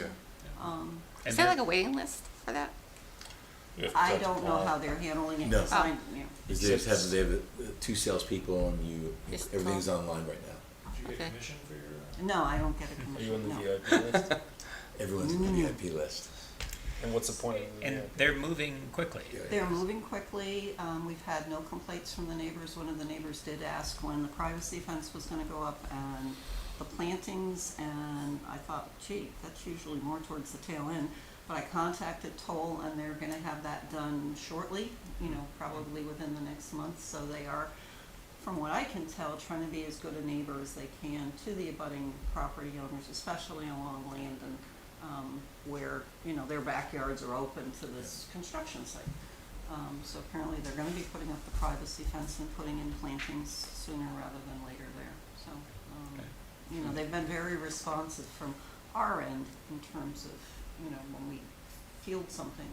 Is there like a waiting list for that? I don't know how they're handling it. No. 'Cause They have two salespeople and Just everything's talk. online right now. Did you get Okay. a commission for your? No, I don't get a Are commission, you on the no. VIP list? Everyone's on the VIP list. And what's the point of the And VIP? they're moving quickly. They're moving quickly. We've had no complaints from the neighbors. One of the neighbors did ask when the privacy fence was gonna go up and the plantings, and I thought, gee, that's usually more towards the tail end. But I contacted Toll, and they're gonna have that done shortly, probably within the next month. So they are, from what I can tell, trying to be as good a neighbor as they can to the abutting property owners, especially along Landon, where, their backyards are open to this construction site. So apparently they're gonna be putting up the privacy fence and putting in plantings sooner rather than later there. So, they've been very responsive from our end in terms of, when we field something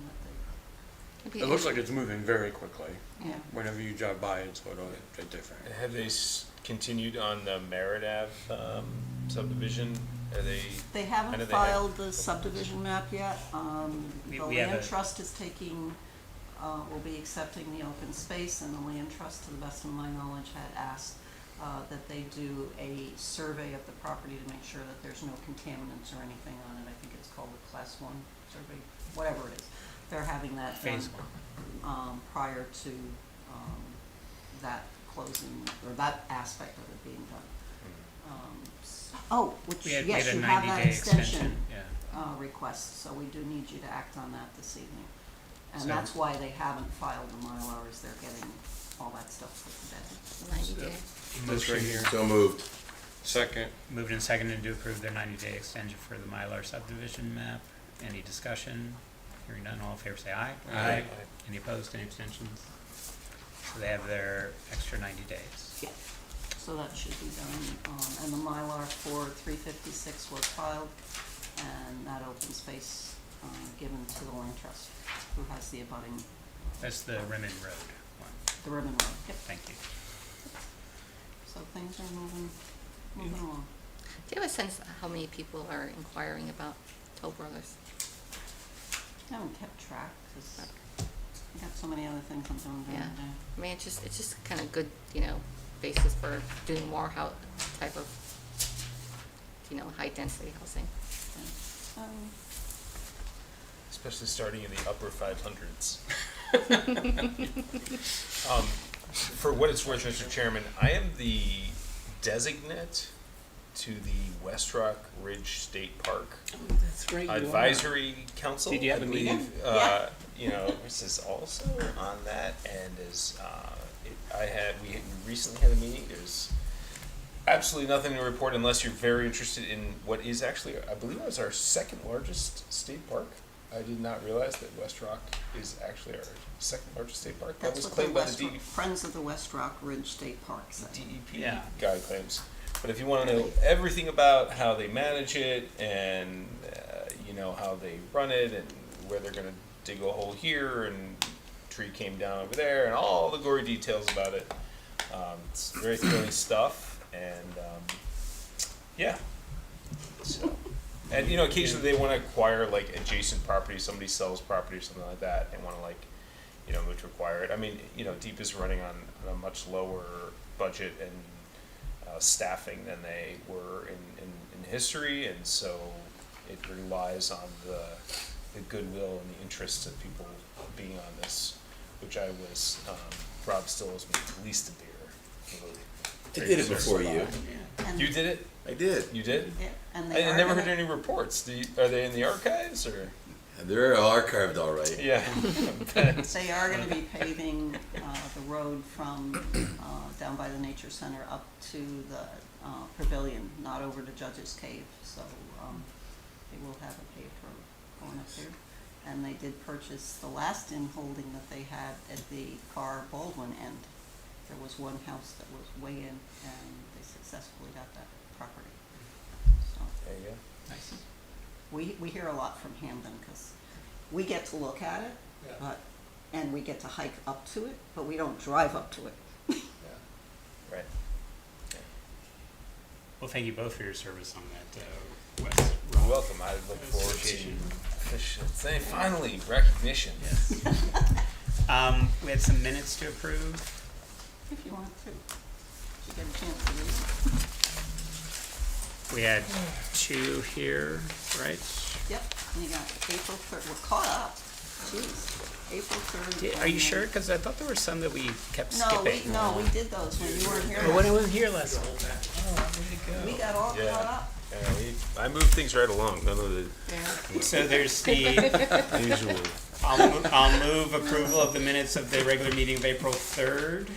that It looks like it's moving very quickly. Yeah. Whenever you drive by, it's a little bit different. Have they continued on the Merritt Ave subdivision? Are they? They I know haven't they filed the subdivision map yet. We The have land a- trust is taking, will be accepting the open space, and the land trust, to the best of my knowledge, had asked that they do a survey of the property to make sure that there's no contaminants or anything on it. I think it's called a Class 1 survey, whatever it is. They're having that done Phase prior to that closing, or that aspect of it being done. Which, We had yes, a you have that 90-day extension yeah. request, so we do need you to act on that this evening. And So- that's why they haven't filed the Mylar, is they're getting all that stuff put to bed. 90 day. That's right here. So moved. Second. Moved and seconded to approve their 90-day extension for the Mylar subdivision map. Any discussion? Hearing none, all in favor say aye. Aye. Any opposed, any abstentions? So they have their extra 90 days. Yeah, so that should be done, and the Mylar for 356 was filed, and that open space, given to the land trust, who has the abutting, That's the Rimmon Road one. the ribbon road, yep. Thank you. So things are moving along. Do you have a sense of how many people are inquiring about Toll Brothers? I haven't kept track, because I got so many other things I'm doing during Yeah. the day. I mean, it's just kind of good, basis for doing more type of, high density housing. Especially starting in the upper 500s. For what it's worth, Mr. Chairman, I am the designate to the West Rock Ridge State Park That's right. Advisory Council. Did you have I a believe, meeting? This is also on that, and we recently had a meeting. There's absolutely nothing to report unless you're very interested in what is actually, I believe it was our second largest state park. I did not realize that West Rock is actually our second largest state park. That That's was what the claimed by the DEP. Friends of the West Rock Ridge State Park said. Yeah. Guy claims. But if you want to know everything about how they manage it and how they run it and where they're going to dig a hole here and tree came down over there and all the gory details about it, it's very thrilling stuff. And Yeah. So, and you know, occasionally they want to acquire like adjacent property. Somebody sells property or something like that. They want to like, you know, move to acquire it. I mean, you know, Deep is running on a much lower budget and staffing than they were in history, and so it relies on the goodwill and the interests of people being on this, which I was, Rob still owes me at least a beer. I did it before you. And- You did it? I did. You did? Yeah, and I they are never gonna- heard any reports. Are they in the archives or? They're archived all right. Yeah. They are gonna be paving, the road from, down by the nature center up to the, pavilion, not over to Judge's Cave, so, they will have a paved road going up there. And they did purchase the last in-holding that they had at the Carr Baldwin end. There was one house that was way in, and they successfully got that property. So, There you go. Nice. we hear a lot from Hamden, because we get to look at it, Yeah. but, and we get to hike up to it, but we don't drive up to it. Right. Well, thank you both for your service on that, West. You're welcome. I look forward to saying finally recognition. Yes. We had some minutes to approve. If you want to. Did you get a chance to read it? We had two here, right? Yep, and you got April 3rd, we're caught up. Jeez, April 3rd. Are you sure? Because I thought there were some that we kept No, skipping. we did those when you weren't here. Oh, when I last wasn't here last week. Oh, where did it go? We got all Yeah. caught up. I move things right along. None of the So there's the, usual. I'll move approval of the minutes of the regular meeting of April 3rd.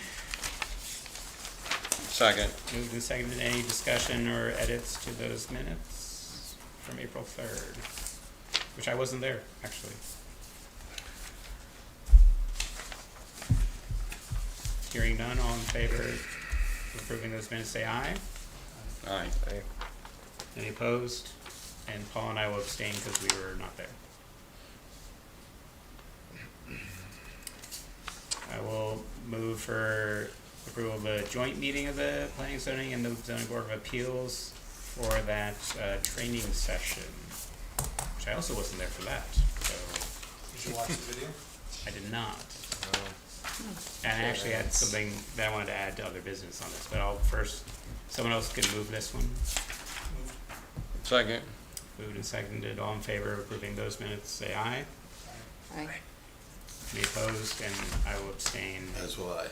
Second. Moved and seconded. Any discussion or edits to those minutes from April 3rd? Which I wasn't there, actually. Hearing none, all in favor of approving those minutes, say aye. Aye. Any opposed? And Paul and I will abstain because we were not there. I will move for approval of the joint meeting of the Planning, Zoning, and the Zoning Board of Appeals for that training session, which I also wasn't there for that, so. Did you watch the video? I did not. And I actually had something that I wanted to add to other business on this, but I'll first, someone else can move this one. Second. Moved and seconded, all in favor of approving those minutes, say aye. Aye. Any opposed? And I will abstain. As will I.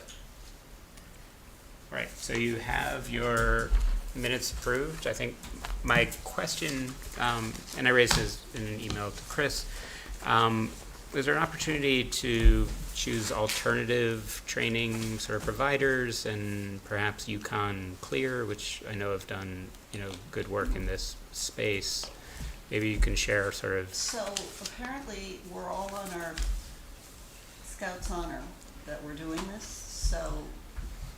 Right, so you have your minutes approved. I think my question, and I raised this in an email to Chris, was there an opportunity to choose alternative training sort of providers, and perhaps Yukon Clear, which I know have done, good work in this space? Maybe you can share sort of. So apparently, we're all on our Scouts Honor that we're doing this. So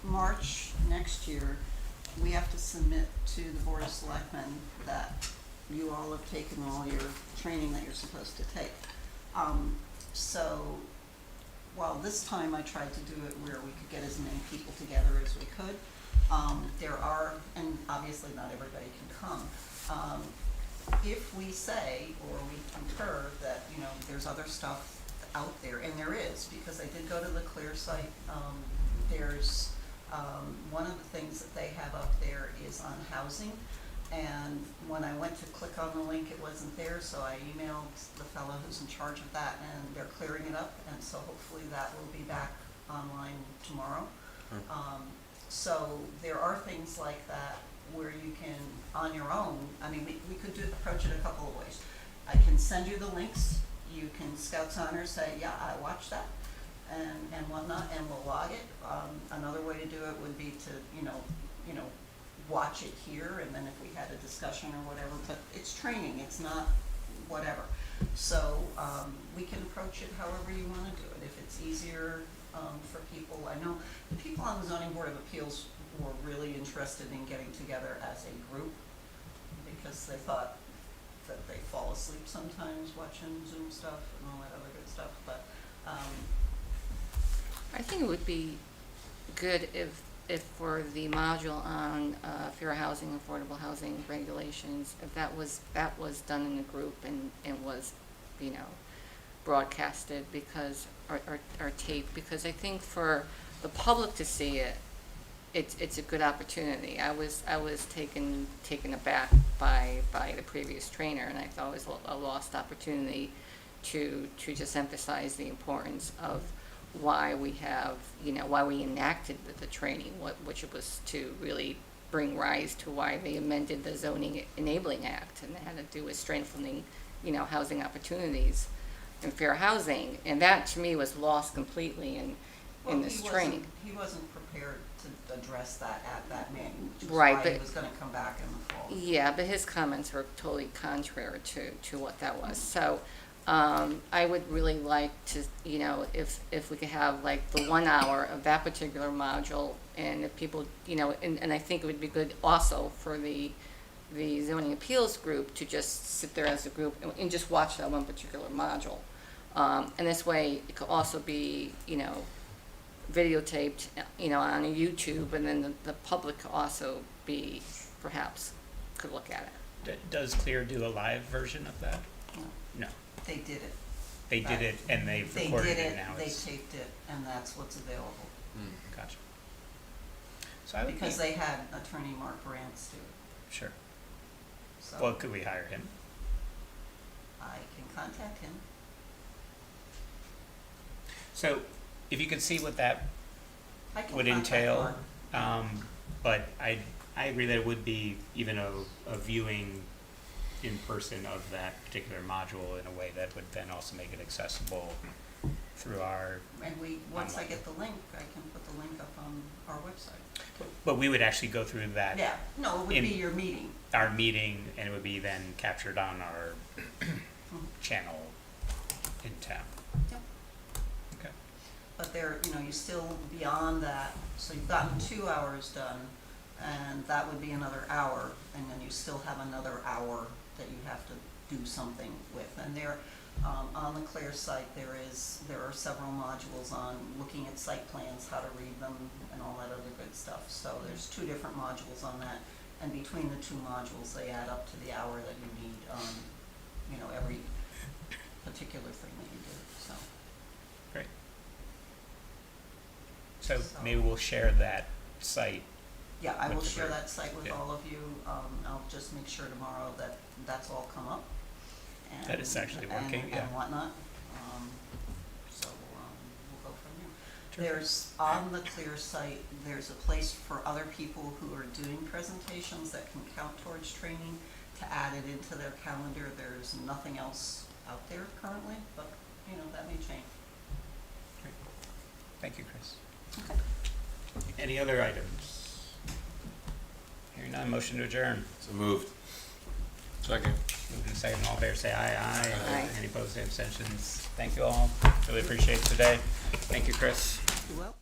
March next year, we have to submit to the Board of Selectmen that you all have taken all your training that you're supposed to take. So while this time I tried to do it where we could get as many people together as we could, there are, and obviously not everybody can come, if we say, or we concur that, there's other stuff out there, and there is, because I did go to the Clear site, there's, one of the things that they have up there is on housing, and when I went to click on the link, it wasn't there, so I emailed the fellow who's in charge of that, and they're clearing it up, and so hopefully that will be back online tomorrow. So there are things like that where you can, on your own, we could approach it a couple of ways. I can send you the links, you can Scouts Honor say, yeah, I watched that, and whatnot, and we'll log it. Another way to do it would be to, watch it here, and then if we had a discussion or whatever, but it's training, it's not whatever. So, we can approach it however you wanna do it. If it's easier, for people, I know the people on the Zoning Board of Appeals were really interested in getting together as a group, because they thought that they fall asleep sometimes watching Zoom stuff and all that other good stuff, but, I think it would be good if if for the module on fair housing, affordable housing regulations, if that was done in a group and was, you know, broadcasted because, or taped, because I think for the public to see it, it's a good opportunity. I was taken aback by the previous trainer, and I thought it was a lost opportunity to just emphasize the importance of why we have, you know, why we enacted the training, which was to really bring rise to why they amended the Zoning Enabling Act, and it had to do with strengthening, you know, housing opportunities and fair housing, and that to me was lost completely in this training. He wasn't prepared to address that at that meeting, which was Right, why but he was gonna come back in the fall. Yeah, but his comments were totally contrary to what that was. So I would really like to, you know, if we could have like the 1 hour of that particular module, and if people, you know, and I think it would be good also for the zoning appeals group to just sit there as a group and just watch that one particular module. And this way it could also be, you know, videotaped, you know, on YouTube, and then the public could also be, perhaps, could look at it. Does Clear do a live version of that? No. They did it. They did it and they've recorded it now. They It's- taped it, and that's what's available. Gotcha. So I would Because be- they had attorney Mark Brands do it. Sure. So Well, could we hire him? I can contact him. So if you could see what that I can would contact entail, Mark. but I agree that it would be even a viewing in person of that particular module in a way that would then also make it accessible through our, And once I online. get the link, I can put the link up on our website. but we would actually go through that. Yeah, no, it would in be your meeting. Our meeting, and it would be then captured on our channel in town. Yep. Okay. But there, you know, you still beyond that, so you've gotten 2 hours done, and that would be another hour, and then you still have another hour that you have to do something with. And there, on the Clear site, there are several modules on looking at site plans, how to read them, and all that other good stuff. So there's 2 different modules on that, and between the 2 modules, they add up to the hour that you need on, you know, every particular thing that you do, so. Great. So maybe we'll share that site. Yeah, I will with the share group. that site with Yeah. all of you. I'll just make sure tomorrow that that's all come up. That it's actually working, yeah. And whatnot. So we'll go from there. There's, on the Clear site, there's a place for other people who are doing presentations that can count towards training to add it into their calendar. There's nothing else out there currently, but, you know, that may change. Great. Thank you, Chris. Any other items? Hearing none, motion to adjourn. So moved. Second. Moving second, all in favor say aye. Aye. Any opposed, say abstentions. Thank you all. Really appreciate today. Thank you, Chris. Well.